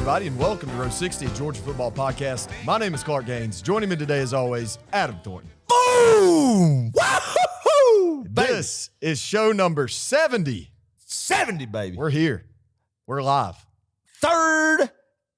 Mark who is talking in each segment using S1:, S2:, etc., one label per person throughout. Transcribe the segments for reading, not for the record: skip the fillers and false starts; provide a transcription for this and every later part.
S1: everybody, and welcome to Row 60, a Georgia football podcast. My name is Clark Gaines. Joining me today, as always, Adam Thornton.
S2: Boom! Woo-hoo-hoo!
S1: This is show number 70.
S2: 70, baby.
S1: We're here. We're live.
S2: Third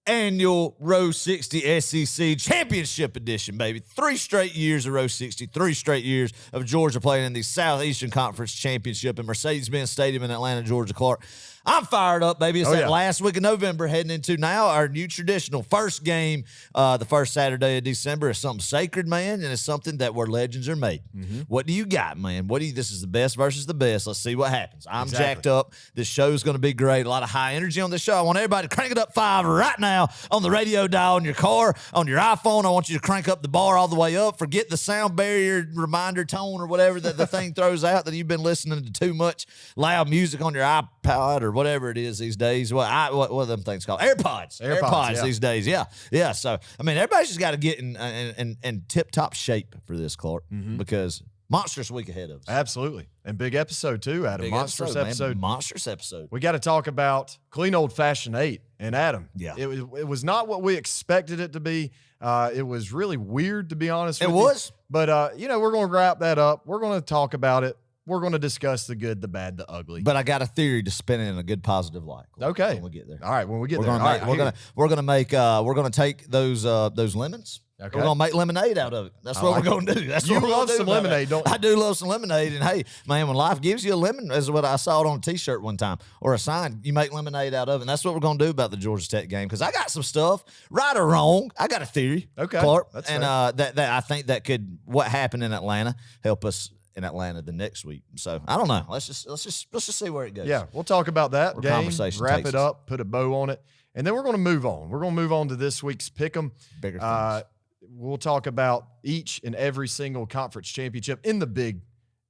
S2: annual Row 60 SEC Championship edition, baby. 3 straight years of Row 60, 3 straight years of Georgia playing in the Southeastern Conference Championship in Mercedes-Benz Stadium in Atlanta, Georgia, Clark. I'm fired up, baby. It's that last week of November heading into now our new traditional first game, the first Saturday of December. Is something sacred, man, and it's something that where legends are made. What do you got, man? This is the best versus the best. Let's see what happens. I'm jacked up. This show's going to be great. A lot of high energy on this show. I want everybody to crank it up 5 right now on the radio dial in your car, on your iPhone. I want you to crank up the bar all the way up. Forget the sound barrier reminder tone or whatever that the thing throws out that you've been listening to too much loud music on your iPod or whatever it is these days. What are them things called? AirPods yeah. These days. Yeah. So, I mean, everybody's just got to get in tip-top shape for this, Clark, because monstrous week ahead of us.
S1: Absolutely. And big episode, too, Adam. Monstrous episode.
S2: Monstrous episode.
S1: We got to talk about clean old-fashioned 8. And, Adam,
S2: yeah,
S1: it was not what we expected it to be. It was really weird, to be honest with you.
S2: It was.
S1: But, we're going to wrap that up. We're going to talk about it. We're going to discuss the good, the bad, the ugly.
S2: But I got a theory to spin it in a good, positive light.
S1: Okay.
S2: When we get there.
S1: All right. When we get
S2: we're
S1: there.
S2: Gonna we're gonna take those lemons. Okay. We're gonna make lemonade out of it. That's what we're gonna do. That's
S1: you
S2: what we're
S1: love
S2: gonna do
S1: some lemonade, don't you?
S2: I do love some lemonade. And hey, man, when life gives you a lemon, that's what I saw it on a T-shirt one time or a sign. You make lemonade out of it. And that's what we're gonna do about the Georgia Tech game. Because I got some stuff, right or wrong. I got a theory.
S1: Okay.
S2: Clark,
S1: that's
S2: and that I think that could what happened in Atlanta help us in Atlanta the next week. So I don't know. Let's just see where it goes.
S1: Yeah, we'll talk about that
S2: where
S1: game,
S2: conversation
S1: wrap
S2: takes
S1: it
S2: us.
S1: up, put a bow on it, and then we're going to move on. We're going to move on to this week's Pick'em.
S2: Bigger things.
S1: We'll talk about each and every single conference championship in the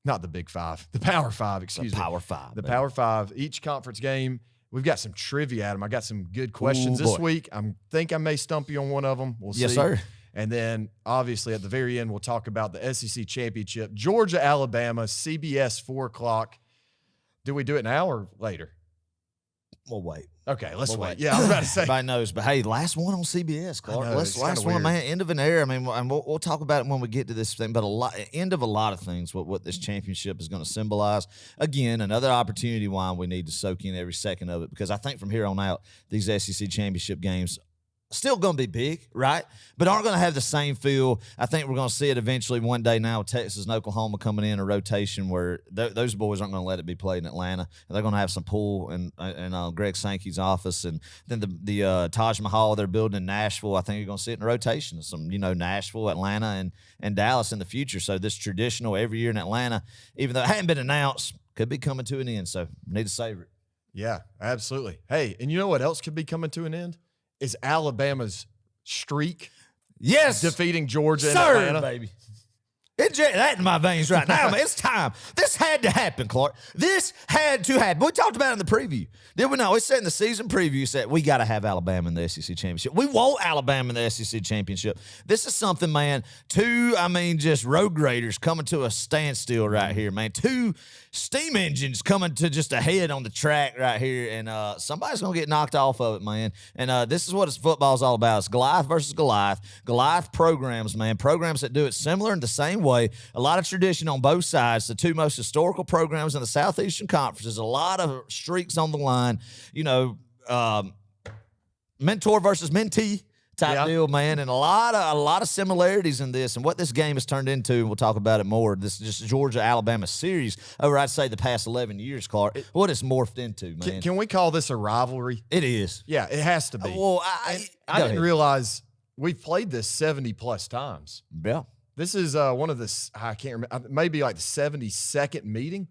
S1: not the Big Five, the Power Five, excuse me.
S2: Power Five.
S1: The Power Five, each conference game. We've got some trivia, Adam. I got some good questions this week. I think I may stump you on one of them. We'll see.
S2: Yes, sir.
S1: And then, obviously, at the very end, we'll talk about the SEC Championship. Georgia, Alabama, CBS, 4 o'clock. Do we do it now or later?
S2: We'll wait.
S1: Okay, let's wait. Yeah, I was about to say.
S2: Everybody knows. But, hey, last one on CBS, Clark. Last one,
S1: weird.
S2: man. End of an era. I mean, and we'll talk about it when we get to this thing. But end of a lot of things, what this championship is going to symbolize. Again, another opportunity why we need to soak in every second of it. Because I think from here on out, these SEC Championship games still going to be big, right? But aren't going to have the same feel. I think we're going to see it eventually one day now with Texas and Oklahoma coming in a rotation where those boys aren't going to let it be played in Atlanta. They're going to have some pull in Greg Sankey's office. And then the Taj Mahal they're building in Nashville, I think you're going to see it in a rotation. Some, Nashville, Atlanta, and Dallas in the future. So this traditional every year in Atlanta, even though it hadn't been announced, could be coming to an end. So need to savor it.
S1: Yeah, absolutely. Hey, and you know what else could be coming to an end? Is Alabama's streak.
S2: Yes.
S1: Defeating Georgia
S2: Sir,
S1: in Atlanta.
S2: Baby. It's that in my veins right now, man. It's time. This had to happen, Clark. This had to happen. We talked about it in the preview. Did we not? We said in the season preview, said we got to have Alabama in the SEC Championship. We want Alabama in the SEC Championship. This is something, man, just road graders coming to a standstill right here, man. 2 steam engines coming to just a head on the track right here, and somebody's going to get knocked off of it, man. And this is what football's all about. It's Goliath versus Goliath. Goliath programs, man. Programs that do it similar in the same way. A lot of tradition on both sides. The 2 most historical programs in the Southeastern Conference. There's a lot of streaks on the line. Mentor versus mentee type deal, man, and a lot of similarities in this. And what this game has turned into, and we'll talk about it more. This is just Georgia-Alabama series over, I'd say, the past 11 years, Clark. What it's morphed into, man.
S1: Can we call this a rivalry?
S2: It is.
S1: Yeah, it has to be.
S2: Well,
S1: I didn't realize we've played this 70-plus times.
S2: Yeah.
S1: This is one of the, I can't remember, maybe like the 72nd meeting.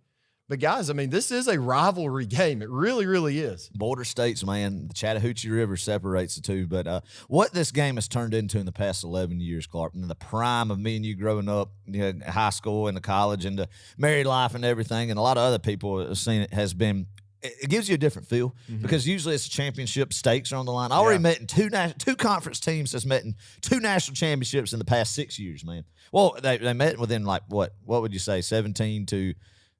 S1: But, guys, this is a rivalry game. It really, really is.
S2: Border states, man. The Chattahoochee River separates the two. But what this game has turned into in the past 11 years, Clark, in the prime of me and you growing up, high school and the college and the married life and everything, and a lot of other people have seen it, has been – it gives you a different feel because usually it's a championship. Stakes are on the line. I already met in two conference teams that's met in 2 national championships in the past 6 years, man. Well, they met within, like, what would you say, 17 to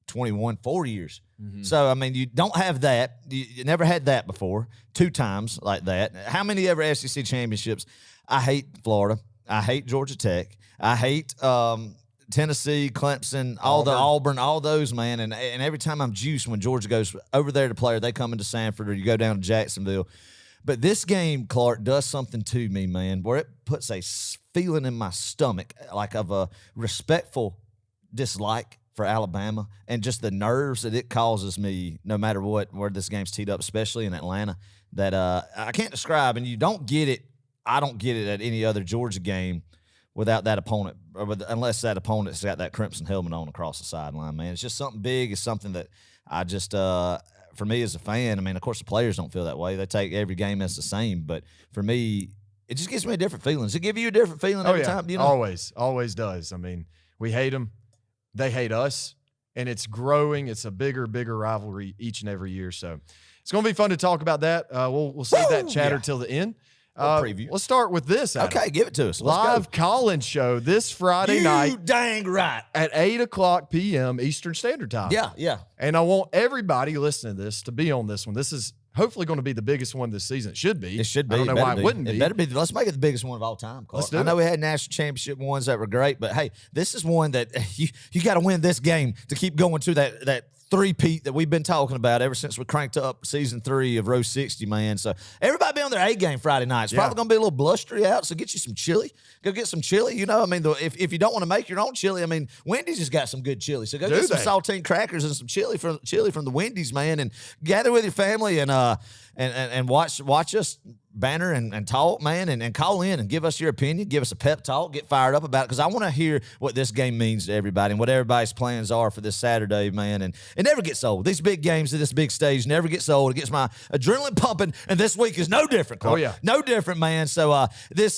S2: 21, 4 years. So, I mean, you don't have that. You never had that before, 2 times like that. How many ever SEC championships? I hate Florida. I hate Georgia Tech. I hate Tennessee, Clemson, Auburn, all those, man. And every time I'm juiced when Georgia goes over there to play, or they come into Sanford, or you go down to Jacksonville. But this game, Clark, does something to me, man, where it puts a feeling in my stomach, like of a respectful dislike for Alabama, and just the nerves that it causes me, no matter where this game's teed up, especially in Atlanta, that I can't describe. And you don't get it. I don't get it at any other Georgia game without that opponent, unless that opponent's got that crimson helmet on across the sideline, man. It's just something big. It's something that I just, for me as a fan, I mean, of course, the players don't feel that way. They take every game as the same. But for me, it just gives me a different feeling. Does it give you a different feeling every time? You know?
S1: Always does. I mean, we hate them. They hate us. And it's growing. It's a bigger rivalry each and every year. So it's going to be fun to talk about that. We'll save that chatter till the end.
S2: Preview.
S1: Let's start with this, Adam.
S2: Okay, give it to us.
S1: Live call-in show this Friday night.
S2: You dang right.
S1: At 8 o'clock p.m. Eastern Standard Time.
S2: Yeah.
S1: And I want everybody listening to this to be on this one. This is hopefully going to be the biggest one this season. It should be.
S2: It should be.
S1: I don't know why it wouldn't be.
S2: It better be. Let's make it the biggest one of all time, Clark.
S1: Let's do it.
S2: I know we had national championship ones that were great, but hey, this is one that you got to win this game to keep going to that three-peat that we've been talking about ever since we cranked up season 3 of Row 60, man. So everybody be on their A game Friday night. It's probably going to be a little blustery out, so get you some chili. Go get some chili. You know, I mean, if you don't want to make your own chili, I mean, Wendy's has got some good chili. So go get some saltine crackers and some chili from the Wendy's, man, and gather with your family and watch us banner and talk, man, and call in and give us your opinion, give us a pep talk, get fired up about it, because I want to hear what this game means to everybody and what everybody's plans are for this Saturday, man. And it never gets old. These big games at this big stage never gets old. It gets my adrenaline pumping, and this week is no different, Clark.
S1: Oh, yeah.
S2: No different, man. So I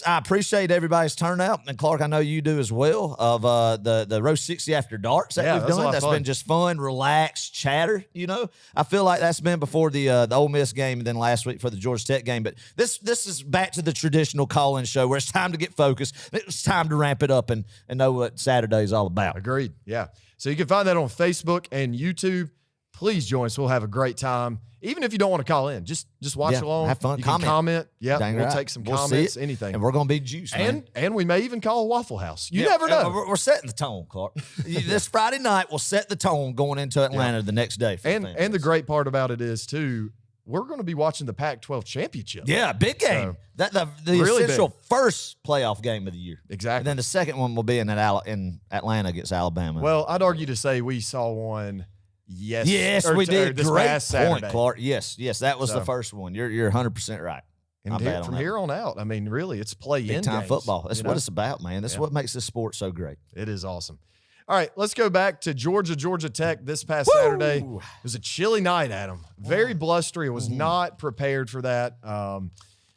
S2: appreciate everybody's turnout, and Clark, I know you do as well, of the Row 60 After Darks that we've done. That's been just fun, relaxed chatter, you know. I feel like that's been before the Ole Miss game and then last week for the Georgia Tech game, but this is back to the traditional call-in show where it's time to get focused. It's time to ramp it up and know what Saturday is all about.
S1: Agreed. Yeah. So you can find that on Facebook and YouTube. Please join us. We'll have a great time. Even if you don't want to call in, just watch along.
S2: Have fun.
S1: You can comment. Yeah, we'll take some comments,
S2: see it,
S1: anything.
S2: And we're going to be juiced, man.
S1: And we may even call a Waffle House. You never know.
S2: We're setting the tone, Clark. This Friday night, we'll set the tone going into Atlanta the next day.
S1: And the great part about it is, too, we're going to be watching the Pac-12 championship.
S2: Yeah, big game.
S1: So,
S2: the
S1: really
S2: essential
S1: big.
S2: First playoff game of the year.
S1: Exactly.
S2: And then the second one will be in Atlanta against Alabama.
S1: Well, I'd argue to say we saw one. Yes,
S2: we did.
S1: This
S2: Great
S1: past
S2: point,
S1: Saturday.
S2: Clark. Yes, that was the first one. You're 100% right.
S1: And from here on out, I mean, really, it's play-in
S2: big time
S1: games,
S2: football. That's what it's about, man. That's what makes this sport so great.
S1: It is awesome. All right, let's go back to Georgia Tech this past Saturday. It was a chilly night, Adam. Very blustery. I was not prepared for that.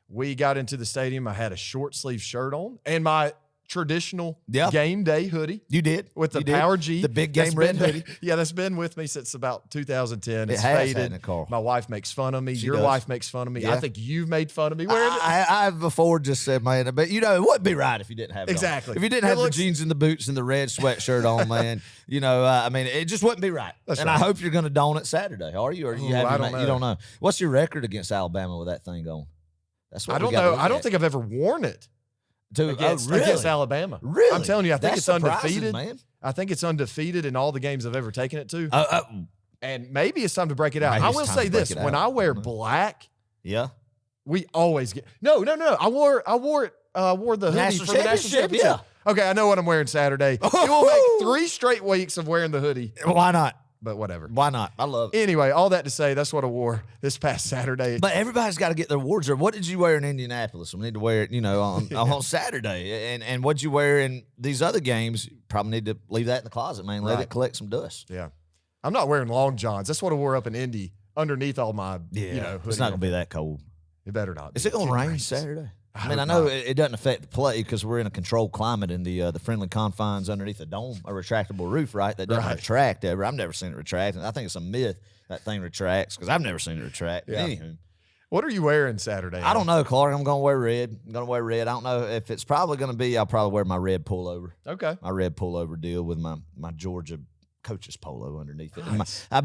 S1: We got into the stadium. I had a short sleeve shirt on and my traditional game day hoodie.
S2: You did.
S1: With the Power G.
S2: The big game red hoodie.
S1: Yeah, that's been with me since about 2010. It's
S2: faded.
S1: My wife makes fun of me. Your wife makes fun of me.
S2: Yeah.
S1: I think you've made fun of me wearing it.
S2: I've before just said, man, but you know, it wouldn't be right if you didn't have it
S1: Exactly.
S2: on. If you didn't have the jeans and the boots and the red sweatshirt on, man, you know, I mean, it just wouldn't be right.
S1: That's
S2: and
S1: right.
S2: I hope you're going to don it Saturday, are you? Or you
S1: I don't know.
S2: You don't know. What's your record against Alabama with that thing on? That's what
S1: I don't know. I don't think I've ever worn it. Against Alabama.
S2: Really?
S1: I'm telling you, I think it's undefeated.
S2: Man.
S1: I think it's undefeated in all the games I've ever taken it to. And maybe it's time to break it out. I will say this: when I wear black, we always get no. I wore the hoodie for the national championship.
S2: Yeah.
S1: Okay, I know what I'm wearing Saturday. It will make 3 straight weeks of wearing the hoodie.
S2: Why not?
S1: But whatever.
S2: Why not? I love it.
S1: Anyway, all that to say, that's what I wore this past Saturday.
S2: But everybody's got to get their wardrobe. What did you wear in Indianapolis? We need to wear it, you know, on Saturday. And what'd you wear in these other games? You probably need to leave that in the closet, man. Let it collect some dust.
S1: Yeah. I'm not wearing long johns. That's what I wore up in Indy underneath all my, you know, hoodie.
S2: It's not going to be that cold.
S1: It better not.
S2: Is it going to rain Saturday? I mean, I know it doesn't affect the play because we're in a controlled climate in the friendly confines underneath a dome, a retractable roof, right? That doesn't retract ever. I've never seen it retract. And I think it's a myth that thing retracts because I've never seen it retract.
S1: Yeah.
S2: Anywho.
S1: What are you wearing Saturday?
S2: I don't know, Clark. I'm going to wear red. I don't know if it's probably going to be, I'll probably wear my red pullover.
S1: Okay.
S2: My red pullover deal with my Georgia coach's polo underneath it.
S1: Nice.
S2: I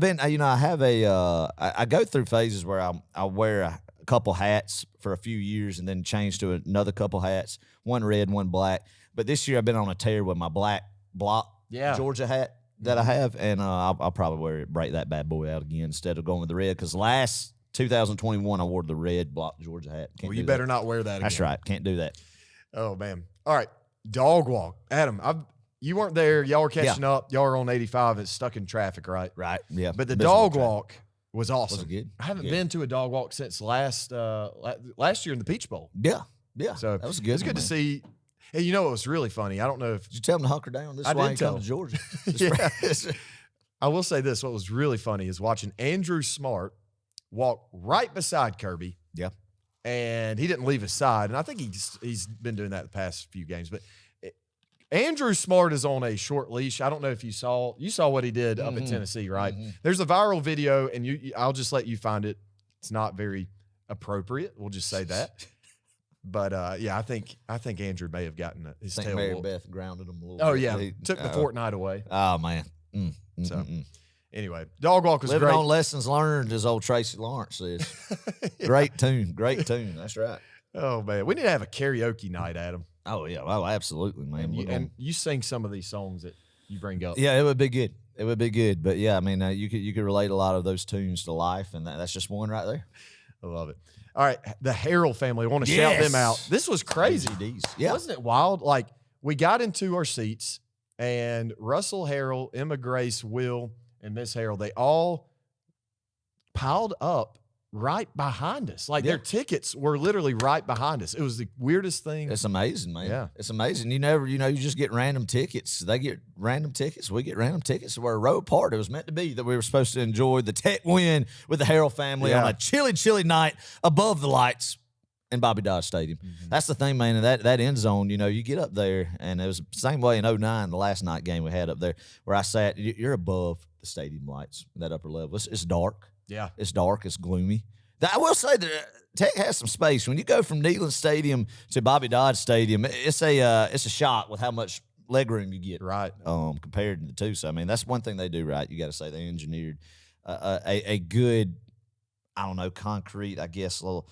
S2: have I go through phases where I wear a couple hats for a few years and then change to another couple hats, one red, one black. But this year I've been on a tear with my black block Georgia hat that I have, and I'll probably break that bad boy out again instead of going with the red, because last 2021 I wore the red block Georgia hat.
S1: Well, you better not wear that again.
S2: That's right. Can't do that.
S1: Oh, man. All right. Dog walk. Adam, you weren't there. Y'all were catching up. Y'all were on 85. It's stuck in traffic, right?
S2: Right. Yeah.
S1: But the dog walk was awesome.
S2: Was it good?
S1: I haven't been to a dog walk since last year in the Peach Bowl.
S2: Yeah. Yeah.
S1: So
S2: that was good.
S1: It was good to see. And you know, it was really funny. I don't know if
S2: did you tell him to hunker down. This is why he come to Georgia.
S1: Yeah. I will say this. What was really funny is watching Andrew Smart walk right beside Kirby.
S2: Yeah.
S1: And he didn't leave his side. And I think he's been doing that the past few games. But Andrew Smart is on a short leash. I don't know if you saw what he did up in Tennessee, right? There's a viral video, and I'll just let you find it. It's not very appropriate. We'll just say that. But yeah, I think Andrew may have gotten his tail.
S2: Mary Beth grounded him a little.
S1: Oh
S2: bit.
S1: yeah, took the fortnight away.
S2: Oh man.
S1: So anyway, dog walk was
S2: living
S1: great.
S2: on lessons learned, as old Tracy Lawrence says. Great tune. That's right.
S1: Oh man, we need to have a karaoke night, Adam.
S2: Oh yeah, well absolutely, man.
S1: And you sing some of these songs that you bring up.
S2: Yeah, it would be good. It would be good. But yeah, I mean, you could relate a lot of those tunes to life, and that's just one right there.
S1: I love it. All right, the Harrell family. I want to shout them out. This was crazy.
S2: Yeah.
S1: Wasn't it wild? Like, we got into our seats, and Russell Harrell, Emma Grace, Will, and Miss Harrell, they all piled up right behind us. Like, their tickets were literally right behind us. It was the weirdest thing.
S2: It's amazing, man.
S1: Yeah.
S2: It's amazing. You just get random tickets. They get random tickets. We get random tickets. We're a row apart. It was meant to be that we were supposed to enjoy the Tech win with the Harrell family on a chilly, chilly night above the lights in Bobby Dodge Stadium. That's the thing, man. That end zone, you get up there, and it was the same way in 2009, the last night game we had up there, where I sat. You're above the stadium lights, that upper level. It's dark.
S1: Yeah.
S2: It's dark. It's gloomy. I will say that Tech has some space. When you go from Neyland Stadium to Bobby Dodge Stadium, it's a shock with how much leg room you get.
S1: Right.
S2: Compared to the two. So I mean, that's one thing they do right. You got to say they engineered a good, I don't know, concrete, I guess, little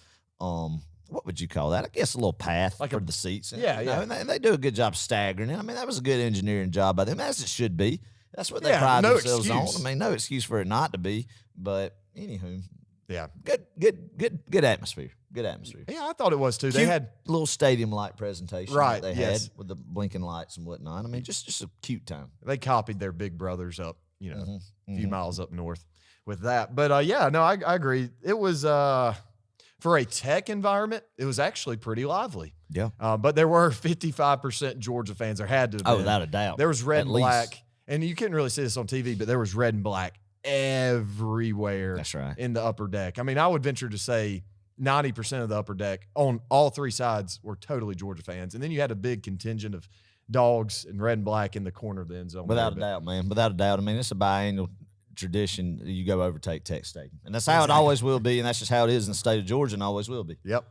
S2: what would you call that? I guess a little path for the seats. And they do a good job staggering it. I mean, that was a good engineering job by them, as it should be. That's what they pride themselves on. I mean, no excuse for it not to be. But anywho.
S1: Yeah.
S2: Good atmosphere. Good atmosphere.
S1: Yeah, I thought it was too.
S2: Cute
S1: they had
S2: little stadium-like presentation
S1: right,
S2: that they had with the blinking lights and whatnot. I mean, just a cute time.
S1: They copied their big brothers up, a few miles up north with that. But yeah, no, I agree. It was for a Tech environment, it was actually pretty lively.
S2: Yeah.
S1: But there were 55% Georgia fans. There had to have been.
S2: Without a doubt.
S1: There was red and black. And you couldn't really see this on TV, but there was red and black everywhere.
S2: That's right.
S1: In the upper deck. I mean, I would venture to say 90% of the upper deck on all three sides were totally Georgia fans. And then you had a big contingent of dogs in red and black in the corner of the end zone.
S2: Without a doubt, man. Without a doubt. I mean, it's a biannual tradition. You go overtake Tech Stadium. And that's how it always will be. And that's just how it is in the state of Georgia and always will be.
S1: Yep.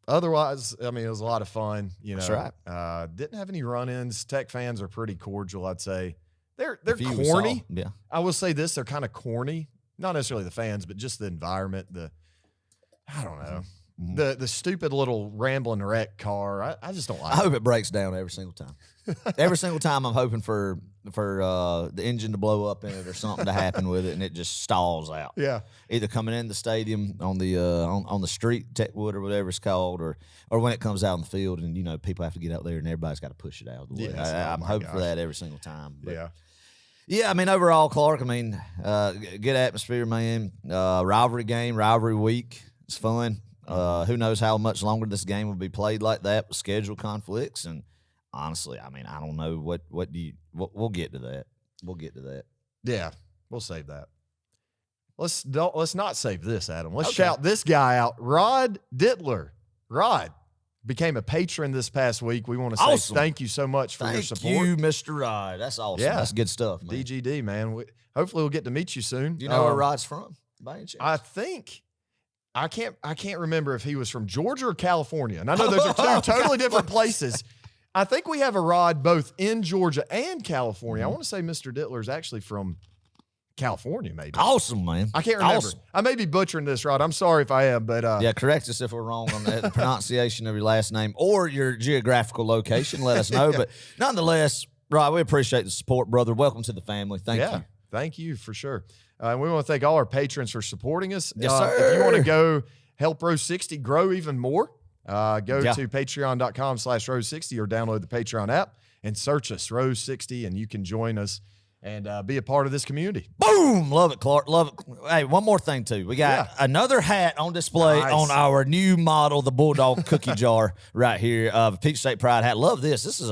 S1: Otherwise, I mean, it was a lot of fun.
S2: That's right.
S1: Didn't have any run-ins. Tech fans are pretty cordial, I'd say. They're corny.
S2: Yeah.
S1: I will say this, they're kind of corny. Not necessarily the fans, but just the environment, I don't know. The stupid little rambling wreck car. I just don't like it.
S2: I hope it breaks down every single time. Every single time I'm hoping for the engine to blow up in it or something to happen with it, and it just stalls out.
S1: Yeah.
S2: Either coming in the stadium on the street, Techwood or whatever it's called, or when it comes out in the field and, people have to get out there and everybody's got to push it out of the way.
S1: Yes.
S2: I'm hoping for that every single time. But
S1: yeah.
S2: I mean, overall, Clark, I mean, good atmosphere, man. Rivalry game, rivalry week. It's fun. Who knows how much longer this game will be played like that with schedule conflicts. And honestly, I mean, I don't know we'll get to that. We'll get to that.
S1: Yeah, we'll save that. Let's not save this, Adam. Let's shout this guy out. Rod Dittler. Rod became a patron this past week. We want to say thank you so much for your support.
S2: Thank you, Mr. Rod. That's awesome.
S1: Yeah.
S2: That's good stuff, man.
S1: DGD, man. Hopefully we'll get to meet you soon.
S2: Do you know where Rod's from, by any chance?
S1: I think I can't remember if he was from Georgia or California. And I know those are two totally different places. I think we have a Rod both in Georgia and California. I want to say Mr. Dittler is actually from California, maybe.
S2: Awesome, man.
S1: I can't remember.
S2: Awesome.
S1: I may be butchering this, Rod. I'm sorry if I am, but
S2: yeah, correct us if we're wrong on the pronunciation of your last name or your geographical location. Let us know. But nonetheless, Rod, we appreciate the support, brother. Welcome to the family. Thank you.
S1: Thank you for sure. We want to thank all our patrons for supporting us.
S2: Yes, sir.
S1: If you want to go help Row 60 grow even more, go to patreon.com/Row60 or download the Patreon app and search us, Row 60, and you can join us and be a part of this community.
S2: Boom! Love it, Clark. Love it. Hey, one more thing, too. We got another hat on display on our new model, the Bulldog cookie jar right here of Peach State Pride hat. Love this. This is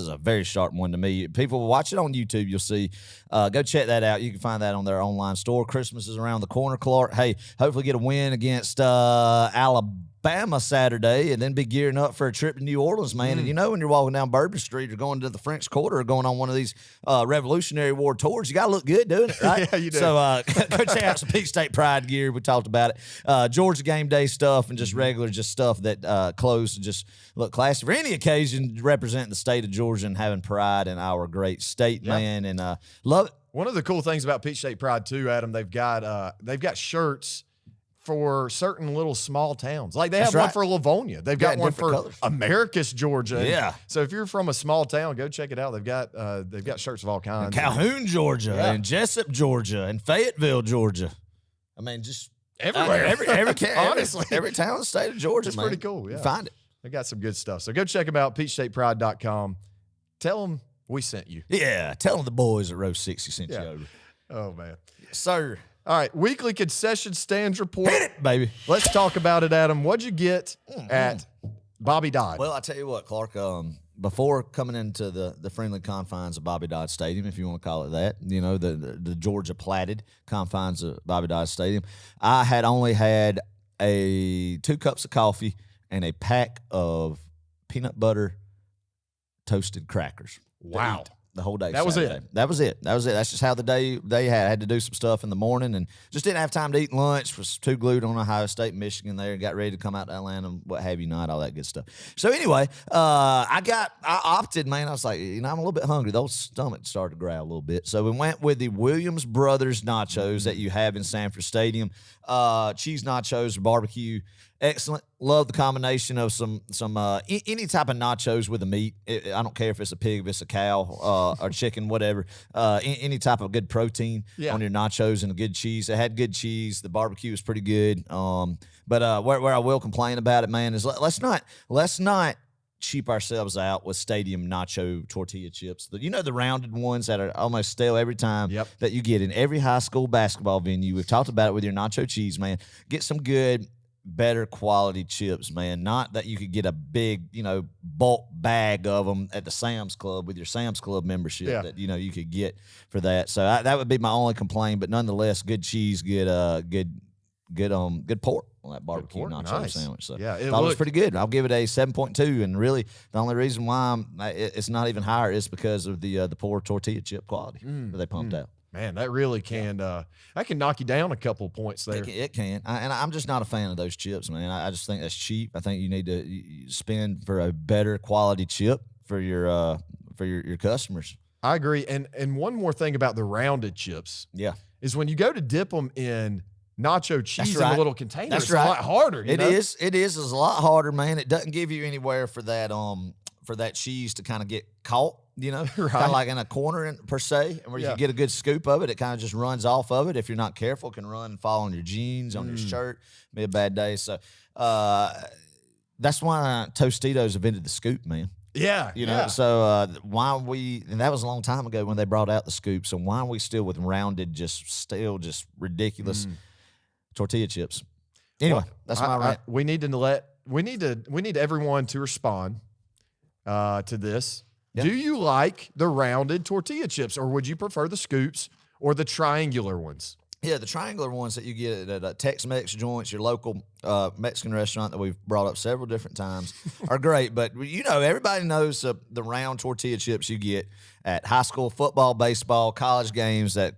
S2: a very sharp one to me. People watch it on YouTube, you'll see. Go check that out. You can find that on their online store. Christmas is around the corner, Clark. Hey, hopefully get a win against Alabama Saturday and then be gearing up for a trip to New Orleans, man. And you know, when you're walking down Bourbon Street or going to the French Quarter or going on one of these Revolutionary War tours, you got to look good doing it, right?
S1: Yeah, you do.
S2: So go check out some Peach State Pride gear. We talked about it. Georgia game day stuff and just regular stuff that clothes to just look classy for any occasion, representing the state of Georgia and having pride in our great state, man. And love it.
S1: One of the cool things about Peach State Pride too, Adam, they've got shirts for certain little small towns. Like they have one for Livonia. They've got one for colors. Americus, Georgia.
S2: Yeah.
S1: So if you're from a small town, go check it out. They've got shirts of all kinds.
S2: Calhoun, Georgia, and Jessup, Georgia, and Fayetteville, Georgia. I mean, just
S1: everywhere.
S2: Honestly, every town in the state of Georgia.
S1: It's
S2: man.
S1: pretty cool. Yeah.
S2: Find it.
S1: They got some good stuff. So go check them out, peachstatepride.com. Tell them we sent you.
S2: Yeah. Tell them the boys at Row 60 sent you over.
S1: Oh, man.
S2: Yes, sir.
S1: All right, weekly concession stands report.
S2: Hit it, baby.
S1: Let's talk about it, Adam. What'd you get at Bobby Dodd?
S2: Well, I tell you what, Clark, before coming into the friendly confines of Bobby Dodd Stadium, if you want to call it that, you know, the Georgia platted confines of Bobby Dodd Stadium, I had only had 2 cups of coffee and a pack of peanut butter toasted crackers.
S1: Wow.
S2: The whole day.
S1: That was
S2: Saturday. That was it. That's just how the day they had. I had to do some stuff in the morning and just didn't have time to eat lunch. Was too glued on Ohio State, Michigan there. Got ready to come out to Atlanta, what have you not, all that good stuff. So anyway, I opted, man. I was like, I'm a little bit hungry. Those stomachs started to growl a little bit. So we went with the Williams Brothers nachos that you have in Sanford Stadium. Cheese nachos or barbecue. Excellent. Love the combination of some any type of nachos with the meat. I don't care if it's a pig, if it's a cow, or chicken, whatever. Any type of good protein on your nachos and a good cheese. It had good cheese. The barbecue was pretty good. But where I will complain about it, man, is let's not cheap ourselves out with stadium nacho tortilla chips. The rounded ones that are almost stale every time that you get in every high school basketball venue. We've talked about it with your nacho cheese, man. Get some good, better quality chips, man. Not that you could get a big, bulk bag of them at the Sam's Club with your Sam's Club membership that, you could get for that. So that would be my only complaint, but nonetheless, good cheese, good pork on that barbecue nacho sandwich. So it was pretty good. I'll give it a 7.2. And really, the only reason why it's not even higher is because of the poor tortilla chip quality that they pumped out.
S1: Man, that really can that can knock you down a couple of points there.
S2: It can. And I'm just not a fan of those chips, man. I just think that's cheap. I think you need to spend for a better quality chip for your customers.
S1: I agree. And one more thing about the rounded chips.
S2: Yeah.
S1: Is when you go to dip them in nacho cheese in a little container, it's a lot harder.
S2: It is. It's a lot harder, man. It doesn't give you anywhere for that cheese to kind of get caught. Kind of like in a corner per se, and where you can get a good scoop of it. It kind of just runs off of it. If you're not careful, it can run and fall on your jeans, on your shirt. Be a bad day. So that's why Tostitos invented the scoop, man.
S1: Yeah.
S2: So and that was a long time ago when they brought out the scoop. So why are we still with rounded, just ridiculous tortilla chips? Anyway, that's my rant.
S1: We need everyone to respond to this. Yep. Do you like the rounded tortilla chips, or would you prefer the scoops or the triangular ones?
S2: Yeah, the triangular ones that you get at Tex-Mex joints, your local Mexican restaurant that we've brought up several different times, are great. But, everybody knows the round tortilla chips you get at high school football, baseball, college games, that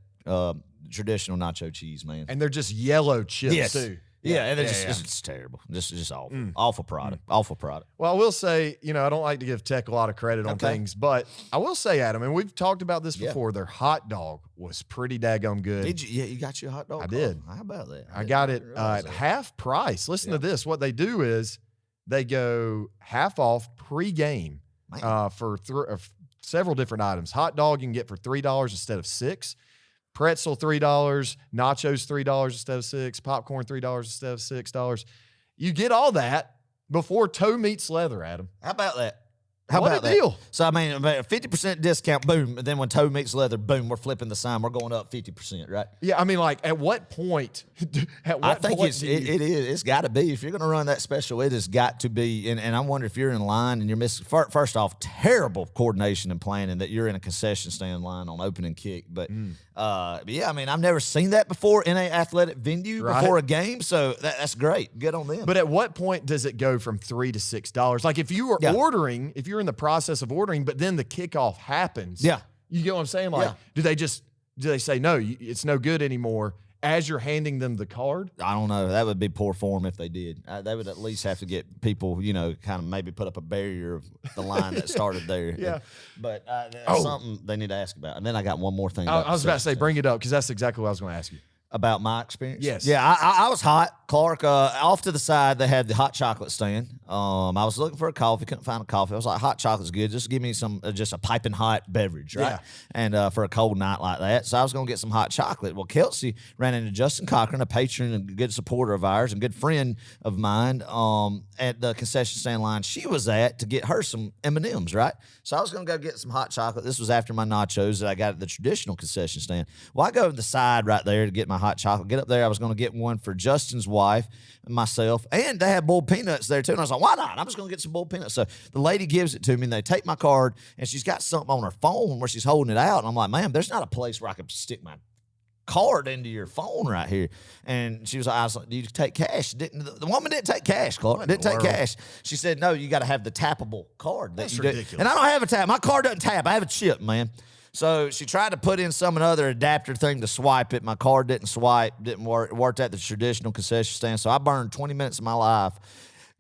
S2: traditional nacho cheese, man.
S1: And they're just yellow chips, too.
S2: Yeah, and
S1: Yeah,
S2: it's terrible. Just awful. Awful product. Awful product.
S1: Well, I will say, I don't like to give Tech a lot of credit on things, but I will say, Adam, and we've talked about this before, their hot dog was pretty daggum good.
S2: Did you? Yeah, you got your hot dog?
S1: I did.
S2: How about that?
S1: I got it at half price. Listen to this. What they do is they go half off pre-game for several different items. Hot dog you can get for $3 instead of $6. Pretzel $3, nachos $3 instead of $6, popcorn $3 instead of $6. You get all that before toe meets leather, Adam.
S2: How about that?
S1: What a deal.
S2: So, I mean, 50% discount, boom. And then when toe meets leather, boom, we're flipping the sign. We're going up 50%, right?
S1: Yeah, I mean, like, at what point?
S2: I think it is. It's got to be. If you're going to run that special, it has got to be. And I wonder if you're in line and you're missing. First off, terrible coordination and planning that you're in a concession stand line on opening kick. But yeah, I mean, I've never seen that before in an athletic venue before a game. So that's great. Good on them.
S1: But at what point does it go from $3 to $6? Like, if you are ordering, if you're in the process of ordering, but then the kickoff happens.
S2: Yeah.
S1: You get what I'm saying? Like, do they say, no, it's no good anymore as you're handing them the card?
S2: I don't know. That would be poor form if they did. They would at least have to get people, kind of maybe put up a barrier of the line that started there.
S1: Yeah.
S2: But that's something they need to ask about. And then I got one more thing.
S1: I was about to say, bring it up, because that's exactly what I was going to ask you.
S2: About my experience?
S1: Yes.
S2: Yeah, I was hot. Clark, off to the side, they had the hot chocolate stand. I was looking for a coffee, couldn't find a coffee. I was like, hot chocolate's good. Just give me some, just a piping hot beverage, right? Yeah. And for a cold night like that. So I was going to get some hot chocolate. Well, Kelsey ran into Justin Cochran, a patron and good supporter of ours and good friend of mine at the concession stand line she was at to get her some M&Ms, right? So I was going to go get some hot chocolate. This was after my nachos that I got at the traditional concession stand. Well, I go to the side right there to get my hot chocolate. Get up there. I was going to get one for Justin's wife and myself, and they had boiled peanuts there too. And I was like, why not? I'm just going to get some boiled peanuts. So the lady gives it to me, and they take my card, and she's got something on her phone where she's holding it out. And I'm like, ma'am, there's not a place where I can stick my card into your phone right here. And she was like, I was like, do you take cash? The woman didn't take cash, Clark. Didn't take cash. She said, no, you got to have the tappable card.
S1: That's ridiculous.
S2: And I don't have a tap. My card doesn't tap. I have a chip, man. So she tried to put in some other adapter thing to swipe it. My card didn't swipe, didn't work. It worked at the traditional concession stand. So I burned 20 minutes of my life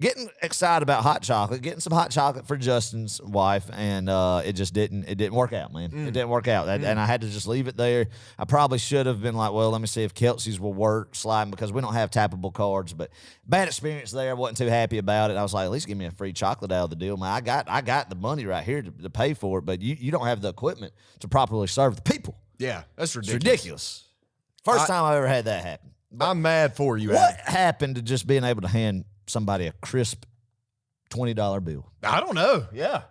S2: getting excited about hot chocolate, getting some hot chocolate for Justin's wife, and it just didn't work out, man. It didn't work out. And I had to just leave it there. I probably should have been like, well, let me see if Kelsey's will work sliding, because we don't have tappable cards. But bad experience there. I wasn't too happy about it. I was like, at least give me a free chocolate out of the deal, man. I got the money right here to pay for it, but you don't have the equipment to properly serve the people.
S1: Yeah, that's ridiculous.
S2: It's ridiculous. First time I ever had that happen. But
S1: I'm mad for you,
S2: what
S1: Adam.
S2: happened to just being able to hand somebody a crisp $20 bill?
S1: I don't know. Yeah,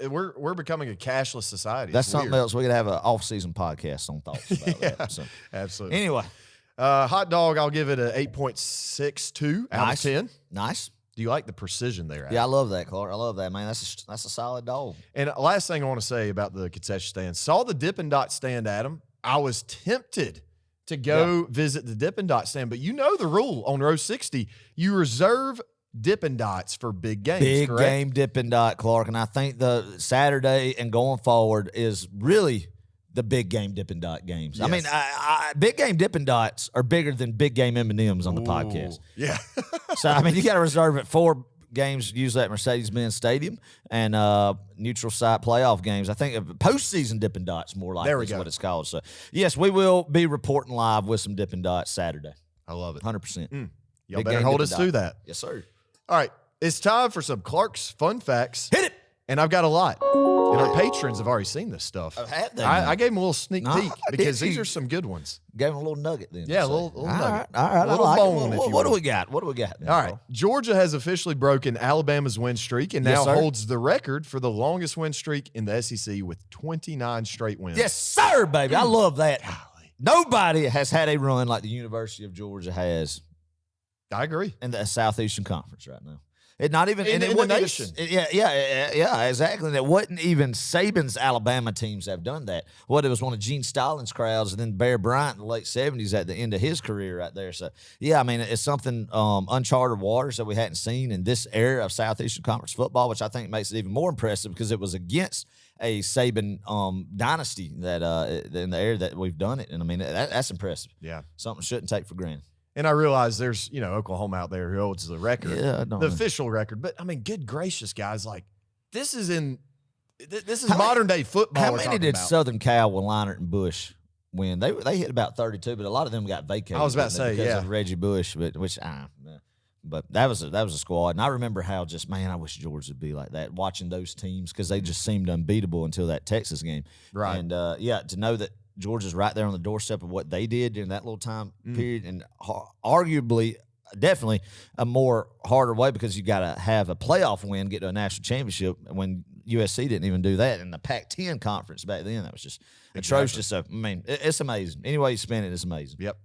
S1: we're becoming a cashless society.
S2: That's
S1: it's
S2: something
S1: weird.
S2: else. We could have an off-season podcast on thoughts about that. So.
S1: Absolutely.
S2: Anyway,
S1: hot dog, I'll give it an 8.62 out of 10.
S2: Nice.
S1: Do you like the precision there, Adam?
S2: Yeah, I love that, Clark. I love that, man. That's a solid dog.
S1: And last thing I want to say about the concession stand, saw the Dippin' Dot stand, Adam. I was tempted to go visit the Dippin' Dot stand, but you know the rule on row 60, you reserve Dippin' Dots for big games,
S2: Big
S1: correct?
S2: game Dippin' Dot, Clark. And I think the Saturday and going forward is really the big game Dippin' Dot games.
S1: Yes.
S2: I mean, big game Dippin' Dots are bigger than big game M&Ms on the podcast.
S1: Yeah.
S2: So, I mean, you got to reserve it for games usually at Mercedes-Benz Stadium and neutral site playoff games. I think postseason Dippin' Dots more like is what it's called. So, yes, we will be reporting live with some Dippin' Dots Saturday.
S1: I love it.
S2: 100%.
S1: Y'all better hold us to that.
S2: Yes, sir.
S1: All right. It's time for some Clark's fun facts.
S2: Hit it.
S1: And I've got a lot. And our patrons have already seen this stuff.
S2: I've had that.
S1: I gave them a little sneak peek because
S2: did
S1: these
S2: you?
S1: are some good ones.
S2: Gave him a little nugget then.
S1: Yeah, a
S2: so.
S1: little nugget.
S2: All right.
S1: A little
S2: I like
S1: bone,
S2: it.
S1: if you
S2: What
S1: will.
S2: do we got? What do we got?
S1: All right. Georgia has officially broken Alabama's win streak and
S2: Yes,
S1: now
S2: sir.
S1: holds the record for the longest win streak in the SEC with 29 straight wins.
S2: Yes, sir, baby. I love that. Nobody has had a run like the University of Georgia has
S1: I agree.
S2: in the Southeastern Conference right now. It not even
S1: In
S2: and it
S1: the
S2: wasn't
S1: nation.
S2: Yeah, exactly. And it wasn't even Saban's Alabama teams have done that. What it was one of Gene Stalin's crowds, and then Bear Bryant in the late 70s at the end of his career right there. So yeah, I mean it's something uncharted waters that we hadn't seen in this era of Southeastern Conference football, which I think makes it even more impressive because it was against a Saban dynasty that in the era that we've done it. And I mean that's impressive.
S1: Yeah.
S2: Something shouldn't take for granted.
S1: And I realize there's, Oklahoma out there who holds the record,
S2: the
S1: official record. But, I mean, good gracious, guys. Like, this is modern-day football.
S2: How many did Southern Cal with Leinart and Bush win? They hit about 32, but a lot of them got vacated.
S1: I was about to say,
S2: because of Reggie Bush, but that was a squad. And I remember how I wish Georgia would be like that, watching those teams, because they just seemed unbeatable until that Texas game.
S1: Right.
S2: And, to know that Georgia's right there on the doorstep of what they did during that little time period, and arguably, definitely a more harder way, because you got to have a playoff win, get to a national championship, when USC didn't even do that in the Pac-10 conference back then. That was just atrocious. So, I mean, it's amazing. Any way you spin it, it's amazing.
S1: Yep.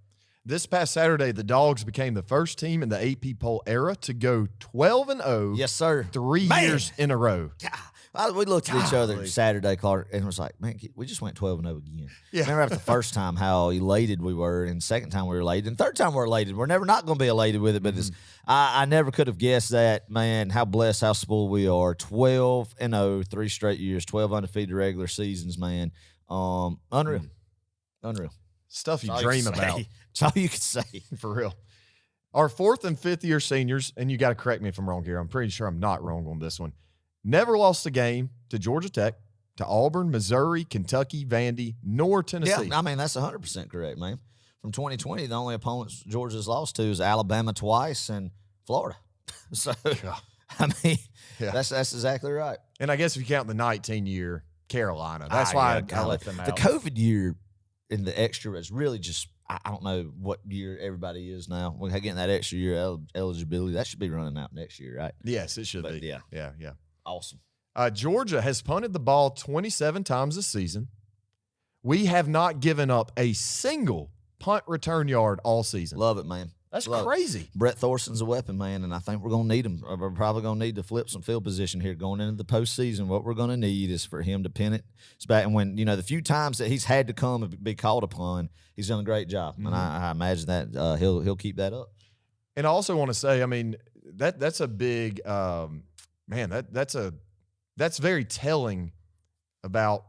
S1: This past Saturday, the Dogs became the first team in the AP poll era to go 12-0.
S2: Yes, sir.
S1: 3 years in a row.
S2: We looked at each other Saturday, Clark, and was like, man, we just went 12-0 again.
S1: Yeah.
S2: Remember after the first time how elated we were, and second time we were elated, and third time we're elated. We're never not going to be elated with it, but I never could have guessed that, man, how blessed, how spoiled we are. 12-0, 3 straight years, 12 undefeated regular seasons, man. Unreal. Unreal.
S1: Stuff you dream about.
S2: That's all you could say.
S1: For real. Our 4th and 5th year seniors, and you got to correct me if I'm wrong here. I'm pretty sure I'm not wrong on this one. Never lost a game to Georgia Tech, to Auburn, Missouri, Kentucky, Vandy, nor Tennessee.
S2: Yeah, I mean, that's 100% correct, man. From 2020, the only opponents Georgia's lost to is Alabama twice and Florida. So, I mean, that's exactly right.
S1: And I guess if you count the 19-year, Carolina. That's why I let them out.
S2: The COVID year in the extra is really just, I don't know what year everybody is now. We're getting that extra year eligibility. That should be running out next year, right?
S1: Yes, it should be.
S2: Yeah.
S1: Awesome. Georgia has punted the ball 27 times this season. We have not given up a single punt return yard all season.
S2: Love it, man.
S1: That's crazy.
S2: Brett Thorson's a weapon, man, and I think we're going to need him. We're probably going to need to flip some field position here going into the postseason. What we're going to need is for him to pin it. It's back, and when, the few times that he's had to come and be called upon, he's done a great job, and I imagine that he'll keep that up.
S1: And I also want to say, I mean, that's a big that's very telling about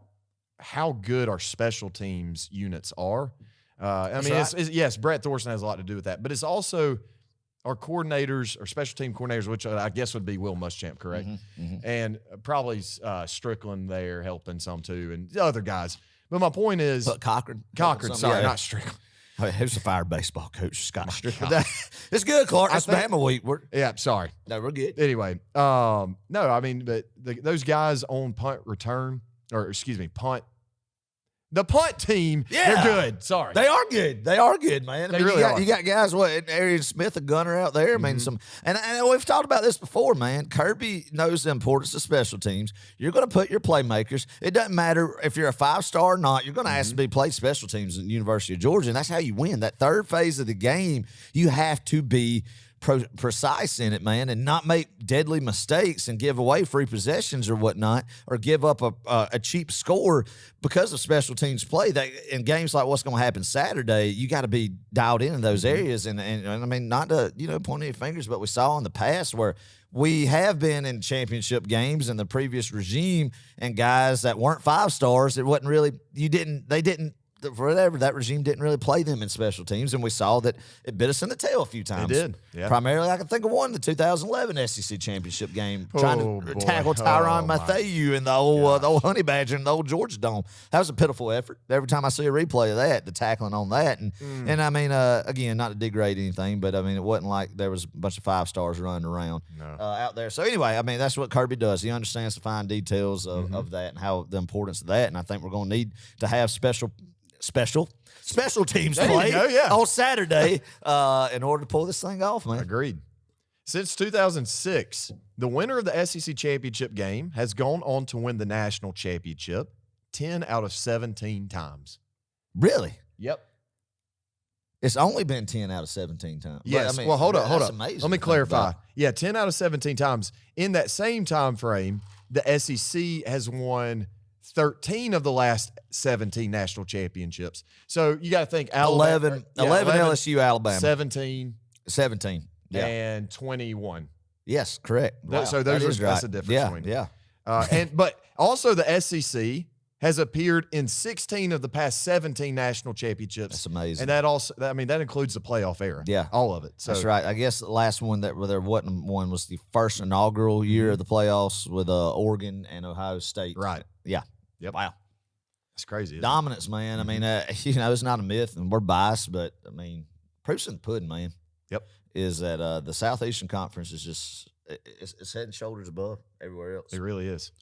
S1: how good our special teams units are. Yes, Brett Thorson has a lot to do with that, but it's also our coordinators, our special team coordinators, which I guess would be Will Muschamp, correct? And probably Strickland there helping some too, and the other guys. But my point is,
S2: Cochran,
S1: sorry, not Strickland.
S2: I mean, who's the fire baseball coach? Scott Strickland. It's good, Clark. It's Bama week.
S1: Sorry.
S2: No, we're good.
S1: Anyway, no, I mean, but those guys on punt, the punt team, they're good. Sorry.
S2: They are good. They are good, man.
S1: They really are.
S2: You got guys, Arian Smith, a gunner out there. I mean, and we've talked about this before, man. Kirby knows the importance of special teams. You're going to put your playmakers. It doesn't matter if you're a 5-star or not. You're going to ask to be played special teams at the University of Georgia, and that's how you win. That third phase of the game, you have to be precise in it, man, and not make deadly mistakes and give away free possessions or whatnot, or give up a cheap score because of special teams play. That in games like what's going to happen Saturday, you got to be dialed in those areas. And I mean, not to point any fingers, but we saw in the past where we have been in championship games in the previous regime, and guys that weren't 5-stars, it wasn't really for whatever, that regime didn't really play them in special teams, and we saw that it bit us in the tail a few times.
S1: It did, yeah.
S2: Primarily, I can think of one, the 2011 SEC Championship game, trying to tackle Tyrann Mathieu in the old Honey Badger in the old Georgia Dome. That was a pitiful effort. Every time I see a replay of that, the tackling on that, and I mean, again, not to degrade anything, but I mean, it wasn't like there was a bunch of 5-stars running around out there. So anyway, I mean, that's what Kirby does. He understands the fine details of that and how the importance of that, and I think we're going to need to have special teams play on Saturday in order to pull this thing off, man.
S1: Agreed. Since 2006, the winner of the SEC Championship game has gone on to win the national championship 10 out of 17 times.
S2: Really?
S1: Yep.
S2: It's only been 10 out of 17 times.
S1: Yes.
S2: I mean,
S1: well, hold up.
S2: Amazing.
S1: Let me clarify. Yeah, 10 out of 17 times. In that same time frame, the SEC has won 13 of the last 17 national championships. So you got to think
S2: 11 LSU, Alabama.
S1: 17.
S2: Yeah.
S1: And 21.
S2: Yes, correct. Wow,
S1: so that's a difference between.
S2: Yeah.
S1: But also the SEC has appeared in 16 of the past 17 national championships.
S2: That's amazing.
S1: And that also, I mean, that includes the playoff era.
S2: Yeah.
S1: All of it. So,
S2: that's right. I guess the last one that there wasn't one was the first inaugural year of the playoffs with Oregon and Ohio State.
S1: Right.
S2: Yeah.
S1: Yep.
S2: Wow.
S1: That's crazy.
S2: Dominance, man. I mean, it's not a myth, and we're biased, but, I mean, proof's in the pudding, man.
S1: Yep.
S2: Is that the Southeastern Conference is just it's head and shoulders above everywhere else.
S1: It really is.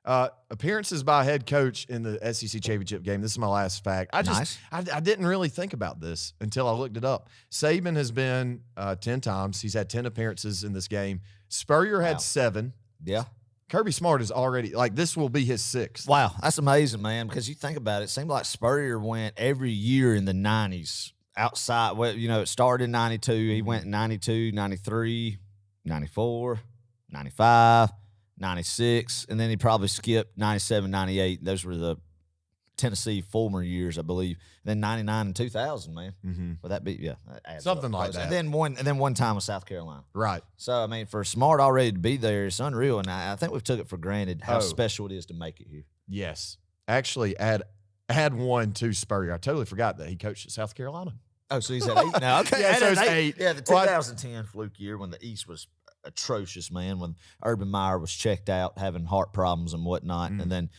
S1: Appearances by head coach in the SEC Championship game. This is my last fact. I didn't really think about this until I looked it up. Saban has been 10 times. He's had 10 appearances in this game. Spurrier had 7.
S2: Yeah.
S1: Kirby Smart is already, this will be his 6th.
S2: Wow. That's amazing, man, because you think about it. It seemed like Spurrier went every year in the 90s outside. Well, it started in 92. He went in 92, 93, 94, 95. 96, and then he probably skipped 97, 98. Those were the Tennessee former years, I believe. And then 99 and 2000, man.
S1: Mm-hmm.
S2: Would that be,
S1: something like that.
S2: And then one time with South Carolina.
S1: Right.
S2: So, I mean, for Smart already to be there, it's unreal. And I think we've took it for granted how special it is to make it here.
S1: Yes. Actually, add one to Spurrier. I totally forgot that he coached at South Carolina.
S2: Oh, so he's at 8 now. Okay.
S1: Yeah, so it's 8.
S2: Yeah, the 2010 fluke year when the East was atrocious, man, when Urban Meyer was checked out having heart problems and whatnot, and then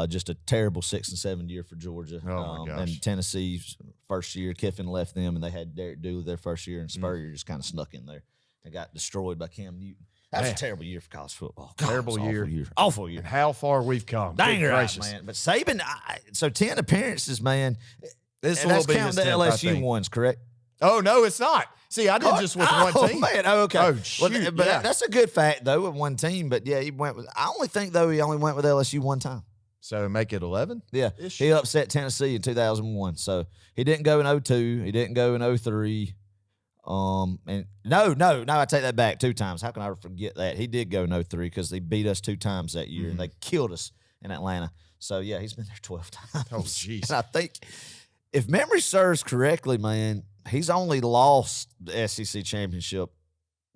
S2: just a terrible 6 and 7 year for Georgia.
S1: Oh my gosh.
S2: And Tennessee's first year, Kiffin left them, and they had Derek Dooley their first year, and Spurrier just kind of snuck in there and got destroyed by Cam Newton. That was a terrible year for college football. God,
S1: terrible year.
S2: Awful year.
S1: And how far we've come.
S2: Dang
S1: Good
S2: right,
S1: gracious.
S2: man. But Saban, so 10 appearances, man.
S1: This
S2: and
S1: will
S2: that's
S1: be
S2: counting
S1: his
S2: the
S1: 10th, I
S2: LSU
S1: think.
S2: ones, correct?
S1: Oh, no, it's not. See, I did just with one team.
S2: Man. Oh, okay.
S1: Oh, shoot.
S2: But
S1: yeah.
S2: that's a good fact, though, with one team. But, yeah, he went with – I only think, though, he only went with LSU one time.
S1: So make it 11?
S2: Yeah.
S1: Ish.
S2: He upset Tennessee in 2001. So he didn't go in 02. He didn't go in 03. And no, I take that back 2 times. How can I forget that? He did go in 03 because they beat us 2 times that year, and they killed us in Atlanta. So, yeah, he's been there 12 times.
S1: Oh, jeez.
S2: And I think – if memory serves correctly, man, he's only lost the SEC Championship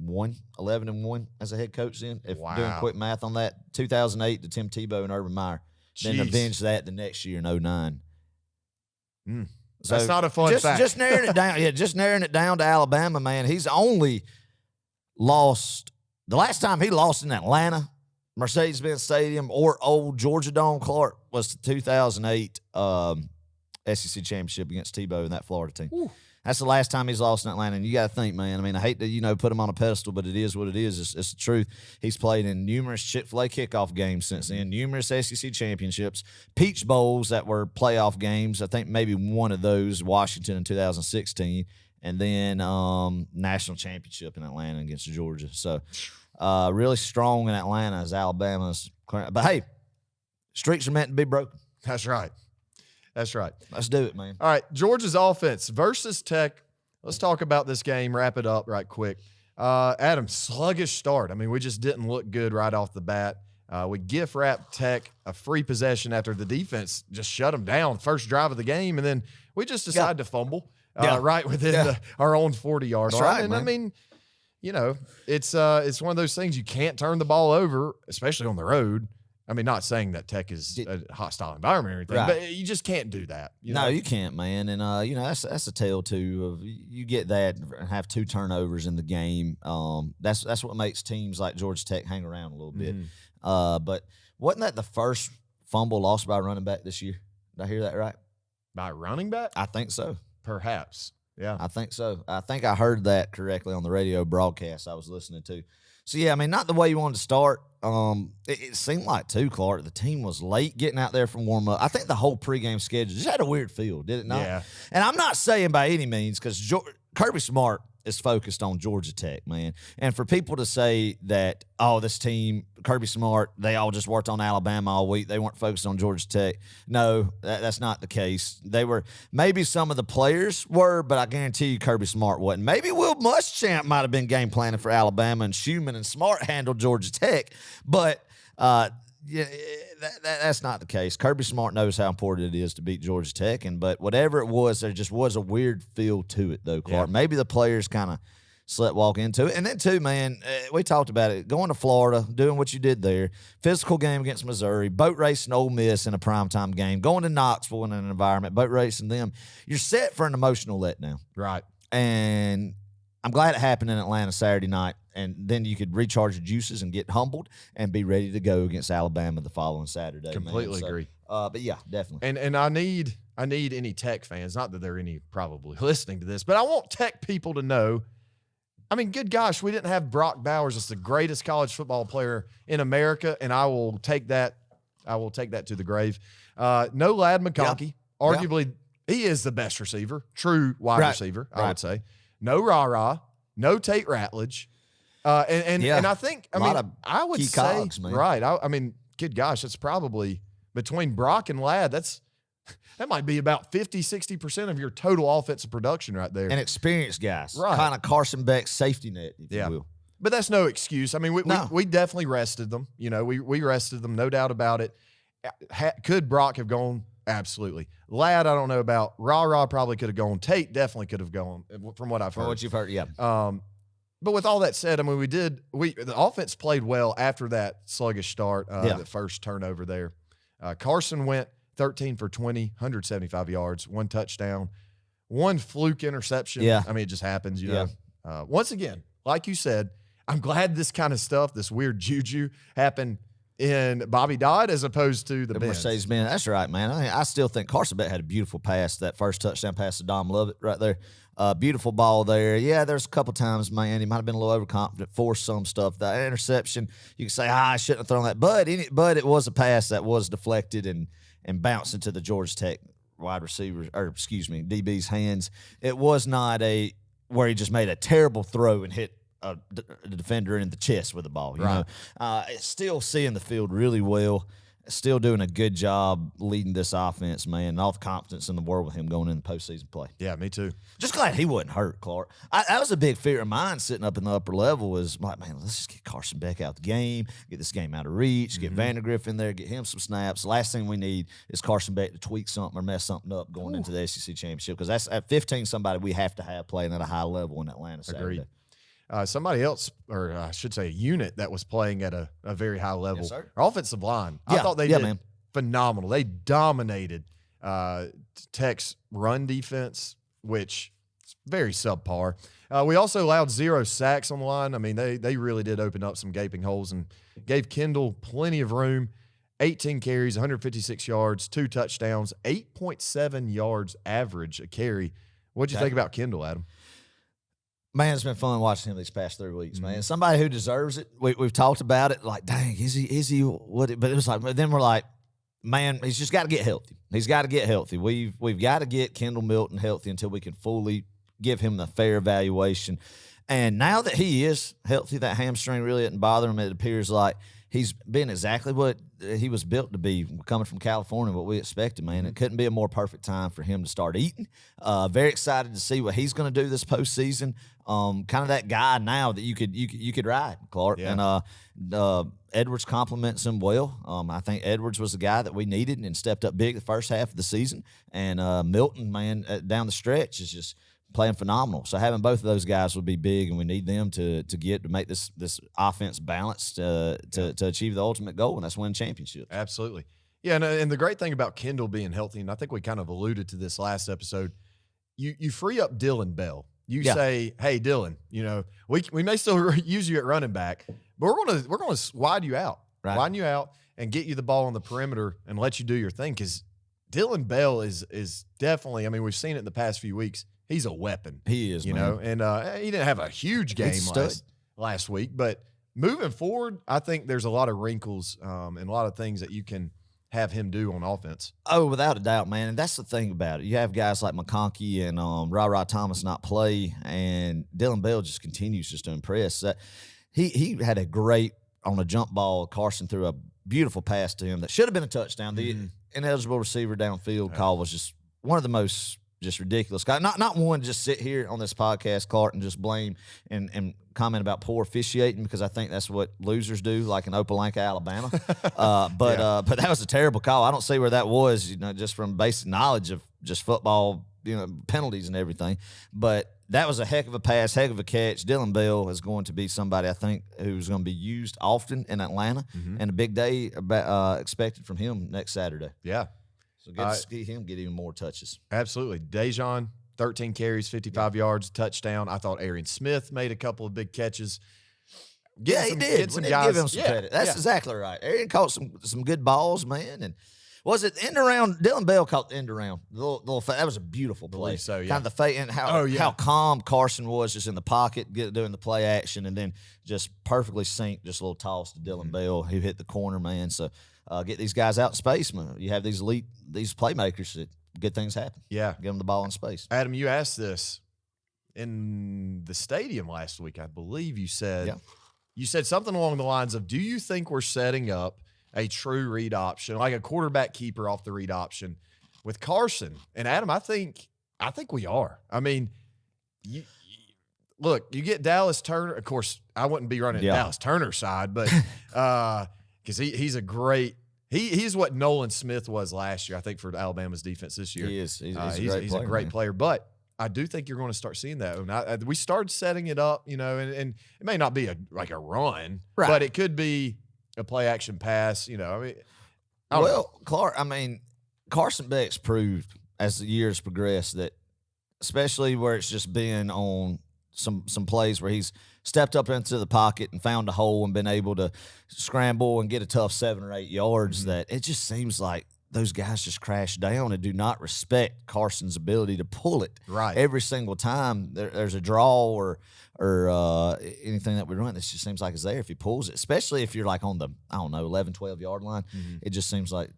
S2: 11-1 as a head coach then. If doing quick math on that, 2008 to Tim Tebow and Urban Meyer. Then avenged that the next year in 2009. So
S1: that's not a fun fact.
S2: Just narrowing it down. Yeah, just narrowing it down to Alabama, man. He's only lost – the last time he lost in Atlanta, Mercedes-Benz Stadium, or old Georgia Dome, Clark, was the 2008 SEC Championship against Tebow and that Florida team. Ooh. That's the last time he's lost in Atlanta. And you got to think, man, I mean, I hate to, put him on a pedestal, but it is what it is. It's the truth. He's played in numerous Chick-fil-A kickoff games since then, numerous SEC championships, Peach Bowls that were playoff games. I think maybe one of those, Washington in 2016, and then national championship in Atlanta against Georgia. So really strong in Atlanta as Alabama's. But, hey, streaks are meant to be broken.
S1: That's right. That's right.
S2: Let's do it, man.
S1: All right, Georgia's offense versus Tech. Let's talk about this game, wrap it up right quick. Adam, sluggish start. I mean, we just didn't look good right off the bat. We gift wrapped Tech a free possession after the defense just shut them down first drive of the game, and then we just decided to fumble right within our own 40-yard line.
S2: Right,
S1: and
S2: man.
S1: I mean, it's one of those things you can't turn the ball over, especially on the road. I mean, not saying that Tech is a hostile environment or anything, but you just can't do that.
S2: No, you can't, man. And, that's a tale, too, of you get that and have 2 turnovers in the game. That's what makes teams like Georgia Tech hang around a little bit. But wasn't that the first fumble lost by a running back this year? Did I hear that right?
S1: By running back?
S2: I think so.
S1: Perhaps. Yeah.
S2: I think so. I think I heard that correctly on the radio broadcast I was listening to. So, yeah, I mean, not the way you wanted to start. It seemed like, too, Clark, the team was late getting out there from warm-up. I think the whole pregame schedule just had a weird feel, did it not?
S1: Yeah.
S2: And I'm not saying by any means, because Kirby Smart is focused on Georgia Tech, man. And for people to say that, this team, Kirby Smart, they all just worked on Alabama all week, they weren't focused on Georgia Tech. No, that's not the case. They were, maybe some of the players were, but I guarantee you Kirby Smart wasn't. Maybe Will Muschamp might have been game planning for Alabama, and Schumann and Smart handled Georgia Tech, but that's not the case. Kirby Smart knows how important it is to beat Georgia Tech, but whatever it was, there just was a weird feel to it, though, Clark.
S1: Yeah.
S2: Maybe the players kind of walk into it. And then, too, man, we talked about it. Going to Florida, doing what you did there, physical game against Missouri, boat racing Ole Miss in a primetime game, going to Knoxville in an environment, boat racing them. You're set for an emotional letdown.
S1: Right.
S2: And I'm glad it happened in Atlanta Saturday night. And then you could recharge your juices and get humbled and be ready to go against Alabama the following Saturday.
S1: Completely agree.
S2: But, yeah, definitely.
S1: And I need any Tech fans, not that there are any probably listening to this, but I want Tech people to know, I mean, good gosh, we didn't have Brock Bowers as the greatest college football player in America, and I will take that to the grave. No Lad McConkey.
S2: Yeah.
S1: Arguably, he is the best receiver, true wide receiver, I would say. No Rah-Rah. No Tate Ratledge. And I think, I would say, cogs, man. Right. I mean, good gosh, that's probably between Brock and Ladd, that might be about 50-60% of your total offensive production right there.
S2: And experienced guys.
S1: Right.
S2: Kind of Carson Beck's safety net, if you will.
S1: But that's no excuse. I mean, we definitely rested them. You know, we rested them, no doubt about it. Could Brock have gone? Absolutely. Ladd, I don't know about. Rah-Rah probably could have gone. Tate definitely could have gone, from what I've heard.
S2: From what you've heard, yeah.
S1: But with all that said, I mean, the offense played well after that sluggish start, the first turnover there. Carson went 13 for 20, 175 yards, 1 touchdown, 1 fluke interception.
S2: Yeah.
S1: I mean, it just happens, you know. Once again, like you said, I'm glad this kind of stuff, this weird juju, happened in Bobby Dodd as opposed to the
S2: Mercedes-Benz. That's right, man. I still think Carson Beck had a beautiful pass, that first touchdown pass to Dom Lovett right there. Beautiful ball there. Yeah, there's a couple times, man, he might have been a little overconfident, forced some stuff. That interception, you can say, I shouldn't have thrown that. But it was a pass that was deflected and bounced into the Georgia Tech DB's hands. It was not where he just made a terrible throw and hit the defender in the chest with the ball. You know, still seeing the field really well, still doing a good job leading this offense, man. And all the confidence in the world with him going in the postseason play.
S1: Yeah, me too.
S2: Just glad he wasn't hurt, Clark. That was a big fear of mine sitting up in the upper level was like, man, let's just get Carson Beck out the game, get this game out of reach, get Vandergriff in there, get him some snaps. The last thing we need is Carson Beck to tweak something or mess something up going into the SEC Championship, because that's at 15 somebody we have to have playing at a high level in Atlanta Saturday.
S1: Agreed. Somebody else, or I should say a unit that was playing at a very high level.
S2: Yes, sir.
S1: Our offensive line. I thought they did phenomenal. They dominated Tech's run defense, which is very subpar. We also allowed 0 sacks on the line. I mean, they really did open up some gaping holes and gave Kendall plenty of room. 18 carries, 156 yards, 2 touchdowns, 8.7 yards average a carry. What'd you think about Kendall, Adam?
S2: Man, it's been fun watching him these past 3 weeks, man. Somebody who deserves it. We've talked about it. Like, dang, is he what? But it was like, then we're like, man, he's just got to get healthy. He's got to get healthy. We've got to get Kendall Milton healthy until we can fully give him the fair evaluation. And now that he is healthy, that hamstring really didn't bother him. It appears like he's been exactly what he was built to be, coming from California, what we expected, man. It couldn't be a more perfect time for him to start eating. Very excited to see what he's going to do this postseason. Kind of that guy now that you could ride, Clark. Yeah. And Edwards compliments him well. I think Edwards was the guy that we needed and stepped up big the first half of the season. And Milton, man, down the stretch is just playing phenomenal. So having both of those guys would be big, and we need them to make this offense balanced to achieve the ultimate goal, and that's win championships.
S1: Absolutely. Yeah, and the great thing about Kendall being healthy, and I think we kind of alluded to this last episode, you free up Dylan Bell. You say, hey, Dylan, you know, we may still use you at running back, but we're gonna widen you out, widen you out, and get you the ball on the perimeter and let you do your thing, because Dylan Bell is definitely, I mean, we've seen it in the past few weeks. He's a weapon.
S2: He is,
S1: you know, and he didn't have a huge game last week, but moving forward, I think there's a lot of wrinkles and a lot of things that you can have him do on offense.
S2: Oh, without a doubt, man. And that's the thing about it. You have guys like McConkey and Rah-Rah Thomas not play, and Dylan Bell just continues just to impress. He had a great, on a jump ball, Carson threw a beautiful pass to him that should have been a touchdown. The ineligible receiver downfield call was just one of the most just ridiculous. Not one to just sit here on this podcast, Clark, and just blame and comment about poor officiating, because I think that's what losers do, like in Opelika, Alabama. But that was a terrible call. I don't see where that was, you know, just from basic knowledge of just football penalties and everything. But that was a heck of a pass, heck of a catch. Dylan Bell is going to be somebody, I think, who's going to be used often in Atlanta, and a big day expected from him next Saturday.
S1: Yeah.
S2: So good to see him get even more touches.
S1: Absolutely. Dejon, 13 carries, 55 yards, touchdown. I thought Arian Smith made a couple of big catches.
S2: He did. We did give him some credit. That's exactly right. Arian caught some good balls, man, and was it end around? Dylan Bell caught the end around. That was a beautiful play.
S1: So, yeah.
S2: Kind of the fake and how calm Carson was just in the pocket, doing the play action, and then just perfectly synced, just a little toss to Dylan Bell, who hit the corner, man. So get these guys out in space, man. You have these playmakers that good things happen.
S1: Yeah.
S2: Get them the ball in space.
S1: Adam, you asked this in the stadium last week, I believe you said.
S2: Yeah.
S1: You said something along the lines of, do you think we're setting up a true read option, like a quarterback keeper off the read option with Carson? And Adam, I think we are. I mean, look, you get Dallas Turner. Of course, I wouldn't be running Dallas Turner's side, but because he's a great he's what Nolan Smith was last year, I think, for Alabama's defense this year.
S2: He is. He's
S1: a great player, but I do think you're going to start seeing that. And we started setting it up, and it may not be a run,
S2: right,
S1: but it could be a play action pass.
S2: Carson Beck's proved as the years progressed that, especially where it's just been on some plays where he's stepped up into the pocket and found a hole and been able to scramble and get a tough 7 or 8 yards, that it just seems like those guys just crash down and do not respect Carson's ability to pull it.
S1: Right.
S2: Every single time there's a draw or anything that we run, it just seems like it's there if he pulls it, especially if you're like on the, 11, 12-yard line. It just seems like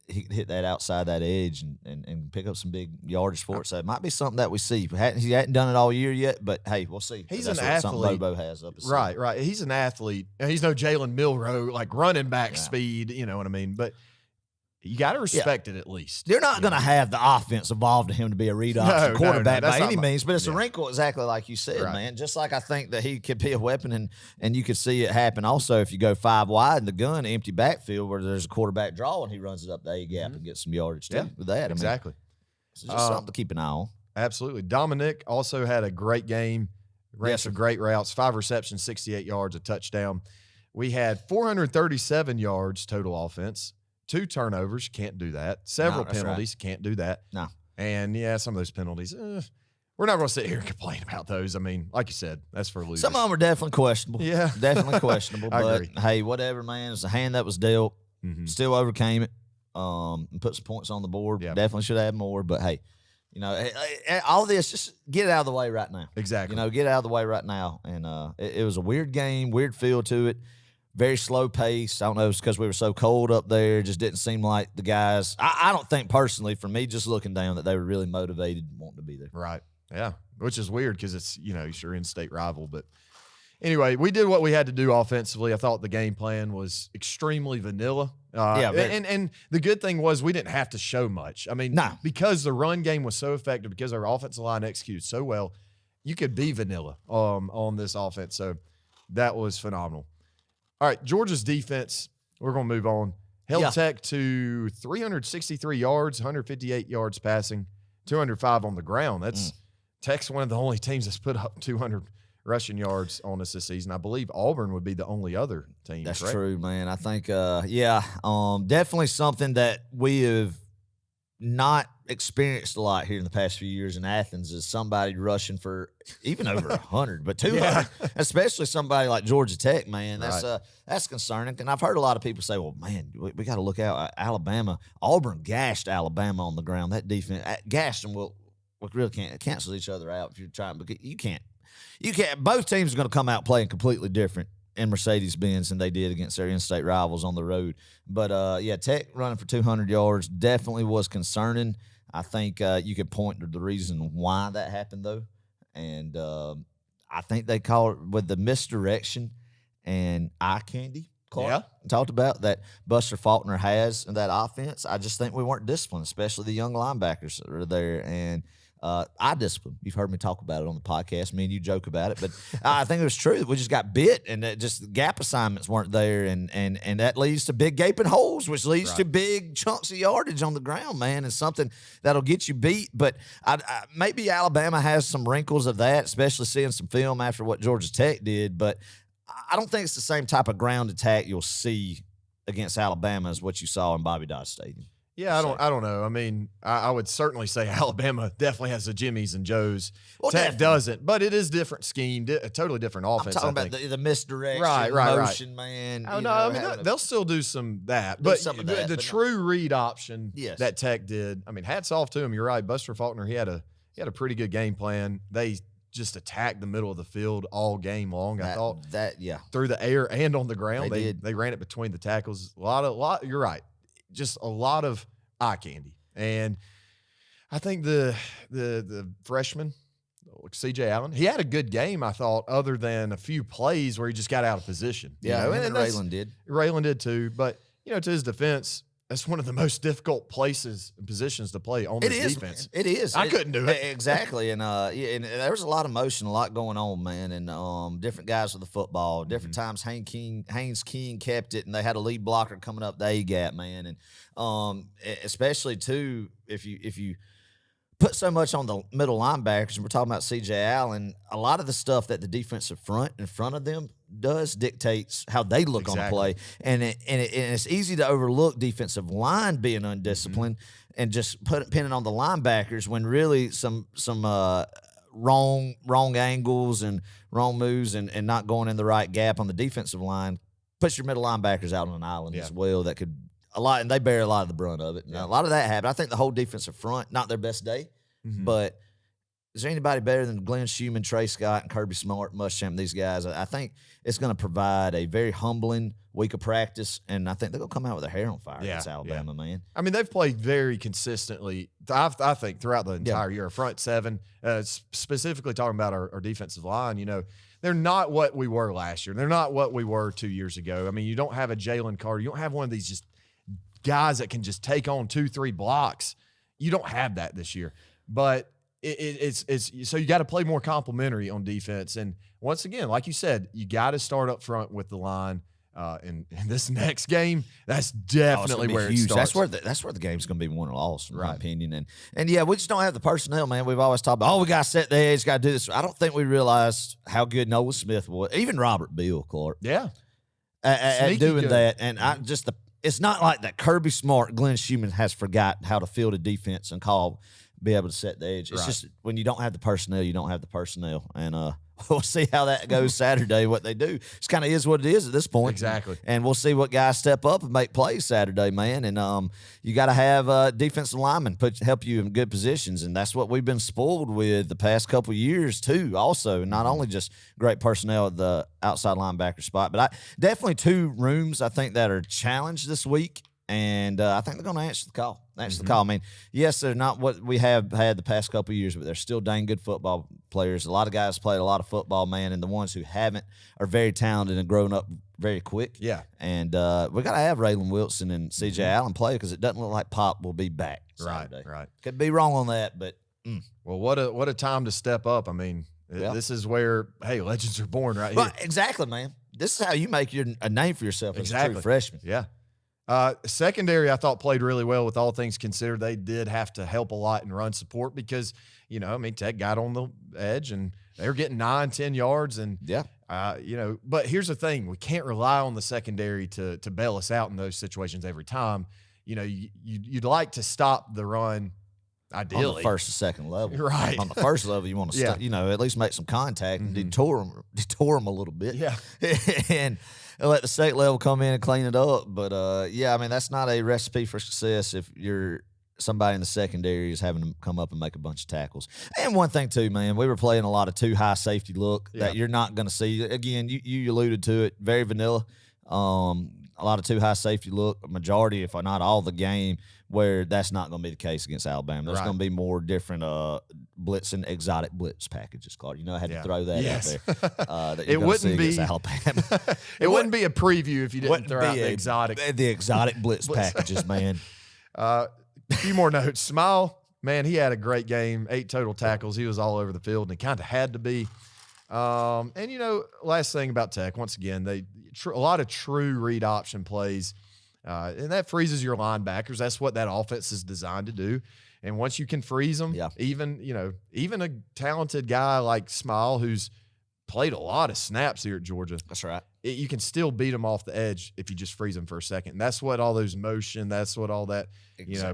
S2: he could hit that outside that edge and pick up some big yardage for it. So it might be something that we see. He hadn't done it all year yet, but hey, we'll see.
S1: He's an athlete.
S2: Something Bobo has up his sleeve.
S1: Right. He's an athlete. He's no Jalen Milroe, like running back speed, you know what I mean? But you got to respect it at least.
S2: They're not going to have the offense evolve to him to be a read option quarterback by any means, but it's a wrinkle exactly like you said, man. Just like I think that he could be a weapon, and you could see it happen also if you go 5 wide in the gun, empty backfield where there's a quarterback draw and he runs it up the A gap and gets some yardage too with that.
S1: Exactly.
S2: It's just something to keep an eye on.
S1: Absolutely. Dominic also had a great game, ran some great routes, 5 receptions, 68 yards, a touchdown. We had 437 yards total offense. 2 turnovers, can't do that. Several penalties, can't do that.
S2: No.
S1: And, some of those penalties, we're not going to sit here and complain about those. I mean, like you said, that's for losers.
S2: Some of them are definitely questionable.
S1: Yeah.
S2: Definitely questionable.
S1: I
S2: but,
S1: agree.
S2: Hey, whatever, man. It's a hand that was dealt. Still overcame it and put some points on the board.
S1: Yep.
S2: Definitely should have had more. But, hey, all this, just get it out of the way right now.
S1: Exactly.
S2: Get out of the way right now. And it was a weird game, weird feel to it. Very slow pace. I don't know if it's because we were so cold up there. It just didn't seem like the guys. I don't think personally, for me, just looking down, that they were really motivated and wanting to be there.
S1: Right. Yeah. Which is weird because it's, it's your in-state rival. But anyway, we did what we had to do offensively. I thought the game plan was extremely vanilla. And the good thing was we didn't have to show much. I mean, because the run game was so effective, because our offensive line executed so well, you could be vanilla on this offense. So that was phenomenal. All right, Georgia's defense, we're going to move on. Held Tech to 363 yards, 158 yards passing, 205 on the ground. That's Tech's one of the only teams that's put up 200 rushing yards on us this season. I believe Auburn would be the only other team.
S2: That's true, man. I think, definitely something that we have not experienced a lot here in the past few years in Athens is somebody rushing for even over 100, but 200, especially somebody like Georgia Tech, man. That's concerning. And I've heard a lot of people say, well, man, we got to look out. Alabama, Auburn gashed Alabama on the ground. That defense gashed them. Well, we really can't cancel each other out if you're trying, but you can't. Both teams are going to come out playing completely different in Mercedes-Benz than they did against their in-state rivals on the road. But, Tech running for 200 yards definitely was concerning. I think you could point to the reason why that happened, though. And I think they call it with the misdirection and eye candy, Clark talked about, that Buster Faulkner has in that offense. I just think we weren't disciplined, especially the young linebackers that are there. And eye discipline. You've heard me talk about it on the podcast. Me and you joke about it, but I think it was true. We just got bit, and just gap assignments weren't there, and that leads to big gaping holes, which leads to big chunks of yardage on the ground, man, and something that'll get you beat. But maybe Alabama has some wrinkles of that, especially seeing some film after what Georgia Tech did, but I don't think it's the same type of ground attack you'll see against Alabama as what you saw in Bobby Dodd Stadium.
S1: Yeah, I don't know. I mean, I would certainly say Alabama definitely has the Jimmies and Joes.
S2: Well,
S1: Tech doesn't, but it is different scheme, a totally different offense.
S2: I'm talking about the misdirection, motion, man.
S1: Oh, no, I mean, they'll still do some that. But
S2: some of that,
S1: the true read option
S2: Yes.
S1: that Tech did, I mean, hats off to him. You're right. Buster Faulkner, he had a pretty good game plan. They just attacked the middle of the field all game long. I thought through the air and on the ground. They ran it between the tackles. A lot. You're right. Just a lot of eye candy. And I think the freshman, C.J. Allen, he had a good game, I thought, other than a few plays where he just got out of position.
S2: Yeah,
S1: and
S2: Raylan did.
S1: Raylan did too. But, to his defense, that's one of the most difficult places and positions to play on this defense.
S2: Man. It is.
S1: I couldn't do it.
S2: Exactly. And there was a lot of motion, a lot going on, man. And different guys with the football. Different times Haynes King kept it, and they had a lead blocker coming up the A-gap, man. And especially, too, if you put so much on the middle linebackers, and we're talking about C.J. Allen, a lot of the stuff that the defensive front in front of them dictates how they look on the play. And it's easy to overlook defensive line being undisciplined and just pinning on the linebackers when really some wrong angles and wrong moves and not going in the right gap on the defensive line puts your middle linebackers out on an island as well. That could and they bear a lot of the brunt of it. And a lot of that happened. I think the whole defensive front, not their best day, but is there anybody better than Glenn Schumann, Trey Scott, and Kirby Smart, Muschamp, these guys? I think it's going to provide a very humbling week of practice, and I think they're going to come out with their hair on fire against Alabama, man.
S1: I mean, they've played very consistently, I think, throughout the entire year. Front seven, specifically talking about our defensive line, they're not what we were last year. They're not what we were 2 years ago. I mean, you don't have a Jalen Carter. You don't have one of these just guys that can just take on 2-3 blocks. You don't have that this year. But it's so you got to play more complementary on defense. And once again, like you said, you got to start up front with the line. In this next game, that's definitely where it starts.
S2: That's where the game's going to be won or lost, in my opinion. And yeah, we just don't have the personnel, man. We've always talked about, we got to set the edge, got to do this. I don't think we realized how good Noah Smith was, even Robert Beal, Clark.
S1: Yeah,
S2: at doing that. And it's not like that Kirby Smart, Glenn Schumann has forgot how to field a defense and be able to set the edge. It's just when you don't have the personnel, you don't have the personnel. And we'll see how that goes Saturday, what they do. It's kind of is what it is at this point.
S1: Exactly.
S2: And we'll see what guys step up and make plays Saturday, man. And you got to have defensive linemen help you in good positions. And that's what we've been spoiled with the past couple of years, too, also. Not only just great personnel at the outside linebacker spot, but definitely two rooms, I think, that are challenged this week. And I think they're going to answer the call. I mean, yes, they're not what we have had the past couple of years, but they're still dang good football players. A lot of guys played a lot of football, man, and the ones who haven't are very talented and grown up very quick.
S1: Yeah.
S2: And we got to have Raylan Wilson and C.J. Allen play because it doesn't look like Pop will be back Saturday.
S1: Right.
S2: Could be wrong on that, but
S1: well, what a time to step up. I mean, this is where legends are born right here.
S2: Exactly, man. This is how you make a name for yourself as a true freshman.
S1: Yeah. Secondary, I thought played really well with all things considered. They did have to help a lot in run support because, Tech got on the edge and they were getting 9-10 yards. And, but here's the thing. We can't rely on the secondary to bail us out in those situations every time. You'd like to stop the run ideally.
S2: On the first and second level.
S1: Right.
S2: On the first level, you want to, at least make some contact and detour them a little bit.
S1: Yeah.
S2: And let the second level come in and clean it up. But, that's not a recipe for success if you're somebody in the secondary is having to come up and make a bunch of tackles. And one thing, too, man, we were playing a lot of too high safety look that you're not going to see. Again, you alluded to it, very vanilla. A lot of too high safety look, majority, if not all, the game where that's not going to be the case against Alabama. There's going to be more different blitz and exotic blitz packages, Clark. I had to throw that out there. That
S1: it wouldn't be
S2: Alabama.
S1: It wouldn't be a preview if you didn't throw out the exotic
S2: blitz packages, man.
S1: A few more notes. Smile. man, he had a great game, 8 total tackles. He was all over the field, and he kind of had to be. And, you know, last thing about Tech, once again, a lot of true read option plays, and that freezes your linebackers. That's what that offense is designed to do. And once you can freeze them, even a talented guy like Smile, who's played a lot of snaps here at Georgia.
S2: That's right.
S1: You can still beat them off the edge if you just freeze them for a second. And that's what all those motion, that's what all that,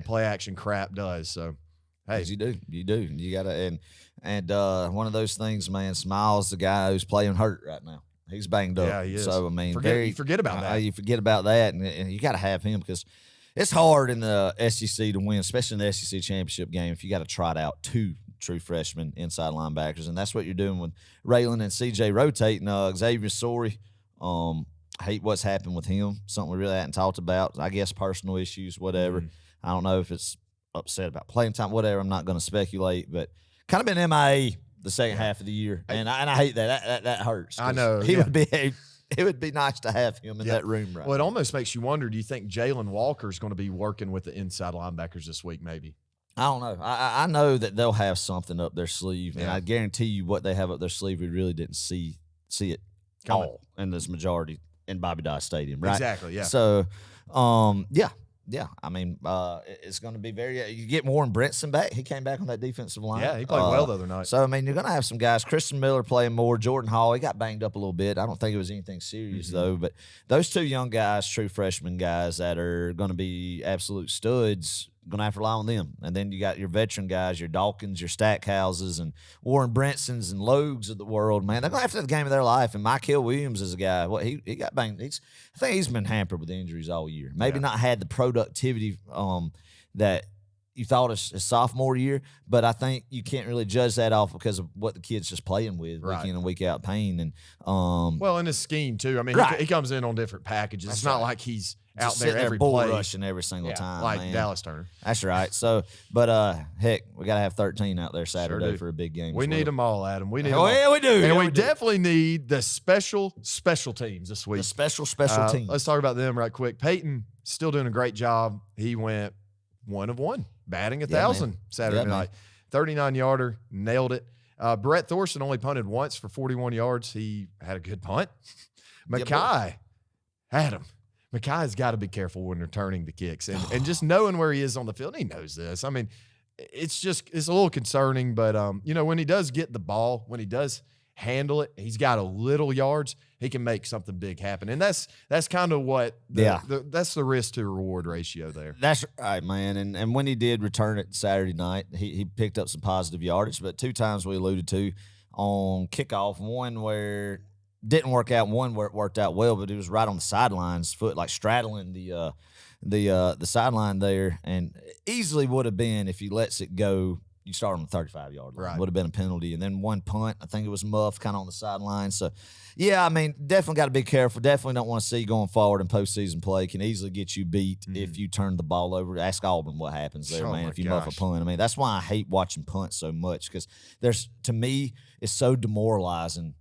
S1: play action crap does. So, hey.
S2: You do. You got to, and one of those things, man, Smile's the guy who's playing hurt right now. He's banged up.
S1: Yeah, he is.
S2: So, I mean,
S1: you forget about that.
S2: You forget about that, and you got to have him because it's hard in the SEC to win, especially in the SEC Championship game, if you got to trot out 2 true freshmen inside linebackers, and that's what you're doing with Raylan and CJ rotating. Xavier Sorey, I hate what's happened with him, something we really hadn't talked about. I guess personal issues, whatever. I don't know if it's upset about playing time, whatever. I'm not going to speculate, but kind of been MIA the second half of the year, and I hate that. That hurts.
S1: I know.
S2: It would be nice to have him in that room right
S1: Well, it
S2: now.
S1: almost makes you wonder, do you think Jalen Walker's going to be working with the inside linebackers this week maybe?
S2: I don't know. I know that they'll have something up their sleeve, and I guarantee you what they have up their sleeve, we really didn't see it all in this majority in Bobby Dodd Stadium, right?
S1: Exactly, yeah.
S2: So, yeah. I mean, it's going to be you get Warren Brinson back. He came back on that defensive line.
S1: Yeah, he played well the other night.
S2: So, I mean, you're going to have some guys. Christian Miller playing more. Jordan Hall, he got banged up a little bit. I don't think it was anything serious, though. But those 2 young guys, true freshman guys that are going to be absolute studs, going to have to rely on them. And then you got your veteran guys, your Dawkins, your Stackhouses, and Warren Brinsons and Logues of the world, man. They're going to have to have the game of their life. And Michael Williams is a guy. He got banged. I think he's been hampered with injuries all year. Maybe not had the productivity that you thought his sophomore year, but I think you can't really judge that off because of what the kid's just playing with week in and week out, Payne. And
S1: well, in his scheme too. I mean, he comes in on different packages. It's not like he's out
S2: just
S1: there every
S2: bull
S1: play
S2: rushing every single time,
S1: like
S2: man.
S1: Dallas Turner.
S2: That's right. So, but heck, we got to have 13 out there Saturday for a big game.
S1: We need them all, Adam. We need.
S2: Oh yeah, we do.
S1: And we definitely need the special teams this week.
S2: The special teams.
S1: Let's talk about them right quick. Peyton still doing a great job. He went 1 of 1, batting 1,000 Saturday night. 39-yarder, nailed it. Brett Thorson only punted once for 41 yards. He had a good punt. Mackay, Adam. Mackay's got to be careful when returning the kicks. And just knowing where he is on the field, he knows this. I mean, it's a little concerning, but, when he does get the ball, when he does handle it, he's got a little yards, he can make something big happen. And that's kind of what that's the risk to reward ratio there.
S2: That's right, man. And when he did return it Saturday night, he picked up some positive yardage, but 2 times we alluded to on kickoff, one where didn't work out, one where it worked out well, but it was right on the sidelines, foot like straddling the sideline there, and easily would have been, if he lets it go, you start on the 35-yard line. Would have been a penalty. And then one punt, I think it was muffed kind of on the sideline. So, yeah, I mean, definitely got to be careful. Definitely don't want to see going forward in postseason play. Can easily get you beat if you turn the ball over. Ask Auburn what happens there, man, if you muff a punt. I mean, that's why I hate watching punts so much, because to me, it's so demoralizing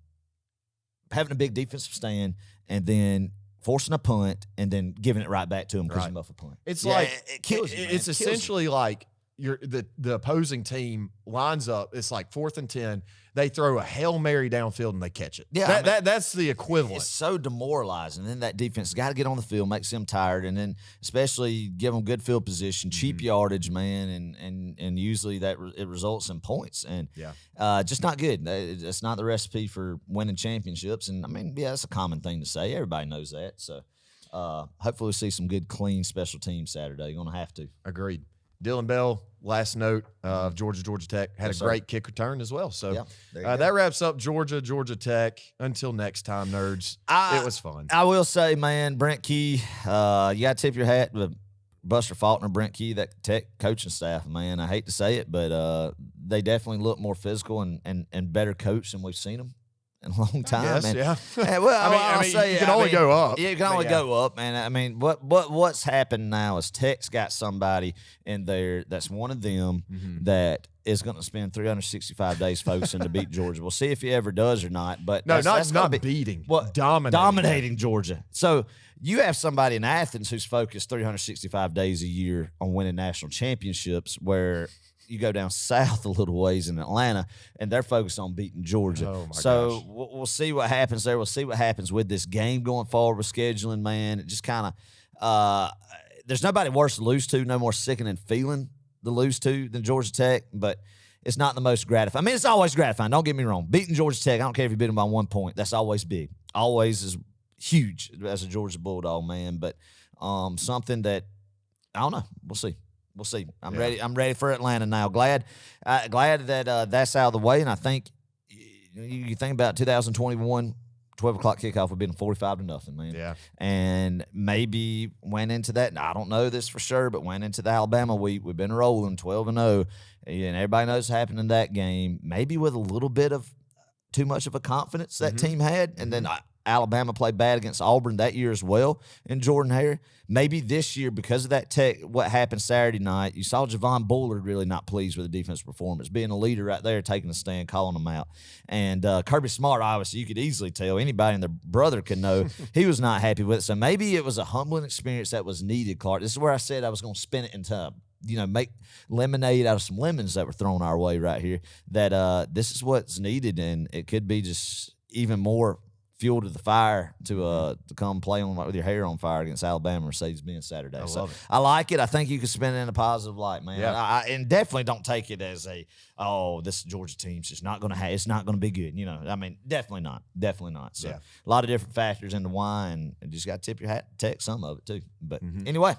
S2: having a big defensive stand and then forcing a punt and then giving it right back to them because you muff a punt.
S1: It's like it kills you, man. It's essentially like the opposing team lines up. It's like 4th and 10. They throw a Hail Mary downfield and they catch it. Yeah, that's the equivalent.
S2: It's so demoralizing. And then that defense got to get on the field, makes them tired, and then especially give them good field position, cheap yardage, man, and usually it results in points. And just not good. It's not the recipe for winning championships. And I mean, that's a common thing to say. Everybody knows that. So hopefully we'll see some good, clean special teams Saturday. You're going to have to.
S1: Agreed. Dylan Bell, last note of Georgia Tech, had a great kick return as well. So that wraps up Georgia Tech. Until next time, nerds, it was fun.
S2: I will say, man, Brent Key, you got to tip your hat to Buster Faulkner, Brent Key, that Tech coaching staff, man. I hate to say it, but they definitely look more physical and better coached than we've seen them in a long time.
S1: Yes,
S2: man.
S1: yeah.
S2: Well,
S1: I mean, you can only go up.
S2: Yeah, you can only go up, man. I mean, what's happened now is Tech's got somebody in there that's one of them that is going to spend 365 days focusing to beat Georgia. We'll see if he ever does or not. But that's
S1: not beating,
S2: dominating Georgia. So you have somebody in Athens who's focused 365 days a year on winning national championships, where you go down south a little ways in Atlanta, and they're focused on beating Georgia.
S1: Oh, my
S2: so
S1: gosh.
S2: we'll see what happens there. We'll see what happens with this game going forward with scheduling, man. It just kind of there's nobody worse to lose to, no more sickening feeling to lose to than Georgia Tech, but it's not the most gratifying. I mean, it's always gratifying. Don't get me wrong. Beating Georgia Tech, I don't care if you beat them by 1 point. That's always big. Always is huge as a Georgia Bulldog, man. But something that, I don't know. We'll see. We'll see. I'm ready. I'm ready for Atlanta now. Glad that that's out of the way. And I think you think about 2021, 12 o'clock kickoff would have been 45-0, man.
S1: Yeah.
S2: And maybe went into that, and I don't know this for sure, but went into the Alabama week. We've been rolling 12-0, and everybody knows what happened in that game. Maybe with a little bit of too much of a confidence that team had, and then Alabama played bad against Auburn that year as well in Jordan-Hare. Maybe this year, because of that what happened Saturday night, you saw Javon Bullard really not pleased with the defense performance, being a leader right there, taking a stand, calling them out. And Kirby Smart, obviously, you could easily tell. Anybody and their brother could know he was not happy with it. So maybe it was a humbling experience that was needed, Clark. This is where I said I was going to spin it into make lemonade out of some lemons that were thrown our way right here, that this is what's needed, and it could be just even more fuel to the fire to come play on with your hair on fire against Alabama Mercedes-Benz Saturday.
S1: I
S2: so
S1: love it.
S2: I like it. I think you can spin it in a positive light, man.
S1: Yeah.
S2: And definitely don't take it as this Georgia team's just not going to it's not going to be good. I mean, definitely not. So a lot of different factors into why, and you just got to tip your hat, take some of it too. But anyway,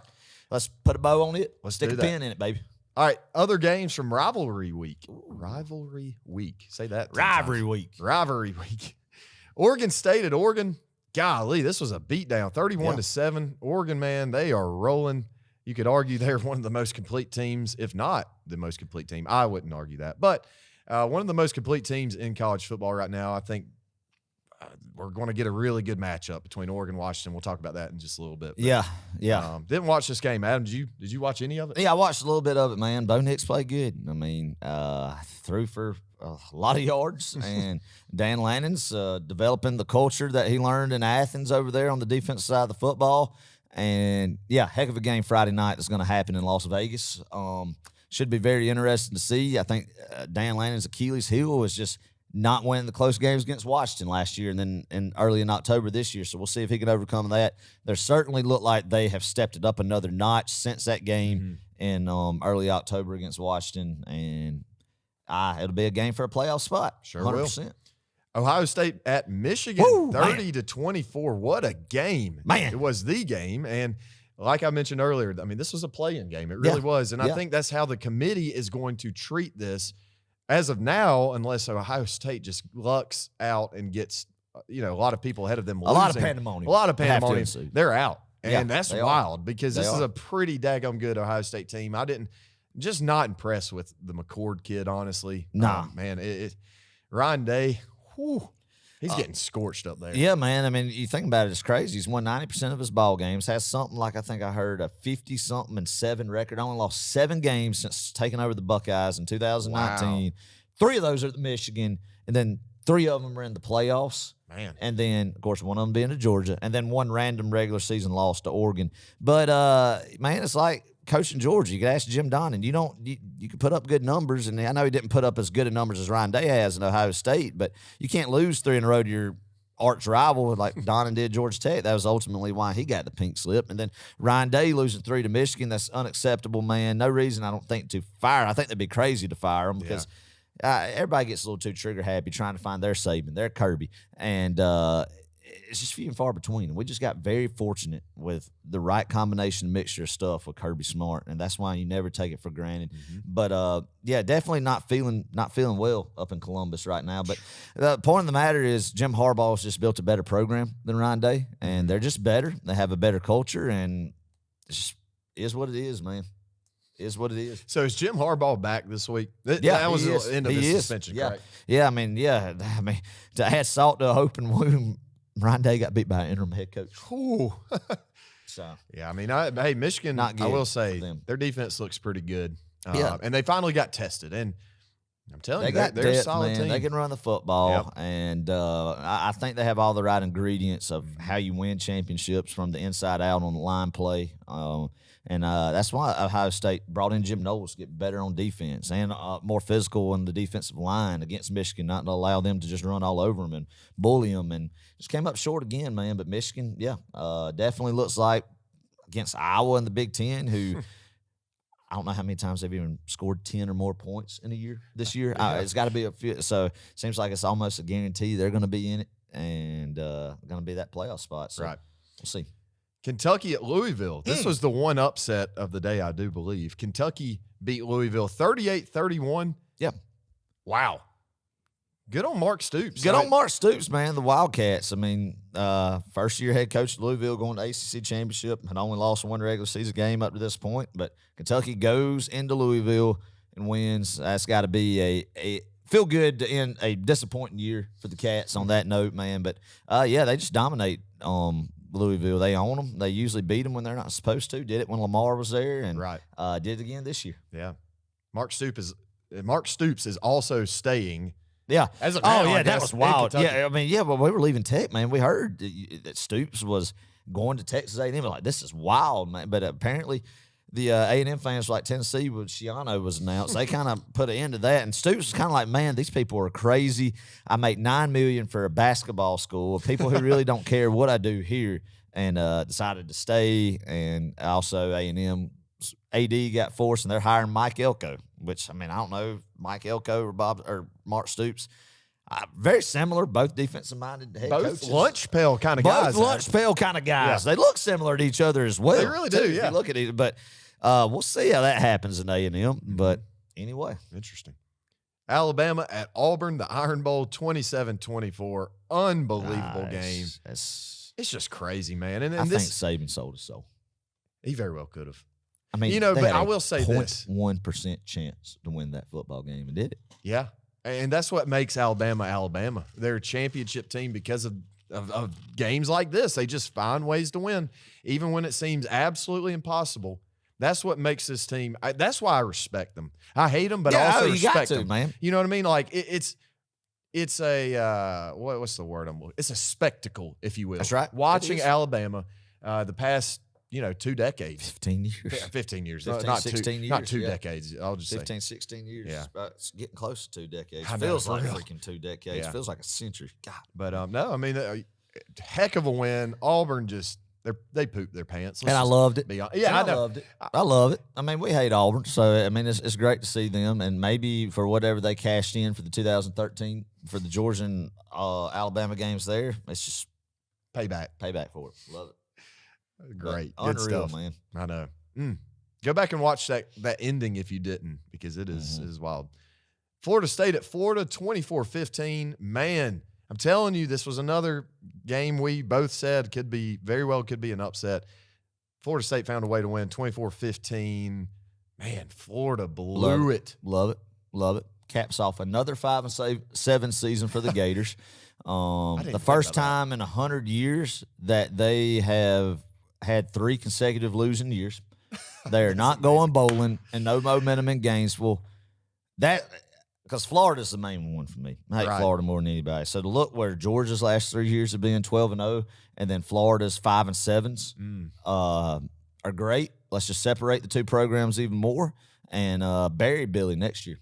S2: let's put a bow on it.
S1: Let's
S2: stick
S1: do
S2: a
S1: that.
S2: pin in it, baby.
S1: All right, other games from Rivalry Week. Rivalry Week. Say that. 10 times. Rivalry Week. Oregon State at Oregon. Golly, this was a beatdown. 31-7. Oregon, man, they are rolling. You could argue they're one of the most complete teams, if not the most complete team. I wouldn't argue that. But one of the most complete teams in college football right now. I think we're going to get a really good matchup between Oregon and Washington. We'll talk about that in just a little bit. But,
S2: Yeah.
S1: Didn't watch this game, Adam. Did you watch any of it?
S2: Yeah, I watched a little bit of it, man. Bo Nix played good. I mean, threw for a lot of yards, and Dan Lanning's developing the culture that he learned in Athens over there on the defensive side of the football. And, heck of a game Friday night that's going to happen in Las Vegas. Should be very interesting to see. I think Dan Lanning's Achilles heel was just not winning the close games against Washington last year and then early in October this year. So we'll see if he can overcome that. They certainly look like they have stepped it up another notch since that game in early October against Washington. And it'll be a game for a playoff spot.
S1: Sure
S2: 100%.
S1: will. Ohio State at Michigan, 30-24. What a game.
S2: Man.
S1: It was the game. And like I mentioned earlier, I mean, this was a play-in game. It really was. And I think that's how the committee is going to treat this as of now, unless Ohio State just lucks out and gets, a lot of people ahead of them losing.
S2: A lot of pandemonium.
S1: They're out. And that's wild because this is
S2: are.
S1: a pretty daggone good Ohio State team. Just not impressed with the McCord kid, honestly.
S2: Nah.
S1: Man, Ryan Day, he's getting scorched up there.
S2: Yeah, man. I mean, you think about it, it's crazy. He's won 90% of his ball games, has something like I think I heard a 50-something and 7 record. Only lost 7 games since taking over the Buckeyes in 2019.
S1: Wow.
S2: 3 of those are at Michigan, and then 3 of them are in the playoffs.
S1: Man.
S2: And then, of course, one of them being to Georgia, and then 1 random regular season loss to Oregon. But, man, it's like coaching Georgia. You could ask Jim Donnan. You could put up good numbers, and I know he didn't put up as good of numbers as Ryan Day has in Ohio State, but you can't lose 3 in a row to your arch rival like Donnan did Georgia Tech. That was ultimately why he got the pink slip. And then Ryan Day losing 3 to Michigan, that's unacceptable, man. No reason, I don't think, to fire. I think they'd be crazy to fire him because everybody gets a little too trigger happy trying to find their Saban, their Kirby. And it's just few and far between. We just got very fortunate with the right combination mixture of stuff with Kirby Smart, and that's why you never take it for granted. But definitely not feeling well up in Columbus right now. But the point of the matter is Jim Harbaugh's just built a better program than Ryan Day, and they're just better. They have a better culture, and it just is what it is, man. Is what it is.
S1: So is Jim Harbaugh back this week? That was the end of his suspension, correct?
S2: Yeah, I mean, to add salt to an open wound, Ryan Day got beat by an interim head coach.
S1: Ooh.
S2: So
S1: I mean, Michigan,
S2: Not good
S1: I will say,
S2: for them.
S1: their defense looks pretty good. And they finally got tested. And I'm telling
S2: They
S1: you,
S2: got
S1: they're a
S2: depth,
S1: solid
S2: man.
S1: team.
S2: They can run the football,
S1: Yep.
S2: and I think they have all the right ingredients of how you win championships from the inside out on the line play. And that's why Ohio State brought in Jim Knowles to get better on defense and more physical in the defensive line against Michigan, not to allow them to just run all over them and bully them. And just came up short again, man. But Michigan, definitely looks like against Iowa in the Big Ten, who I don't know how many times they've even scored 10 or more points in a year this year. It's got to be a few. So it seems like it's almost a guarantee they're going to be in it and going to be that playoff spot. So
S1: Right.
S2: We'll see.
S1: Kentucky at Louisville. This was the one upset of the day, I do believe. Kentucky beat Louisville 38-31.
S2: Yep.
S1: Wow. Good on Mark Stoops.
S2: Good on Mark Stoops, man. The Wildcats. I mean, first-year head coach at Louisville going to ACC Championship. Had only lost one regular season game up to this point. But Kentucky goes into Louisville and wins. That's got to be a feel good to end a disappointing year for the Cats on that note, man. But, they just dominate Louisville. They own them. They usually beat them when they're not supposed to. Did it when Lamar was there and did it again this year.
S1: Yeah. Mark Stoops is also staying.
S2: Yeah.
S1: That
S2: was wild. Yeah, I mean, when we were leaving Tech, man, we heard that Stoops was going to Texas A&M. Like, this is wild, man. But apparently the A&M fans like Tennessee with Shiano was announced. They kind of put an end to that. And Stoops was kind of like, man, these people are crazy. I make $9 million for a basketball school. People who really don't care what I do here, and decided to stay. And also A&M AD got forced, and they're hiring Mike Elko, which, I mean, I don't know, Mike Elko or Mark Stoops. Very similar, both defensive-minded head coaches.
S1: Both lunch pail kind of guys.
S2: Both lunch pail kind of guys. Yeah. They look similar to each other as well.
S1: They really do, yeah.
S2: If you look at it. But we'll see how that happens in A&M. But anyway.
S1: Interesting. Alabama at Auburn, the Iron Bowl, 27-24. Unbelievable game. It's just crazy, man. And
S2: I think Saban sold his soul.
S1: He very well could have.
S2: I mean,
S1: but I will say this.
S2: 0.1% chance to win that football game, and did it.
S1: Yeah. And that's what makes Alabama Alabama. They're a championship team because of games like this. They just find ways to win, even when it seems absolutely impossible. That's what makes this team. That's why I respect them. I hate them, but I also respect them,
S2: man.
S1: You know what I mean? Like it's a what's the word? It's a spectacle, if you will.
S2: That's right.
S1: Watching Alabama the past 2 decades.
S2: 15 years.
S1: 15 years.
S2: 16 years.
S1: Not two decades. I'll just
S2: 15,
S1: say.
S2: 16 years.
S1: Yeah.
S2: It's getting close to 2 decades.
S1: I know,
S2: Feels
S1: for
S2: like
S1: real.
S2: freaking 2 decades.
S1: Yeah.
S2: Feels like a century. God.
S1: But no, I mean, heck of a win. Auburn just they pooped their pants.
S2: And I loved it.
S1: I know.
S2: Loved it. I love it. I mean, we hate Auburn, so I mean, it's great to see them, and maybe for whatever they cashed in for the 2013 for the Georgia and Alabama games there, it's just
S1: payback
S2: for it. Love it.
S1: Great.
S2: But
S1: Good
S2: unreal,
S1: stuff.
S2: man.
S1: I know. Go back and watch that ending if you didn't, because it is wild. Florida State at Florida, 24-15. Man, I'm telling you, this was another game we both said could be an upset. Florida State found a way to win 24-15. Man, Florida blew it.
S2: Love it. Caps off another 5-7 season for the Gators. The first time in 100 years that they have had 3 consecutive losing years. They're not going bowling and no momentum in Gainesville. Because Florida's the main one for me. I hate Florida more than anybody. So to look where Georgia's last 3 years have been 12-0, and then Florida's 5-7s are great. Let's just separate the two programs even more and bury Billy next year.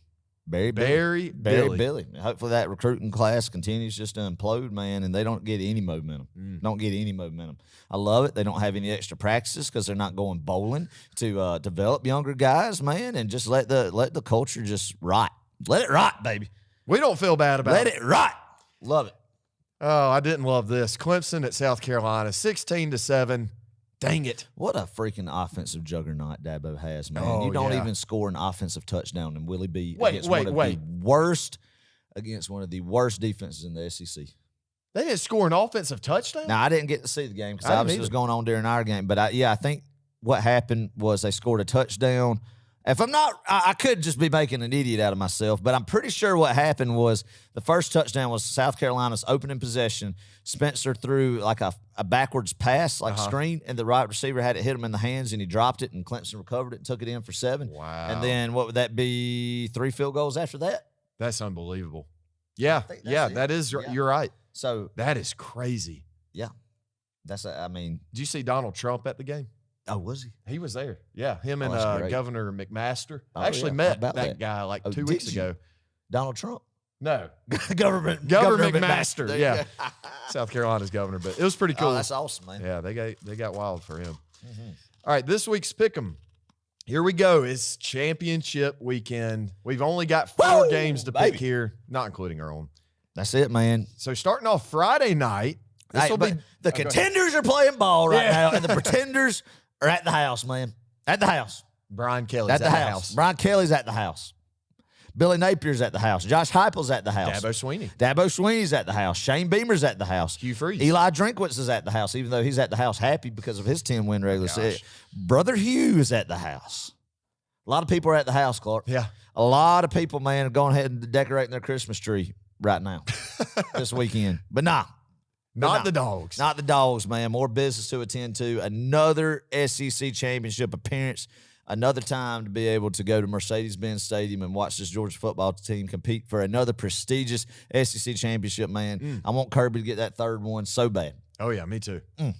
S2: Bury Billy. Hopefully that recruiting class continues just to implode, man, and they don't get any momentum. I love it. They don't have any extra practices because they're not going bowling to develop younger guys, man, and just let the culture just rot. Let it rot, baby.
S1: We don't feel bad about it.
S2: Let it rot. Love it.
S1: Oh, I didn't love this. Clemson at South Carolina, 16-7. Dang it.
S2: What a freaking offensive juggernaut Dabo has, man. You don't even score an offensive touchdown in Willie B against one of the worst defenses in the SEC.
S1: They didn't score an offensive touchdown?
S2: Now, I didn't get to see the game because obviously it was going on during our game. But, I think what happened was they scored a touchdown. If I'm not, I could just be making an idiot out of myself, but I'm pretty sure what happened was the first touchdown was South Carolina's opening possession. Spencer threw like a backwards pass, like a screen, and the right receiver had it hit him in the hands, and he dropped it, and Clemson recovered it and took it in for 7.
S1: Wow.
S2: And then what would that be, 3 field goals after that?
S1: That's unbelievable. Yeah,
S2: that's
S1: that is.
S2: Yeah.
S1: You're right.
S2: So
S1: that is crazy.
S2: Yeah, I mean,
S1: did you see Donald Trump at the game?
S2: Oh, was he?
S1: He was there. Yeah, him and Governor McMaster.
S2: Oh,
S1: I actually met that guy like 2 weeks ago.
S2: Donald Trump?
S1: No,
S2: Governor
S1: McMaster. Yeah, South Carolina's governor. But it was pretty cool.
S2: Oh, that's awesome, man.
S1: Yeah, they got wild for him. Mm-hmm. All right, this week's Pick'em. Here we go. It's championship weekend. We've only got 4 games to pick here, not including our own.
S2: That's it, man.
S1: So starting off Friday night,
S2: the contenders are playing ball right now, and the pretenders are at the house, man. At the house.
S1: Brian Kelly's at the house.
S2: Brian Kelly's at the house. Billy Napier's at the house. Josh Heupel's at the house. Dabo Sweeney's at the house. Shane Beamer's at the house.
S1: Hugh Freeze.
S2: Eli Drinkwitz is at the house, even though he's at the house happy because of his 10-win regular season. Brother Hugh is at the house. A lot of people are at the house, Clark.
S1: Yeah.
S2: A lot of people, man, are going ahead and decorating their Christmas tree right now this weekend. But not
S1: the Dogs.
S2: Not the Dogs, man. More business to attend to. Another SEC Championship appearance. Another time to be able to go to Mercedes-Benz Stadium and watch this Georgia football team compete for another prestigious SEC Championship, man. I want Kirby to get that 3rd one so bad.
S1: Oh, yeah, me too. All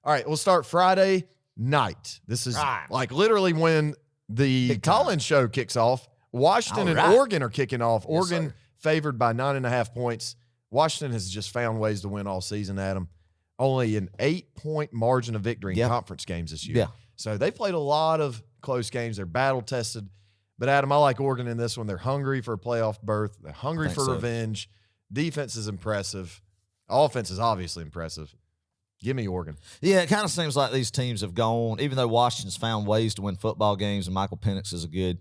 S1: right, we'll start Friday night. This is like literally when the Collins show kicks off. Washington and Oregon are kicking off. Oregon favored by 9.5 points. Washington has just found ways to win all season, Adam. Only an 8-point margin of victory in conference games this year.
S2: Yeah.
S1: So they played a lot of close games. They're battle-tested. But, Adam, I like Oregon in this one. They're hungry for a playoff berth. They're hungry for revenge. Defense is impressive. Offense is obviously impressive. Give me Oregon.
S2: Yeah, it kind of seems like these teams have gone, even though Washington's found ways to win football games, and Michael Penix is a good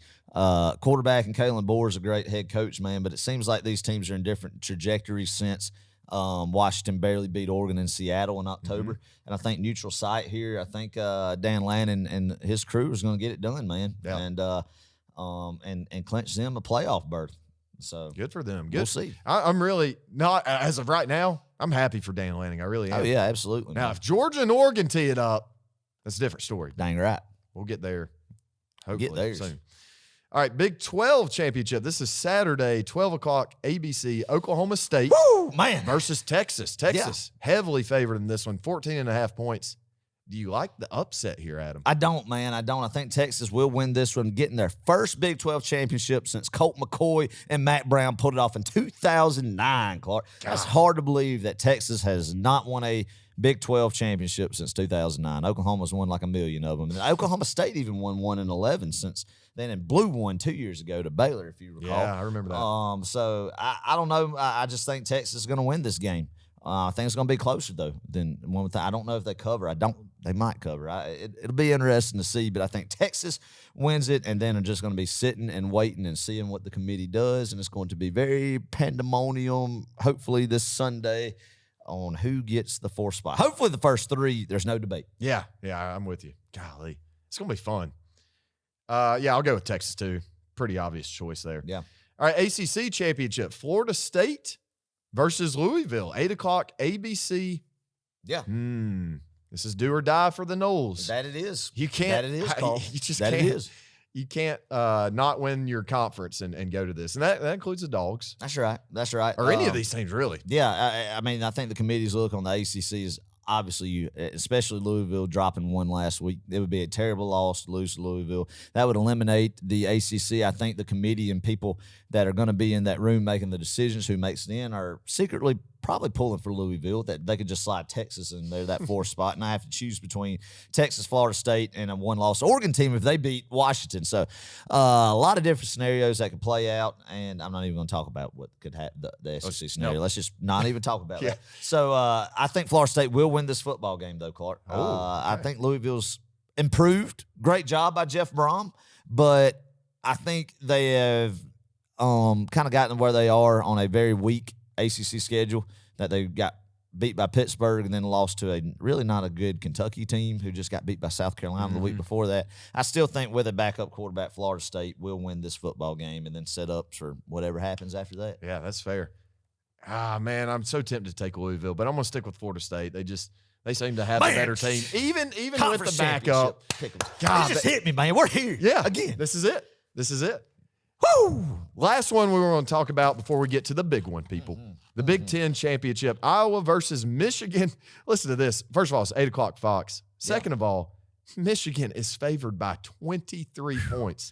S2: quarterback, and Kalen Bohr is a great head coach, man, but it seems like these teams are in different trajectories since Washington barely beat Oregon in Seattle in October. And I think neutral site here, I think Dan Lannon and his crew is going to get it done, man, and clinch them a playoff berth. So
S1: good for them. Good.
S2: We'll see.
S1: I'm really not, as of right now, I'm happy for Dan Lanning. I really am.
S2: Oh, yeah, absolutely.
S1: Now, if Georgia and Oregon tee it up, that's a different story.
S2: Dang right.
S1: We'll get there. Hopefully soon. All right, Big 12 championship. This is Saturday, 12 o'clock, ABC, Oklahoma State versus Texas. Texas, heavily favored in this one, 14.5 points. Do you like the upset here, Adam?
S2: I don't, man. I don't. I think Texas will win this one, getting their first Big 12 championship since Colt McCoy and Matt Brown pulled it off in 2009, Clark. God. That's hard to believe that Texas has not won a Big 12 championship since 2009. Oklahoma's won like a million of them. And Oklahoma State even won 1 in 11 since then, and blew one 2 years ago to Baylor, if you recall.
S1: Yeah, I remember that.
S2: So I don't know. I just think Texas is going to win this game. I think it's going to be closer, though, than one with I don't know if they cover. They might cover. It'll be interesting to see, but I think Texas wins it, and then are just going to be sitting and waiting and seeing what the committee does, and it's going to be very pandemonium, hopefully this Sunday, on who gets the 4th spot. Hopefully the first 3, there's no debate.
S1: Yeah, I'm with you. Golly, it's going to be fun. I'll go with Texas, too. Pretty obvious choice there.
S2: Yeah.
S1: All right, ACC Championship, Florida State versus Louisville, 8 o'clock, ABC.
S2: Yeah.
S1: This is do or die for the Noles.
S2: That it is.
S1: You can't.
S2: That it is, Carl.
S1: You just
S2: that
S1: can't.
S2: It is.
S1: You can't not win your conference and go to this. And that includes the Dogs.
S2: That's right. That's right.
S1: Or any of these teams, really.
S2: Yeah. I mean, I think the committee's look on the ACC is obviously, especially Louisville dropping one last week. It would be a terrible loss to lose to Louisville. That would eliminate the ACC. I think the committee and people that are going to be in that room making the decisions, who makes it in, are secretly probably pulling for Louisville, that they could just slide Texas in there, that 4th spot, and I have to choose between Texas, Florida State, and a one-loss Oregon team if they beat Washington. So a lot of different scenarios that could play out, and I'm not even going to talk about what could happen, the SEC scenario.
S1: Nope.
S2: Let's just not even talk about that. So I think Florida State will win this football game, though, Clark.
S1: Okay.
S2: I think Louisville's improved. Great job by Jeff Brom, but I think they have kind of gotten where they are on a very weak ACC schedule, that they got beat by Pittsburgh and then lost to a really not a good Kentucky team who just got beat by South Carolina the week before that. I still think with a backup quarterback, Florida State will win this football game and then set up for whatever happens after that.
S1: Yeah, that's fair. Man, I'm so tempted to take Louisville, but I'm going to stick with Florida State. They seem to have a better team, even with the backup.
S2: God, it just hit me, man. We're here.
S1: Yeah,
S2: again.
S1: This is it. Woo! Last one we were going to talk about before we get to the big one, people. The Big Ten Championship, Iowa versus Michigan. Listen to this. First of all, it's 8 o'clock Fox. Second of all, Michigan is favored by 23 points.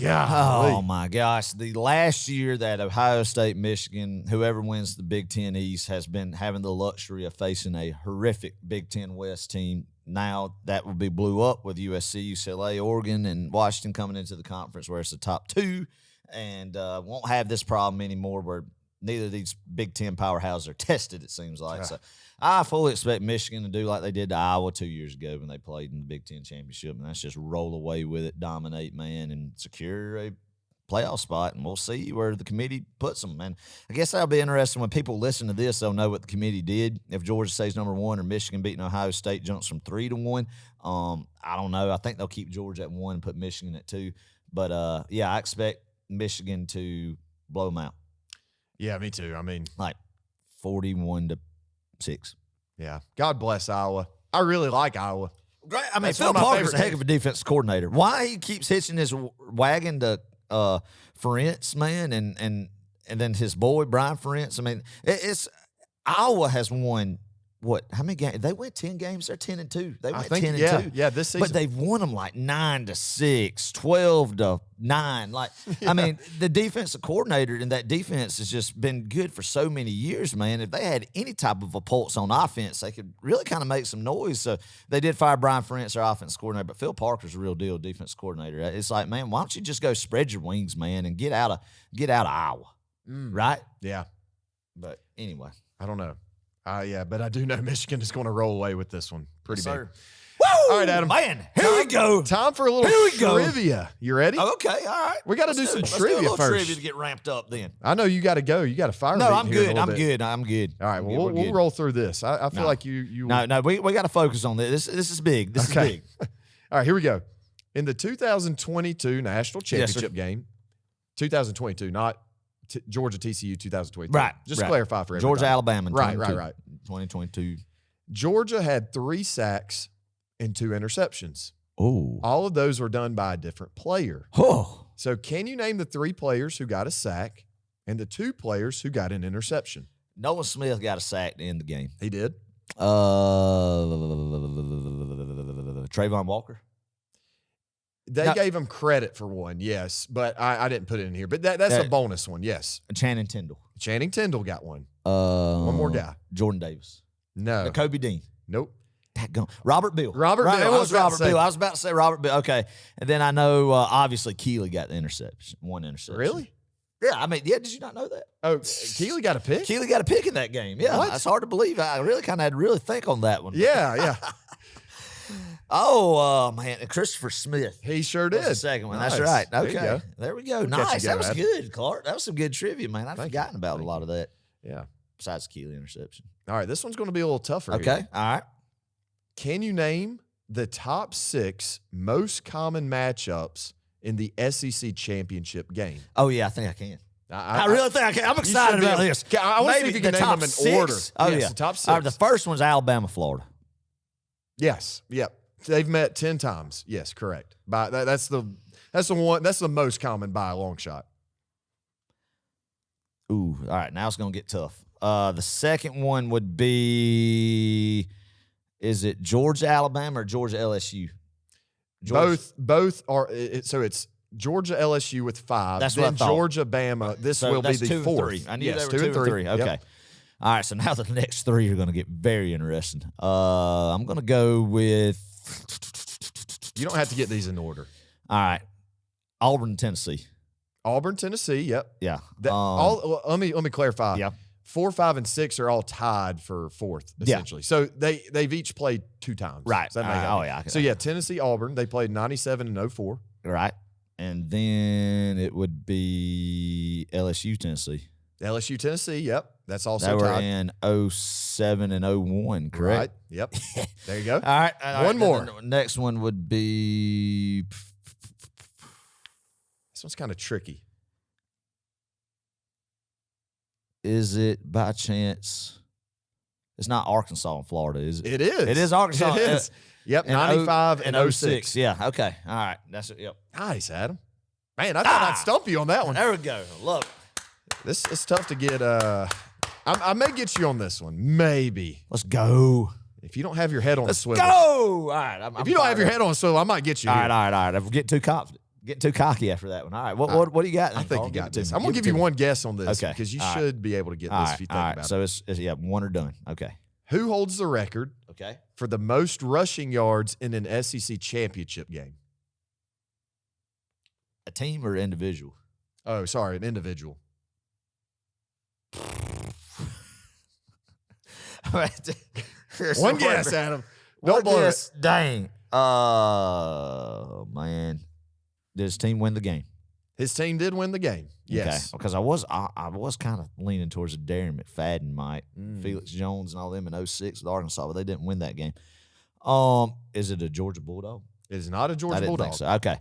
S1: Golly.
S2: Oh, my gosh. The last year that Ohio State, Michigan, whoever wins the Big Ten East has been having the luxury of facing a horrific Big Ten West team. Now that will be blew up with USC, UCLA, Oregon, and Washington coming into the conference where it's the top two, and won't have this problem anymore where neither of these Big Ten powerhouses are tested, it seems like.
S1: Yeah.
S2: So I fully expect Michigan to do like they did to Iowa 2 years ago when they played in the Big Ten Championship, and that's just roll away with it, dominate, man, and secure a playoff spot, and we'll see where the committee puts them. And I guess that'll be interesting when people listen to this. They'll know what the committee did. If Georgia stays number one or Michigan beating Ohio State jumps from 3 to 1, I don't know. I think they'll keep Georgia at 1 and put Michigan at 2. But yeah, I expect Michigan to blow them out.
S1: Yeah, me too. I mean,
S2: like 41-6.
S1: Yeah. God bless Iowa. I really like Iowa.
S2: Great. I mean,
S1: That's
S2: Phil
S1: one of my
S2: Parker's a
S1: favorite
S2: heck of a defensive coordinator. Why he keeps hitching his wagon to Ferentz, man, and then his boy Brian Ferentz. I mean, it's Iowa has won what? How many games? They win 10 games. They're 10-2. They went 10-2.
S1: Yeah, this season.
S2: But they've won them like 9-6, 12-9. Like, I mean, the defensive coordinator and that defense has just been good for so many years, man. If they had any type of a pulse on offense, they could really kind of make some noise. So they did fire Brian Ferentz, their offense coordinator, but Phil Parker's a real deal defense coordinator. It's like, man, why don't you just go spread your wings, man, and get out of Iowa, right?
S1: Yeah.
S2: But anyway,
S1: I don't know. Yeah, but I do know Michigan is going to roll away with this one. Pretty big.
S2: sir. Woo!
S1: All right, Adam.
S2: Man, here we go.
S1: Time for a little
S2: Here we go.
S1: trivia. You ready?
S2: Okay, all right.
S1: We got to do some trivia
S2: Let's do a little
S1: first.
S2: trivia to get ramped up then.
S1: I know you got to go. You got a fire.
S2: No,
S1: beat
S2: I'm
S1: here in a
S2: good.
S1: little
S2: I'm
S1: bit.
S2: good. I'm good.
S1: All right,
S2: I'm
S1: well,
S2: good.
S1: we'll roll through this. I feel like you.
S2: No, we got to focus on this. This is big. This is big.
S1: All right, here we go. In the 2022 national
S2: Yes, sir.
S1: championship game, 2022, not Georgia TCU 2022.
S2: Right.
S1: Just
S2: right.
S1: clarify for everybody.
S2: Georgia, Alabama.
S1: Right.
S2: 2022.
S1: Georgia had 3 sacks and 2 interceptions.
S2: Oh.
S1: All of those were done by a different player.
S2: Oh.
S1: So can you name the 3 players who got a sack and the 2 players who got an interception?
S2: Noah Smith got a sack to end the game.
S1: He did.
S2: Trayvon Walker.
S1: They gave him credit for one, yes, but I didn't put it in here. But that's a bonus one, yes.
S2: Channing Tindall.
S1: Channing Tindall got one. One more guy.
S2: Jordan Davis.
S1: No.
S2: Kobe Dean.
S1: Nope.
S2: Robert Bill.
S1: Robert Bill.
S2: It was Robert Bill. I was about to say Robert Bill. Okay. And then I know, obviously, Keeley got the interception. One interception.
S1: Really?
S2: Yeah. I mean, yeah. Did you not know that?
S1: Oh, Keeley got a pick?
S2: Keeley got a pick in that game. Yeah.
S1: What?
S2: That's hard to believe. I really kind of had to really think on that one.
S1: Yeah.
S2: Oh, man. Christopher Smith.
S1: He sure
S2: That's
S1: did.
S2: the second one.
S1: Nice.
S2: That's right.
S1: There
S2: Okay.
S1: you go.
S2: There we go.
S1: Look at
S2: Nice.
S1: you
S2: That
S1: go,
S2: was
S1: Adam.
S2: good, Clark. That was some good trivia, man. I'd forgotten about a lot of that.
S1: Yeah.
S2: Besides the Keeley interception.
S1: All right, this one's going to be a little tougher
S2: Okay.
S1: here.
S2: All right.
S1: Can you name the top 6 most common matchups in the SEC Championship game?
S2: Oh, yeah. I think I can. I really think I can. I'm
S1: you
S2: excited
S1: should be
S2: about
S1: able-
S2: this.
S1: I want to see if
S2: Maybe
S1: you can
S2: the
S1: name
S2: top
S1: them in
S2: 6?
S1: order.
S2: Oh,
S1: Yes,
S2: yeah.
S1: the top 6.
S2: All right, the first one's Alabama, Florida.
S1: Yes. Yep. They've met 10 times. Yes, correct. That's the one. That's the most common by a long shot.
S2: Ooh, all right. Now it's going to get tough. The second one would be, is it Georgia, Alabama, or Georgia, LSU?
S1: Both are. So it's Georgia, LSU with 5.
S2: That's what
S1: then
S2: I thought.
S1: Georgia, Bama. This
S2: So
S1: will be
S2: that's
S1: the
S2: 2 and
S1: 4th.
S2: 3. I knew
S1: yes,
S2: they were 2 and 3. Okay.
S1: Yep.
S2: All right. So now the next 3 are going to get very interesting. I'm going to go with.
S1: You don't have to get these in order.
S2: All right. Auburn, Tennessee.
S1: Auburn, Tennessee. Yep.
S2: Yeah.
S1: Let me clarify.
S2: Yeah.
S1: 4, 5, and 6 are all tied for 4th, essentially. So they've each played 2 times.
S2: Right.
S1: Does that make sense?
S2: yeah.
S1: So yeah, Tennessee, Auburn. They played 97 and 04.
S2: Right. And then it would be LSU, Tennessee.
S1: LSU, Tennessee. Yep. That's also
S2: They were
S1: tied.
S2: in 07 and 01, correct?
S1: Right. Yep. There you go.
S2: All right.
S1: One more.
S2: The next one would be.
S1: This one's kind of tricky.
S2: Is it by chance? It's not Arkansas and Florida, is it?
S1: It is.
S2: It is Arkansas.
S1: It is. Yep.
S2: And
S1: 95 and
S2: 06.
S1: 06.
S2: Yeah. Okay. All right. That's it. Yep.
S1: Nice, Adam. Man, I thought I'd stump you on that one.
S2: There we go. Look.
S1: This is tough to get. I may get you on this one. Maybe.
S2: Let's go.
S1: If you don't have your head on a swivel.
S2: Go! All right.
S1: If you don't have your head on a swivel, I might get you
S2: All
S1: here.
S2: right. I'm getting too confident. Getting too cocky after that one. All right. What do you got then,
S1: I think
S2: Carl?
S1: you
S2: Give
S1: got
S2: it to
S1: this.
S2: me.
S1: I'm going to give you one guess on this because you
S2: All
S1: should be able to get this if you think about it.
S2: So it's one or done. Okay.
S1: Who holds the record for the most rushing yards in an SEC championship game?
S2: A team or individual?
S1: Oh, sorry, an individual. One guess, Adam. Don't blow it.
S2: Dang. Man. Did his team win the game?
S1: His team did win the game. Yes.
S2: Okay. Because I was kind of leaning towards a Darren McFadden might. Felix Jones and all them in 06 with Arkansas, but they didn't win that game. Is it a Georgia Bulldog?
S1: It is not a Georgia
S2: I didn't
S1: Bulldog.
S2: think so. Okay.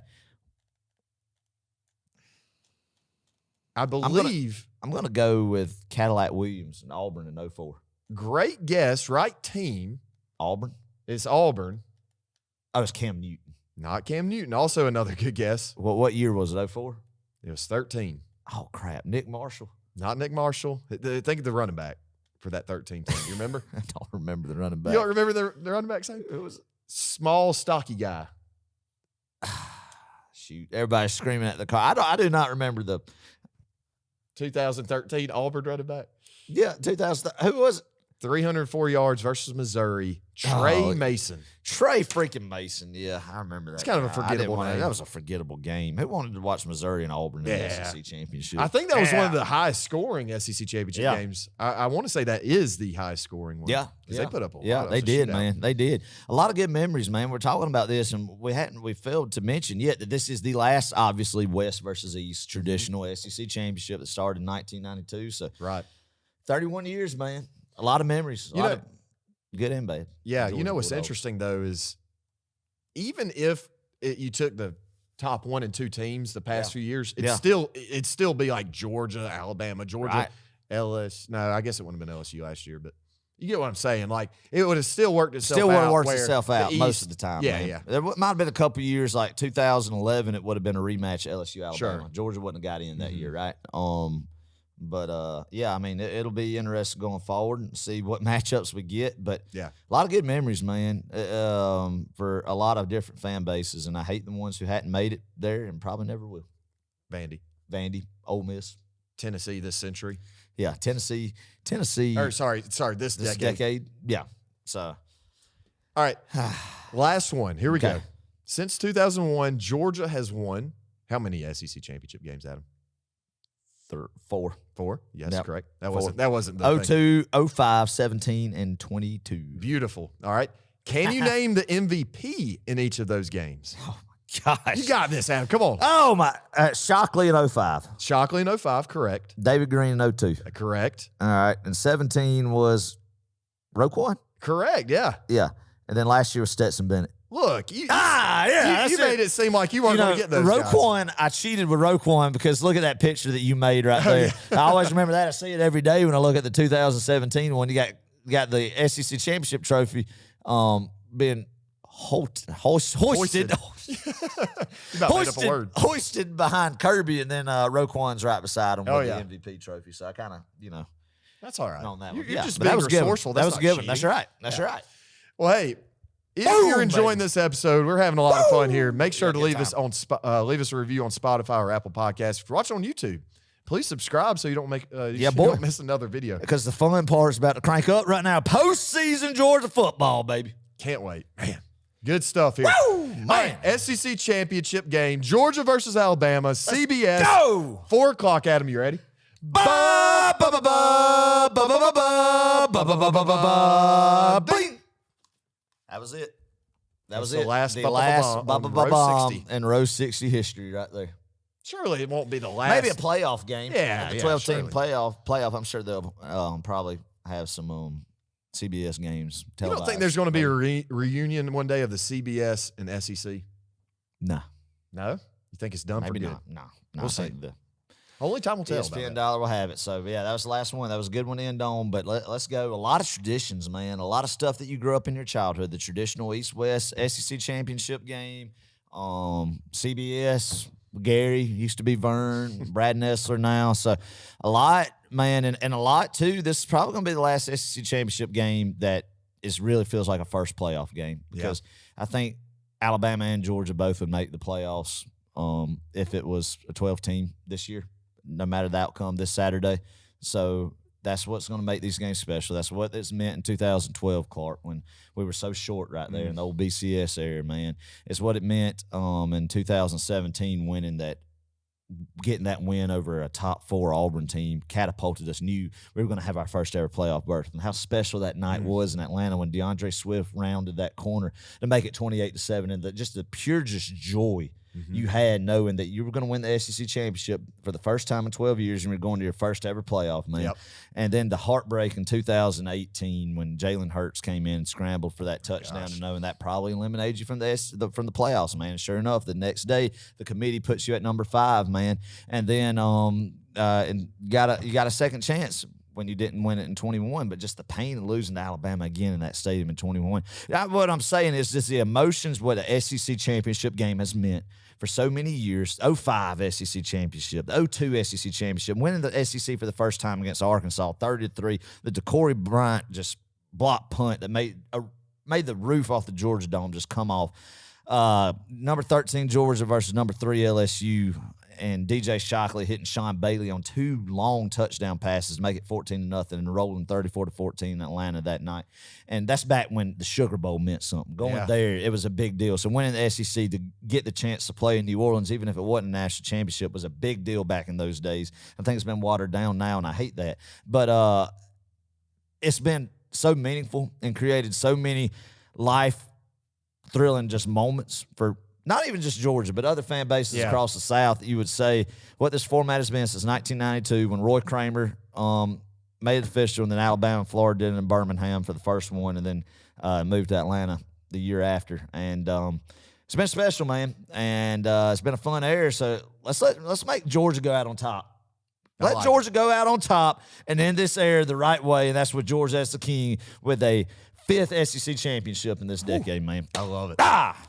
S1: I believe.
S2: I'm gonna go with Cadillac Williams and Auburn in 04.
S1: Great guess. Right team.
S2: Auburn?
S1: It's Auburn.
S2: Oh, it's Cam Newton.
S1: Not Cam Newton. Also another good guess.
S2: What year was it? 04?
S1: It was 13.
S2: Oh, crap. Nick Marshall?
S1: Not Nick Marshall. Think of the running back for that 13 team. You remember?
S2: I don't remember the running back.
S1: You don't remember the running back's name? It was small, stocky guy.
S2: Shoot. Everybody's screaming at the car. I do not remember the
S1: 2013 Auburn running back.
S2: Yeah, 2000. Who was it?
S1: 304 yards versus Missouri. Trey Mason.
S2: Trey freaking Mason. Yeah, I remember that.
S1: It's kind of a forgettable name.
S2: That was a forgettable game. Who wanted to watch Missouri and Auburn in the
S1: Yeah.
S2: SEC Championship?
S1: I think that was one of the highest scoring SEC Championship games. I want to say that is the highest scoring one.
S2: Yeah.
S1: Because they put up a lot.
S2: Yeah,
S1: of
S2: they did,
S1: shootout.
S2: man. They did. A lot of good memories, man. We're talking about this, and we failed to mention yet that this is the last, obviously, West versus East traditional SEC Championship that started in 1992. So,
S1: right.
S2: 31 years, man. A lot of memories. A lot of good and bad.
S1: Yeah,
S2: Georgia
S1: you know what's
S2: Bulldogs.
S1: interesting, though, is even if you took the top 1 and 2 teams the past few years, it'd still be like Georgia, Alabama, Georgia, LSU. No, I guess it wouldn't have been LSU last year, but you get what I'm saying. Like, it would have still worked itself out.
S2: Still would have worked
S1: where
S2: itself
S1: the
S2: out most
S1: East-
S2: of the time.
S1: Yeah,
S2: man.
S1: yeah.
S2: There might have been a couple of years, like 2011, it would have been a rematch LSU Alabama.
S1: Sure.
S2: Georgia wouldn't have got in that year, right? But yeah, I mean, it'll be interesting going forward and see what matchups we get. But
S1: Yeah.
S2: a lot of good memories, man, for a lot of different fan bases. And I hate the ones who hadn't made it there and probably never will. Vandy, Ole Miss.
S1: Tennessee this century.
S2: Yeah, Tennessee.
S1: Or sorry, this decade.
S2: Yeah. So,
S1: All right. Last one. Here we
S2: Okay.
S1: go. Since 2001, Georgia has won how many SEC championship games, Adam?
S2: 4.
S1: 4? Yes,
S2: Yep.
S1: correct. That
S2: 4.
S1: wasn't the thing.
S2: 02, 05, 17, and 22.
S1: Beautiful. All right. Can you name the MVP in each of those games?
S2: Oh, my gosh.
S1: You got this, Adam. Come on.
S2: Oh, my. Shockley in 05.
S1: Shockley in 05, correct.
S2: David Green in 02.
S1: Correct.
S2: All right. And 17 was Roquan?
S1: Correct, yeah.
S2: Yeah. And then last year was Stetson Bennett.
S1: Look, you
S2: that's
S1: made it seem like you weren't going to get those guys.
S2: Roquan, I cheated with Roquan because look at that picture that you made right there. I always remember that. I see it every day when I look at the 2017 one. You got the SEC Championship trophy being hoisted.
S1: You about made up a word.
S2: Hoisted behind Kirby, and then Roquan's right beside him with
S1: yeah.
S2: the MVP trophy. So I kind of,
S1: That's all right.
S2: on that
S1: You're
S2: one. Yeah,
S1: just
S2: but
S1: being
S2: that was a good one.
S1: resourceful.
S2: That was
S1: That's
S2: a
S1: not
S2: good one. That's
S1: cheating.
S2: right. That's right.
S1: Well, hey, if
S2: Boom,
S1: you're enjoying
S2: baby.
S1: this episode, we're having a lot of fun here. Make sure to
S2: good
S1: leave us leave us a review on Spotify or Apple Podcasts. If you're watching on YouTube, please subscribe so you don't don't miss another video.
S2: Because the fun part's about to crank up right now. Postseason Georgia football, baby.
S1: Can't wait, man. Good stuff here.
S2: Woo, man.
S1: All right, SEC Championship game, Georgia versus Alabama, CBS.
S2: Go.
S1: 4 o'clock, Adam, you ready?
S2: Ba, ba, ba, ba, ba, ba, ba, ba, ba, ba, ba, ba, ba, bing. That was it. That was
S1: the
S2: it.
S1: last
S2: the
S1: ba, ba, ba,
S2: last
S1: ba,
S2: ba, ba,
S1: on
S2: ba,
S1: row
S2: ba,
S1: 60.
S2: in row 60 history right there.
S1: Surely it won't be the last.
S2: Maybe a playoff game.
S1: Yeah,
S2: the
S1: yeah,
S2: 12-team
S1: surely.
S2: playoff. I'm sure they'll probably have some CBS games.
S1: You don't think there's going to be a reunion one day of the CBS and SEC?
S2: No.
S1: No? You think it's done
S2: Maybe
S1: for good?
S2: not. No.
S1: We'll
S2: I
S1: see.
S2: think the
S1: Only time will tell. about
S2: ESPN
S1: that.
S2: dollar will have it. So, yeah, that was the last one. That was a good one to end on. But let's go. A lot of traditions, man. A lot of stuff that you grew up in your childhood. The traditional East-West SEC Championship game, CBS, Gary used to be Vern, Brad Nessler now. So a lot, man, and a lot too. This is probably going to be the last SEC championship game that really feels like a first playoff game, because I think Alabama and Georgia both would make the playoffs if it was a 12 team this year, no matter the outcome this Saturday. So that's what's going to make these games special. That's what it's meant in 2012, Clark, when we were so short right there in the old BCS era, man. It's what it meant in 2017, getting that win over a top 4 Auburn team catapulted us. Knew we were going to have our first ever playoff berth, and how special that night was in Atlanta when DeAndre Swift rounded that corner to make it 28-7, and just the pure joy you had knowing that you were going to win the SEC championship for the first time in 12 years, and you're going to your first ever playoff, man. And then the heartbreak in 2018 when Jalen Hurts came in and scrambled for that touchdown, and knowing that probably eliminated you from the playoffs, man. And sure enough, the next day the committee puts you at number 5, man, and then and you got a second chance when you didn't win it in 21, but just the pain of losing to Alabama again in that stadium in 21. What I'm saying is just the emotions, what the SEC championship game has meant for so many years. 05 SEC championship, the 02 SEC championship, winning the SEC for the first time against Arkansas, 30-3. The DeCorey Bryant just block punt that made the roof off the Georgia Dome just come off. Number 13 Georgia versus number 3 LSU, and DJ Shockley hitting Sean Bailey on 2 long touchdown passes, make it 14-0, and rolling 34-14 in Atlanta that night. And that's back when the Sugar Bowl meant something. Going there, it was a big deal. So winning the SEC to get the chance to play in New Orleans, even if it wasn't a national championship, was a big deal back in those days. I think it's been watered down now, and I hate that. But it's been so meaningful and created so many life-thrilling just moments for not even just Georgia, but other fan bases across the South. You would say what this format has been since 1992, when Roy Kramer made it official, and then Alabama and Florida did it in Birmingham for the first one, and then moved to Atlanta the year after. And it's been special, man, and it's been a fun era. So let's make Georgia go out on top. Let Georgia go out on top and end this era the right way, and that's with Georgia as the king, with a 5th SEC championship in this decade, man.
S1: I love it.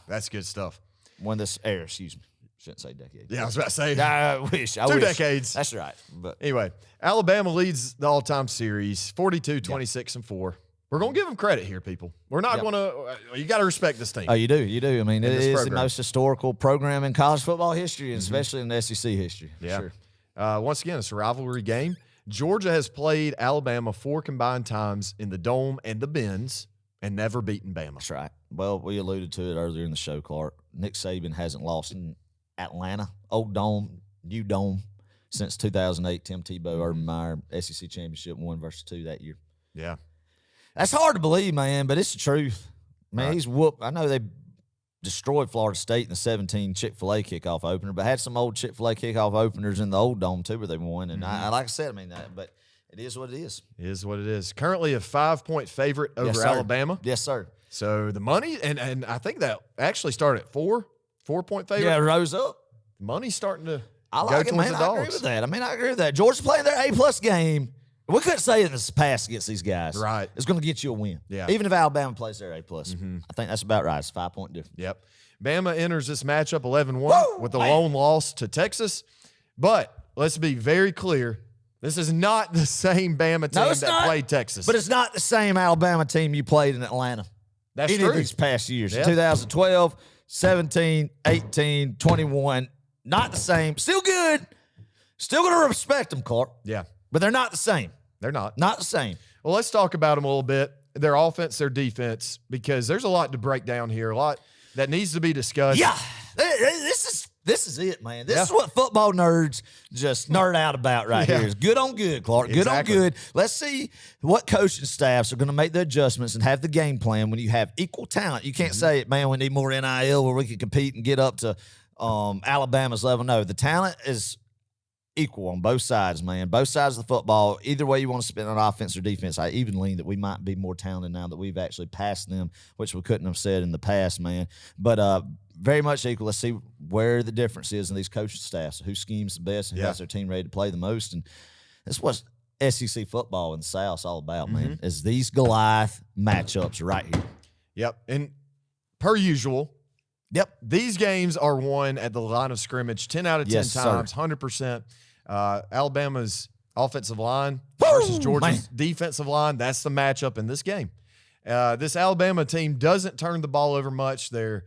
S1: That's good stuff.
S2: When this era, excuse me. Shouldn't say decade.
S1: Yeah, I was about to say.
S2: I wish.
S1: 2 decades.
S2: That's right. But
S1: anyway, Alabama leads the all-time series 42-26-4. We're going to give them credit here, people. We're not going to – you got to respect this team.
S2: Oh, you do. You do. I mean, it is the most historical program in college football history, and especially in the SEC history.
S1: Sure. Once again, it's a rivalry game. Georgia has played Alabama 4 combined times in the Dome and the Benz and never beaten Bama.
S2: That's right. Well, we alluded to it earlier in the show, Clark. Nick Saban hasn't lost in Atlanta, Old Dome, New Dome, since 2008. Tim Tebow, Urban Meyer, SEC Championship 1 versus 2 that year.
S1: Yeah.
S2: That's hard to believe, man, but it's the truth. Man, he's whooped. I know they destroyed Florida State in the 17 Chick-fil-A kickoff opener, but had some old Chick-fil-A kickoff openers in the Old Dome, too, where they won. And I like I said, I mean, but it is what it is.
S1: It is what it is. Currently a 5-point favorite over Alabama.
S2: Yes, sir.
S1: So the money, and I think that actually started at 4-point favorite.
S2: Yeah, it rose up.
S1: Money's starting to
S2: go towards the Dogs. I agree with that. I agree with that. Georgia's playing their A+ game. We couldn't say in this pass against these guys.
S1: Right.
S2: It's going to get you a win.
S1: Yeah.
S2: Even if Alabama plays their A+. I think that's about right. It's a 5-point difference.
S1: Yep. Bama enters this matchup 11-1 with a lone loss to Texas. But let's be very clear. This is not the same Bama team that played Texas.
S2: But it's not the same Alabama team you played in Atlanta.
S1: That's
S2: any
S1: true.
S2: Of these past years. 2012, 17, 18, 21. Not the same. Still good. Still going to respect them, Clark.
S1: Yeah.
S2: But they're not the same.
S1: They're not.
S2: Not the same.
S1: Well, let's talk about them a little bit. Their offense, their defense, because there's a lot to break down here, a lot that needs to be discussed.
S2: Yeah. This is it, man. This is what football nerds just nerd out about right here. Is good on good, Clark. Good on good. Let's see what coaching staffs are going to make the adjustments and have the game plan when you have equal talent. You can't say, man, we need more NIL where we can compete and get up to Alabama's level. No, the talent is equal on both sides, man. Both sides of the football. Either way you want to spin on offense or defense, I even lean that we might be more talented now that we've actually passed them, which we couldn't have said in the past, man. But very much equal. Let's see where the difference is in these coaching staffs. Who schemes the best and who has their team ready to play the most. And that's what SEC football in the South's all about, man, is these Goliath matchups right here.
S1: Yep. And per usual,
S2: Yep.
S1: These games are won at the line of scrimmage 10 out of 10 times, 100%. Alabama's offensive line versus Georgia's defensive line, that's the matchup in this game. This Alabama team doesn't turn the ball over much. They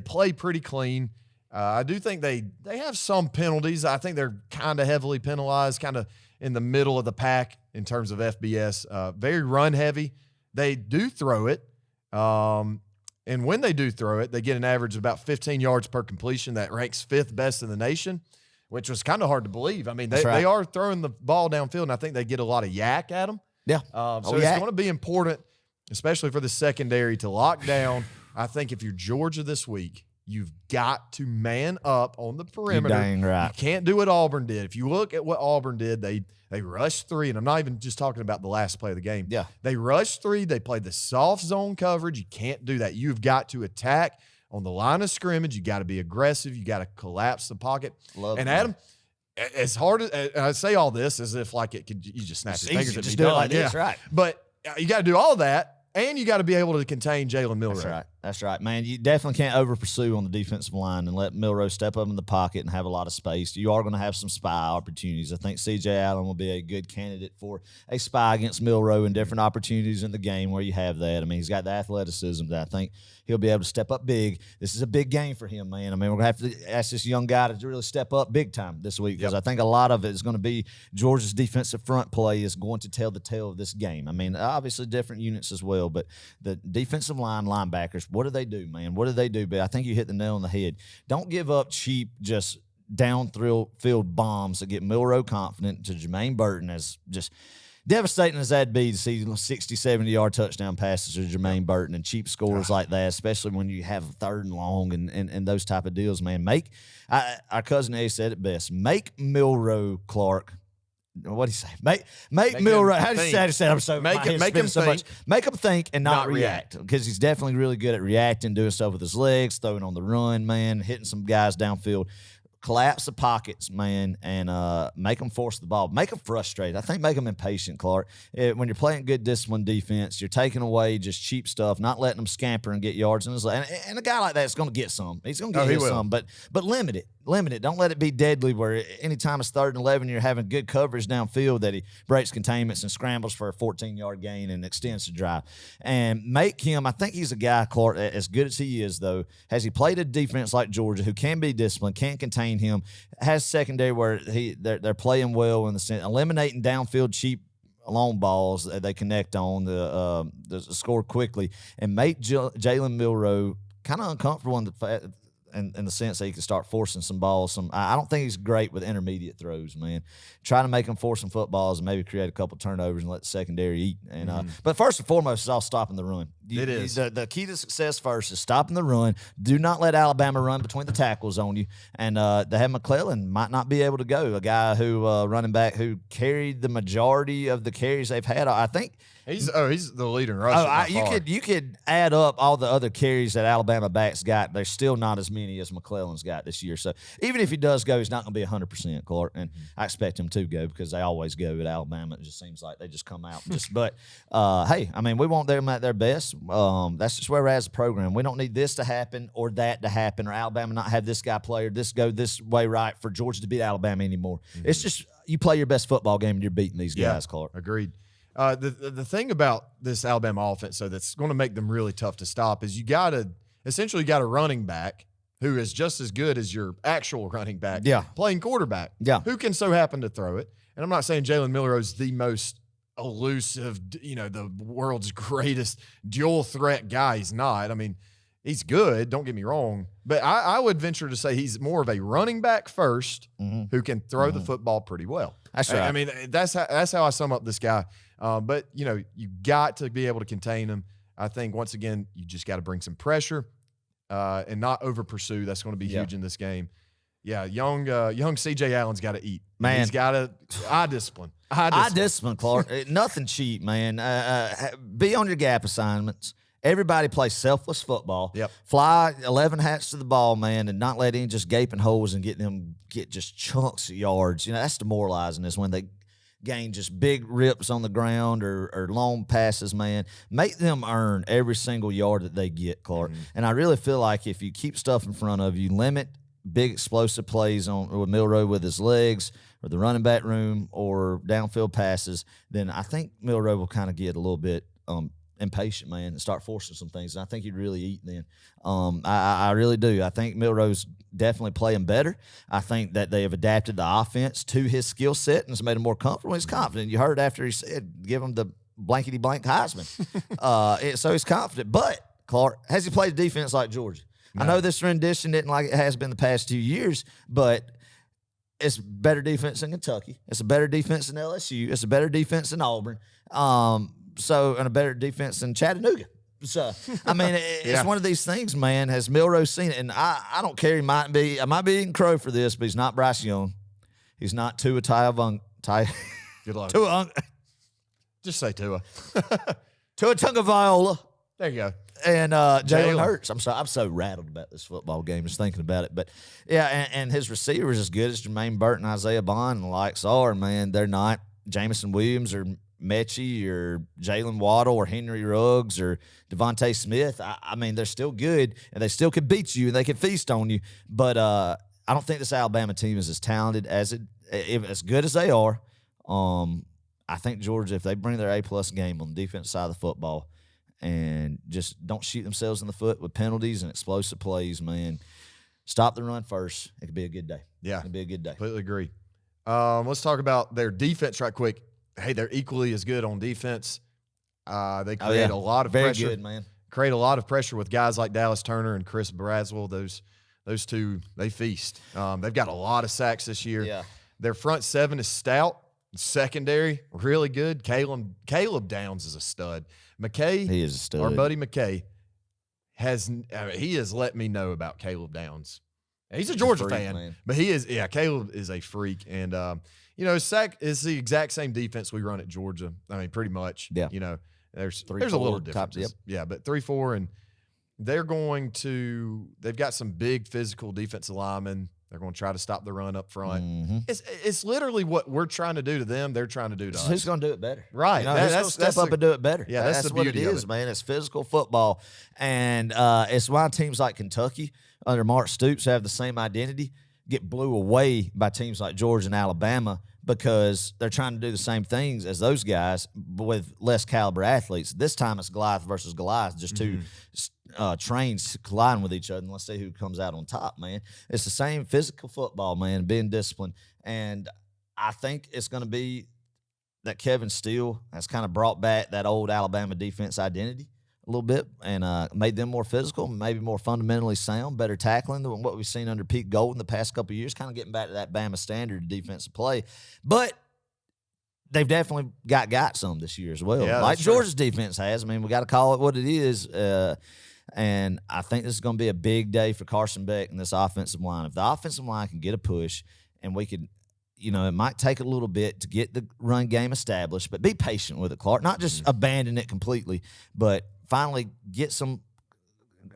S1: play pretty clean. I do think they have some penalties. I think they're kind of heavily penalized, kind of in the middle of the pack in terms of FBS. Very run heavy. They do throw it. And when they do throw it, they get an average of about 15 yards per completion. That ranks 5th best in the nation, which was kind of hard to believe. I mean, they are throwing the ball downfield, and I think they get a lot of yak at them.
S2: Yeah.
S1: It's going to be important, especially for the secondary, to lock down. I think if you're Georgia this week, you've got to man up on the perimeter.
S2: You're dang right.
S1: You can't do what Auburn did. If you look at what Auburn did, they rushed 3, and I'm not even just talking about the last play of the game.
S2: Yeah.
S1: They rushed 3. They played the soft zone coverage. You can't do that. You've got to attack on the line of scrimmage. You got to be aggressive. You got to collapse the pocket. Adam, as hard as I say all this as if like it could, you just snap your fingers and
S2: just
S1: be
S2: do
S1: done.
S2: it like this, right?
S1: But you got to do all that, and you got to be able to contain Jalen Milroe.
S2: That's right, man. You definitely can't over pursue on the defensive line and let Milroe step up in the pocket and have a lot of space. You are going to have some spy opportunities. I think C.J. Allen will be a good candidate for a spy against Milroe in different opportunities in the game where you have that. I mean, he's got the athleticism that I think he'll be able to step up big. This is a big game for him, man. I mean, we're going to have to ask this young guy to really step up big time this week because I think a lot of it is going to be Georgia's defensive front play is going to tell the tale of this game. I mean, obviously different units as well, but the defensive line linebackers, what do they do, man? What do they do? But I think you hit the nail on the head. Don't give up cheap, just downfield bombs that get Milroe confident to Jermaine Burton as just devastating as that'd be to see 60, 70-yard touchdown passes to Jermaine Burton and cheap scores like that, especially when you have 3rd and long and those type of deals, man. Our cousin A said it best. Make Milroe, Clark. What do you say? Make Milroe. How do you say? I'm so
S1: make him think.
S2: Make him think and not react because he's definitely really good at reacting, doing stuff with his legs, throwing on the run, man, hitting some guys downfield. Collapse the pockets, man, and make them force the ball. Make them frustrated. I think make them impatient, Clark. When you're playing good disciplined defense, you're taking away just cheap stuff, not letting them scamper and get yards. And a guy like that is going to get some. He's going to get some, but limit it. Limit it. Don't let it be deadly where anytime it's 3rd and 11, you're having good coverage downfield that he breaks containments and scrambles for a 14-yard gain and extends the drive. And make him, I think he's a guy, Clark, as good as he is, though, has he played a defense like Georgia who can be disciplined, can contain him, has secondary where they're playing well in the sense, eliminating downfield cheap long balls that they connect on the score quickly, and make Jalen Milroe kind of uncomfortable in the sense that he can start forcing some balls. I don't think he's great with intermediate throws, man. Try to make him force some footballs and maybe create a couple turnovers and let the secondary eat. And but first and foremost is all stopping the run.
S1: It is.
S2: The key to success first is stopping the run. Do not let Alabama run between the tackles on you. And they have McClellan might not be able to go, a guy who running back who carried the majority of the carries they've had. I think
S1: he's the leader in rushing.
S2: You could add up all the other carries that Alabama backs got. There's still not as many as McClellan's got this year. So even if he does go, he's not going to be 100%, Clark. And I expect him to go because they always go at Alabama. It just seems like they just come out. But hey, I mean, we want them at their best. That's just where we're at as a program. We don't need this to happen or that to happen or Alabama not have this guy play or this go this way right for Georgia to beat Alabama anymore. It's just you play your best football game and you're beating these guys, Clark.
S1: Agreed. The thing about this Alabama offense, so that's going to make them really tough to stop, is you got a running back who is just as good as your actual running back playing quarterback who can so happen to throw it. And I'm not saying Jalen Milroe is the most elusive, the world's greatest dual threat guy. He's not. I mean, he's good, don't get me wrong, but I would venture to say he's more of a running back first who can throw the football pretty well.
S2: That's right.
S1: I mean, that's how I sum up this guy. But, you got to be able to contain him. I think, once again, you just got to bring some pressure and not over-pursue. That's going to be huge in this game. Yeah, young C.J. Allen's got to eat.
S2: Man.
S1: He's got to eye discipline.
S2: Eye discipline, Clark. Nothing cheap, man. Be on your gap assignments. Everybody plays selfless football.
S1: Yep.
S2: Fly 11 hats to the ball, man, and not let any just gaping holes and get just chunks of yards. That's demoralizing is when they gain just big rips on the ground or long passes, man. Make them earn every single yard that they get, Clark. And I really feel like if you keep stuff in front of you, limit big explosive plays on with Milroe with his legs or the running back room or downfield passes, then I think Milroe will kind of get a little bit impatient, man, and start forcing some things. And I think he'd really eat then. I really do. I think Milroe's definitely playing better. I think that they have adapted the offense to his skill set and has made him more comfortable. He's confident. You heard after he said, give him the blankety-blank Heisman. So he's confident. But, Clark, has he played defense like Georgia? No. I know this rendition isn't like it has been the past 2 years, but it's better defense in Kentucky. It's a better defense in LSU. It's a better defense in Auburn. And a better defense in Chattanooga. So, I mean, it's one of these things, man. Has Milroe seen it? And I don't care. I might be eating crow for this, but he's not Bryce Young. He's not Tua Tagovailoa.
S1: Good luck. Just say Tua.
S2: Tua Tagovailoa.
S1: There you go.
S2: And Jalen Hurts. I'm so rattled about this football game just thinking about it. But, yeah, and his receivers as good as Jermaine Burton, Isaiah Bond, and the likes are, man. They're not Jamison Williams or Mechie or Jalen Waddle or Henry Ruggs or Devontae Smith. I mean, they're still good, and they still could beat you, and they could feast on you. But I don't think this Alabama team is as talented as good as they are. I think Georgia, if they bring their A-plus game on the defense side of the football and just don't shoot themselves in the foot with penalties and explosive plays, man, stop the run first. It could be a good day.
S1: Yeah.
S2: It could be a good day.
S1: Completely agree. Let's talk about their defense right quick. Hey, they're equally as good on defense. They create a lot of pressure.
S2: Very good, man.
S1: Create a lot of pressure with guys like Dallas Turner and Chris Braswell. Those two, they feast. They've got a lot of sacks this year.
S2: Yeah.
S1: Their front seven is stout. Secondary, really good. Caleb Downs is a stud. McKay,
S2: he is a stud.
S1: Our buddy McKay he has let me know about Caleb Downs. He's a Georgia fan, man. But Caleb is a freak. And, SAC is the exact same defense we run at Georgia. I mean, pretty much.
S2: Yeah.
S1: There's a little difference.
S2: Yep.
S1: Yeah, but 3-4, and they've got some big physical defensive linemen. They're going to try to stop the run up front.
S2: Mm-hmm.
S1: It's literally what we're trying to do to them. They're trying to do to us.
S2: Who's going to do it better?
S1: Right.
S2: Who's going to step up and do it better?
S1: Yeah, that's the
S2: what
S1: beauty
S2: it is, man. It's physical football. And it's why teams like Kentucky under Mark Stoops have the same identity, get blew away by teams like Georgia and Alabama because they're trying to do the same things as those guys with less caliber athletes. This time it's Goliath versus Goliath, just two trains colliding with each other, and let's see who comes out on top, man. It's the same physical football, man, being disciplined. And I think it's going to be that Kevin Steele has kind of brought back that old Alabama defense identity a little bit and made them more physical, maybe more fundamentally sound, better tackling than what we've seen under Pete Golden the past couple of years, kind of getting back to that Bama standard of defensive play. But they've definitely got some this year as well, like Georgia's defense has. I mean, we got to call it what it is. And I think this is going to be a big day for Carson Beck and this offensive line. If the offensive line can get a push and we could, it might take a little bit to get the run game established, but be patient with it, Clark. Not just abandon it completely, but finally get some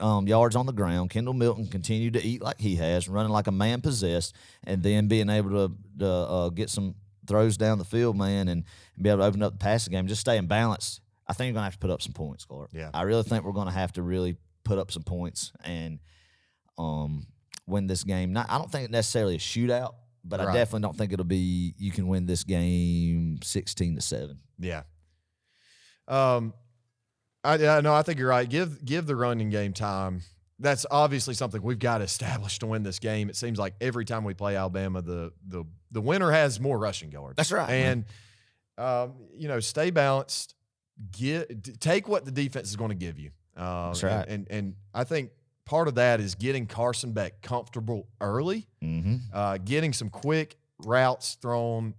S2: yards on the ground. Kendall Milton continue to eat like he has, running like a man possessed, and then being able to get some throws down the field, man, and be able to open up the passing game. Just staying balanced. I think you're going to have to put up some points, Clark.
S1: Yeah.
S2: I really think we're going to have to really put up some points and win this game. I don't think it's necessarily a shootout, but I definitely don't think it'll be you can win this game 16-7.
S1: Yeah. I think you're right. Give the running game time. That's obviously something we've got to establish to win this game. It seems like every time we play Alabama, the winner has more rushing yards.
S2: That's right.
S1: And stay balanced. Take what the defense is going to give you.
S2: That's right.
S1: And I think part of that is getting Carson Beck comfortable early, getting some quick routes thrown,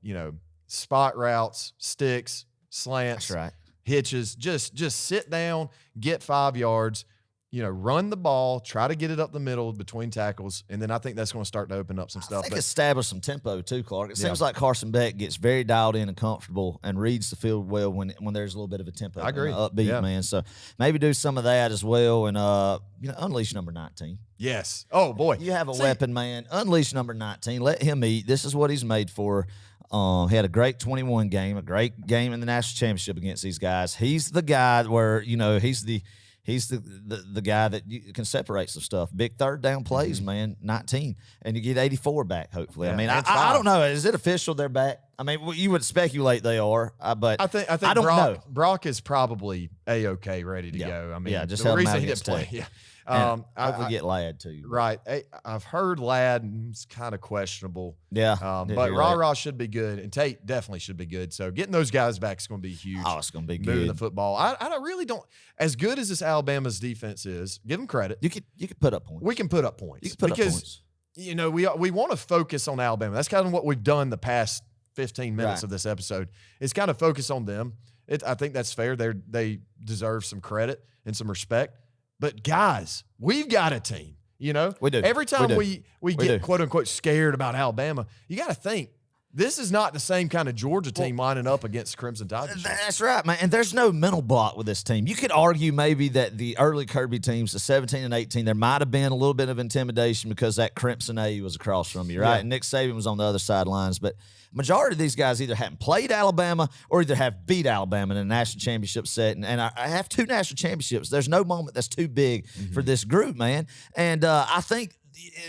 S1: spot routes, sticks, slants.
S2: That's right.
S1: Hitches, just sit down, get 5 yards, run the ball, try to get it up the middle between tackles, and then I think that's going to start to open up some stuff.
S2: I think establish some tempo too, Clark. It seems like Carson Beck gets very dialed in and comfortable and reads the field well when there's a little bit of a tempo.
S1: I agree.
S2: Upbeat, man. So maybe do some of that as well and, unleash number 19.
S1: Yes. Oh, boy.
S2: You have a weapon, man. Unleash number 19. Let him eat. This is what he's made for. He had a great 21 game, a great game in the national championship against these guys. He's the guy where, he's the guy that you can separate some stuff. Big third down plays, man, 19. And you get 84 back, hopefully.
S1: Yeah,
S2: I mean, I don't know. Is it official they're back? I mean, you would speculate they are, but
S1: I think
S2: I don't know.
S1: Brock is probably A-OK, ready to go. I mean,
S2: just
S1: the
S2: held him
S1: reason
S2: out
S1: he
S2: against
S1: didn't play.
S2: Tech.
S1: Yeah.
S2: Hopefully get Ladd too.
S1: Right. I've heard Ladd's kind of questionable.
S2: Yeah.
S1: But Ra should be good, and Tate definitely should be good. So getting those guys back is going to be huge.
S2: Oh, it's going to be
S1: moving
S2: good.
S1: the football. I really don't. As good as this Alabama's defense is, give them credit.
S2: You could put up points.
S1: We can put up points.
S2: You can put up points.
S1: We want to focus on Alabama. That's kind of what we've done the past 15 minutes of this episode. Is kind of focus on them. I think that's fair. They deserve some credit and some respect. But guys, we've got a team.
S2: We do.
S1: Every time we get quote unquote scared about Alabama, you got to think this is not the same kind of Georgia team lining up against Crimson Tide.
S2: That's right, man. And there's no mental block with this team. You could argue maybe that the early Kirby teams, the 17 and 18, there might have been a little bit of intimidation because that Crimson A was across from you, right?
S1: Yeah.
S2: And Nick Saban was on the other sidelines. But majority of these guys either haven't played Alabama or either have beat Alabama in a national championship setting. And I have 2 national championships. There's no moment that's too big for this group, man. And I think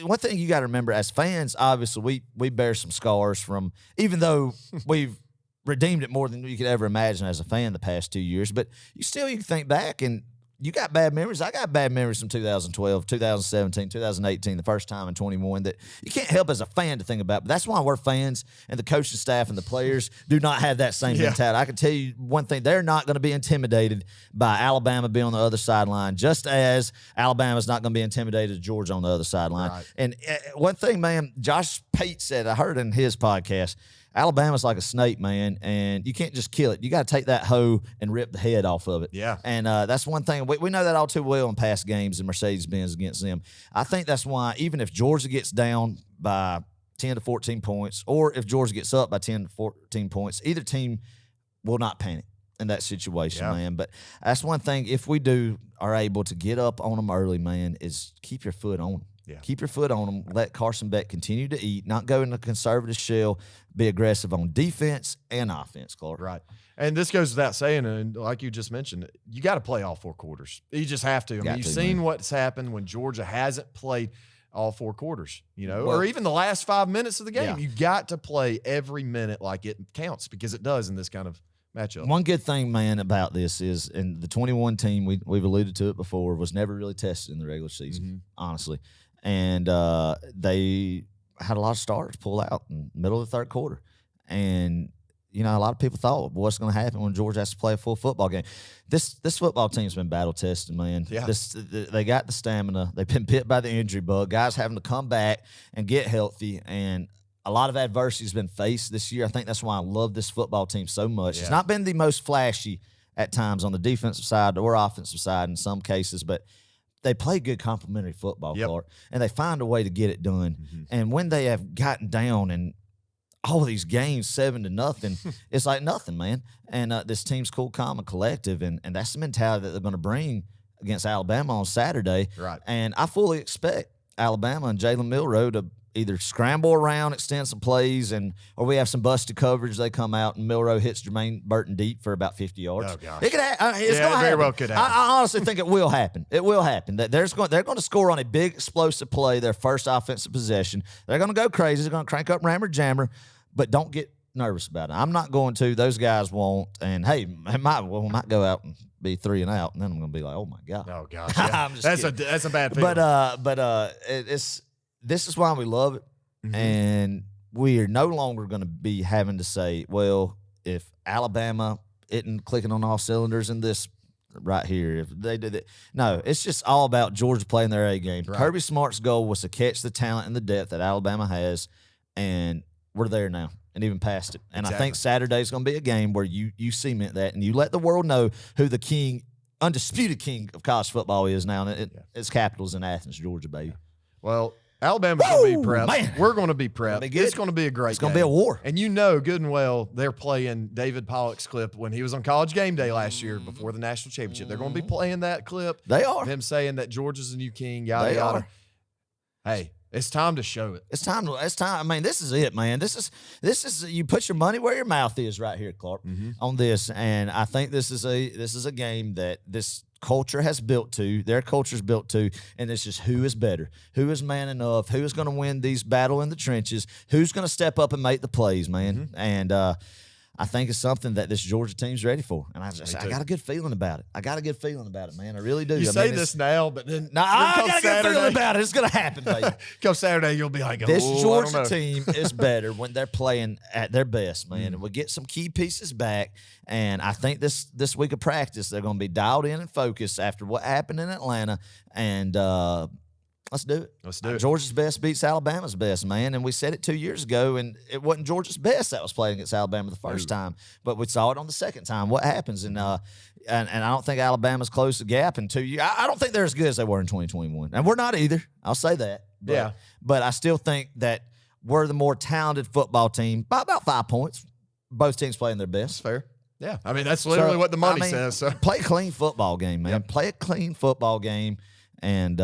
S2: one thing you got to remember as fans, obviously, we bear some scars from, even though we've redeemed it more than you could ever imagine as a fan the past 2 years. But you can think back and you got bad memories. I got bad memories from 2012, 2017, 2018, the first time in 21 that you can't help as a fan to think about. But that's why we're fans, and the coaching staff and the players do not have that same mentality. I can tell you one thing, they're not going to be intimidated by Alabama being on the other sideline, just as Alabama's not going to be intimidated to Georgia on the other sideline.
S1: Right.
S2: And one thing, man, Josh Pate said, I heard in his podcast, Alabama's like a snake, man, and you can't just kill it. You got to take that hoe and rip the head off of it.
S1: Yeah.
S2: And that's one thing. We know that all too well in past games in Mercedes-Benz against them. I think that's why even if Georgia gets down by 10 to 14 points or if Georgia gets up by 10 to 14 points, either team will not panic in that situation, man. But that's one thing, if we are able to get up on them early, man, is keep your foot on them.
S1: Yeah.
S2: Keep your foot on them. Let Carson Beck continue to eat, not go in a conservative shell, be aggressive on defense and offense, Clark.
S1: Right. And this goes without saying, and like you just mentioned, you got to play all 4 quarters. You just have to. I mean, you've seen what's happened when Georgia hasn't played all 4 quarters, or even the last 5 minutes of the game. You got to play every minute like it counts, because it does in this kind of matchup.
S2: One good thing, man, about this is, and the 21 team, we've alluded to it before, was never really tested in the regular season, honestly. And they had a lot of starters pull out in the middle of the third quarter. And, a lot of people thought, what's going to happen when Georgia has to play a full football game? This football team's been battle tested, man.
S1: Yeah.
S2: They got the stamina. They've been bit by the injury bug. Guys having to come back and get healthy. And a lot of adversity has been faced this year. I think that's why I love this football team so much.
S1: Yeah.
S2: It's not been the most flashy at times on the defensive side or offensive side in some cases, but they play good complementary football, Clark, and they find a way to get it done. And when they have gotten down in all these games 7-0, it's like nothing, man. And this team's cool, calm, and collective, and that's the mentality that they're going to bring against Alabama on Saturday.
S1: Right.
S2: And I fully expect Alabama and Jalen Milroe to either scramble around, extend some plays, or we have some busted coverage. They come out and Milroe hits Jermaine Burton deep for about 50 yards.
S1: Oh, gosh.
S2: It could happen. It's going to happen.
S1: Very well could happen.
S2: I honestly think it will happen. It will happen. That they're going to score on a big explosive play, their first offensive possession. They're going to go crazy. They're going to crank up Rammer Jammer, but don't get nervous about it. I'm not going to. Those guys won't. And hey, we might go out and be 3 and out, and then I'm going to be like, oh my god.
S1: Oh gosh. Yeah.
S2: I'm just
S1: that's a bad feeling.
S2: But this is why we love it. And we are no longer going to be having to say, well, if Alabama isn't clicking on all cylinders in this right here, if they did it. No, it's just all about Georgia playing their A game.
S1: Right.
S2: Kirby Smart's goal was to catch the talent and the depth that Alabama has, and we're there now and even past it. And I think Saturday's going to be a game where you cement that and you let the world know who the undisputed king of college football is now. And its capital's in Athens, Georgia, baby.
S1: Well, Alabama's going to be prepped.
S2: Man.
S1: We're going to be prepped. It's going to be a great game.
S2: It's going to be a war.
S1: And good and well, they're playing David Pollock's clip when he was on College Game Day last year before the national championship. They're going to be playing that clip.
S2: They are.
S1: Of him saying that Georgia's the new king, yada, yada. Hey, It's time to show it.
S2: It's time. I mean, this is it, man. This is you put your money where your mouth is right here, Clark, on this. And I think this is a game that this culture has built to. Their culture's built to, and it's just who is better, who is man enough, who is going to win these battle in the trenches, who's going to step up and make the plays, man. And I think it's something that this Georgia team's ready for. And I got a good feeling about it. Man. I really do.
S1: You say this now, but then
S2: I got a good feeling about it. It's going to happen, baby.
S1: Come Saturday, you'll be like,
S2: this Georgia team is better when they're playing at their best, man. And we'll get some key pieces back. And I think this week of practice, they're going to be dialed in and focused after what happened in Atlanta. And let's do it. Georgia's best beats Alabama's best, man. And we said it 2 years ago, and it wasn't Georgia's best that was playing against Alabama the first time, but we saw it on the second time. What happens? And I don't think Alabama's closed the gap in 2 years. I don't think they're as good as they were in 2021. And we're not either. I'll say that. But, But I still think that we're the more talented football team by about 5 points. Both teams playing their best.
S1: That's fair. Yeah. I mean, that's literally what the money says. So.
S2: Play a clean football game, man. Yep. Play a clean football game. And,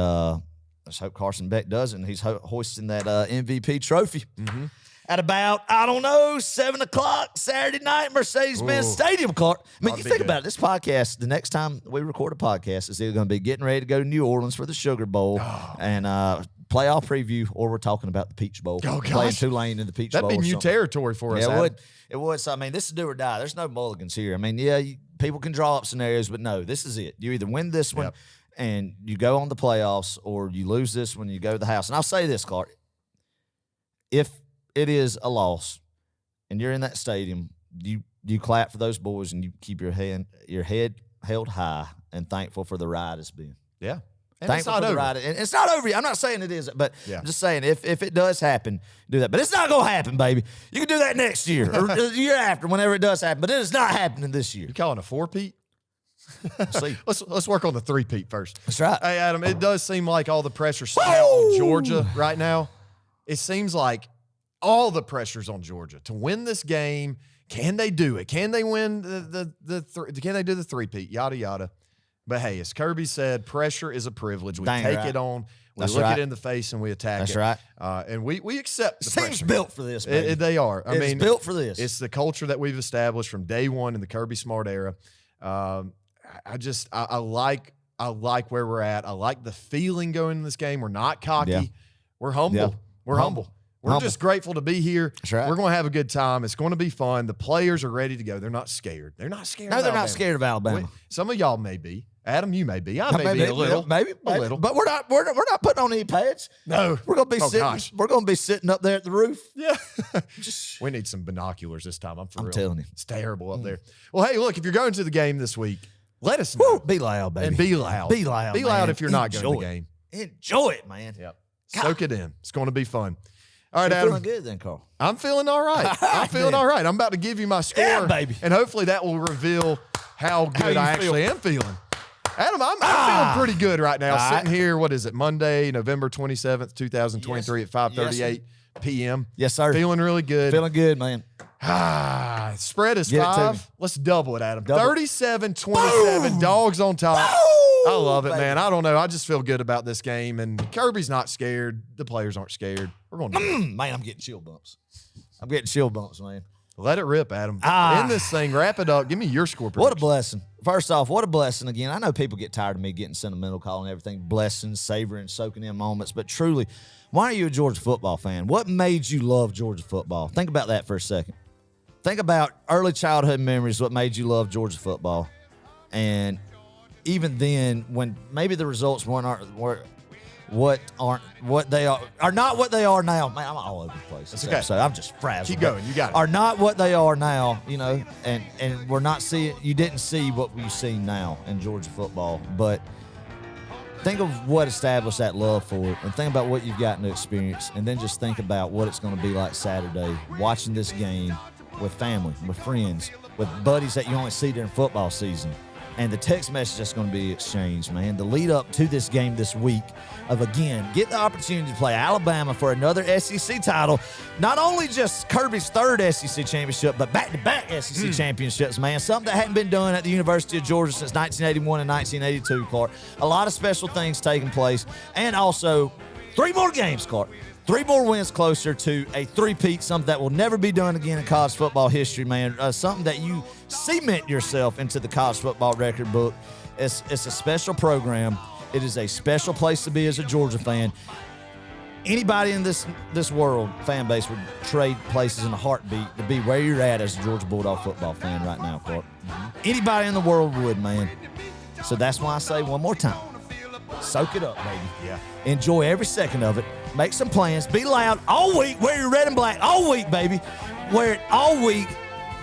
S2: let's hope Carson Beck does it, and he's hoisting that MVP trophy at about, 7 o'clock Saturday night, Mercedes-Benz Stadium, Clark. I mean, you think about it. This podcast, the next time we record a podcast, is either going to be getting ready to go to New Orleans for the Sugar Bowl and playoff preview, or we're talking about the Peach Bowl. Oh, gosh. Playing Tulane in the Peach Bowl.
S1: That'd be new territory for us.
S2: Yeah, it would. So, I mean, this is do or die. There's no mulligans here. I mean, people can draw up scenarios, but no, this is it. You either win this one, and you go on the playoffs, or you lose this when you go to the house. And I'll say this, Clark. If it is a loss and you're in that stadium, you clap for those boys and you keep your head held high and thankful for the ride it's been.
S1: Yeah. And
S2: thankful for the ride. And it's not over. I'm not saying it is, but I'm just saying if it does happen, do that. But it's not going to happen, baby. You can do that next year or the year after, whenever it does happen. But it is not happening this year.
S1: You calling a 4-peat?
S2: See.
S1: Let's work on the 3-peat first.
S2: That's right.
S1: Hey, Adam, it does seem like all the pressure's on Georgia right now. It seems like all the pressure's on Georgia to win this game. Can they do it? Can they win can they do the 3-peat? Yada, yada. But, hey, as Kirby said, pressure is a privilege. We take it on. We look it in the face and we attack it.
S2: That's right.
S1: And we accept the pressure.
S2: Team's built for this, baby.
S1: They are.
S2: It's built for this.
S1: It's the culture that we've established from day one in the Kirby Smart era. I like where we're at. I like the feeling going in this game. We're not cocky. Yeah. We're humble. Yeah. We're humble. We're just grateful to be here.
S2: That's right.
S1: We're going to have a good time. It's going to be fun. The players are ready to go. They're not scared. They're not scared.
S2: No, they're not scared of Alabama.
S1: Some of y'all may be. Adam, you may be. I may be a little.
S2: Maybe a little. But we're not putting on any pads.
S1: No.
S2: We're going to be sitting. Gosh. We're going to be sitting up there at the roof.
S1: Yeah. We need some binoculars this time. I'm real.
S2: Telling you.
S1: It's terrible up there. Well, hey, look, if you're going to the game this week, let us know.
S2: Be loud, baby.
S1: And be loud.
S2: Be loud.
S1: Be loud if you're not going to the game.
S2: Enjoy it, man.
S1: Yep. Soak it in. It's going to be fun. All right, Adam.
S2: Feeling good then, Carl?
S1: I'm feeling all right. I'm feeling all right. I'm about to give you my score,
S2: baby.
S1: And hopefully that will reveal how good I actually am feeling. Adam, I'm feeling pretty good right now. Sitting here, what is it, Monday, November 27th, 2023 at 5:38 p.m.
S2: Yes, sir.
S1: Feeling really good.
S2: Feeling good, man.
S1: Spread is
S2: Get
S1: 5. Let's double it, Adam. 37-27, Dogs on top. I love it, man. I don't know. I just feel good about this game, and Kirby's not scared. The players aren't scared. We're going to
S2: man, I'm getting chill bumps. Man.
S1: Let it rip, Adam. End this thing. Wrap it up. Give me your score prediction.
S2: What a blessing. First off, what a blessing again. I know people get tired of me getting sentimental, calling everything blessings, savoring, soaking in moments, but truly, why are you a Georgia football fan? What made you love Georgia football? Think about that for a second. Think about early childhood memories, what made you love Georgia football. And even then, when maybe the results are not what they are now. Man, I'm all over the place.
S1: That's okay.
S2: So I'm just frazzled.
S1: Keep going. You got it.
S2: Are not what they are now, and we're not seeing. You didn't see what we see now in Georgia football, but think of what established that love for it, and think about what you've gotten to experience, and then just think about what it's going to be like Saturday, watching this game with family, with friends, with buddies that you only see during football season. And the text message that's going to be exchanged, man. The lead up to this game this week of, again, get the opportunity to play Alabama for another SEC title. Not only just Kirby's third SEC championship, but back-to-back SEC championships, man. Something that hadn't been done at the University of Georgia since 1981 and 1982, Clark. A lot of special things taking place. And also, 3 more games, Clark. 3 more wins closer to a three-peat, something that will never be done again in college football history, man. Something that you cement yourself into the college football record book. It's a special program. It is a special place to be as a Georgia fan. Anybody in this world fan base would trade places in a heartbeat to be where you're at as a Georgia Bulldog football fan right now, Clark. Anybody in the world would, man. So that's why I say one more time. Soak it up, baby.
S1: Yeah.
S2: Enjoy every second of it. Make some plans. Be loud all week. Wear your red and black all week, baby. Wear it all week.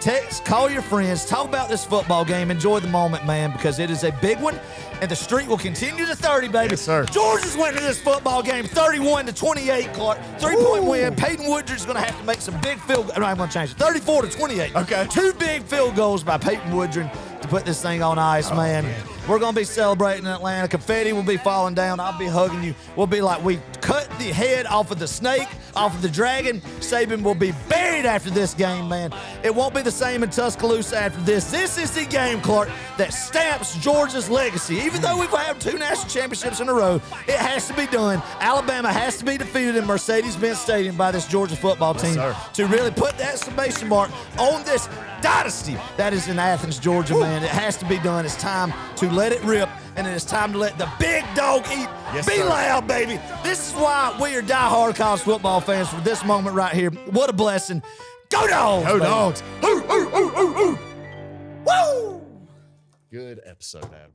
S2: Text, call your friends. Talk about this football game. Enjoy the moment, man, because it is a big one, and the streak will continue to 30, baby.
S1: Yes, sir.
S2: Georgia's winning this football game 31-28, Clark. 3-point win. Peyton Woodring's going to have to make some big field goals. I'm going to change it. 34-28.
S1: Okay. 2
S2: big field goals by Peyton Woodring to put this thing on ice, man. We're going to be celebrating in Atlanta. Confetti will be falling down. I'll be hugging you. We'll be like, we cut the head off of the snake, off of the dragon. Saban will be buried after this game, man. It won't be the same in Tuscaloosa after this. This is the game, Clark, that stamps Georgia's legacy. Even though we've had 2 national championships in a row, it has to be done. Alabama has to be defeated in Mercedes-Benz Stadium by this Georgia football team to really put that exclamation mark on this dynasty that is in Athens, Georgia, man. It has to be done. It's time to let it rip, and it's time to let the big dog eat.
S1: Yes,
S2: be
S1: sir.
S2: loud, baby. This is why we are diehard college football fans for this moment right here. What a blessing. Go Dogs!
S1: Go
S2: baby.
S1: Dogs! Ooh, ooh, ooh, ooh, ooh.
S2: Woo!
S1: Good episode, Adam.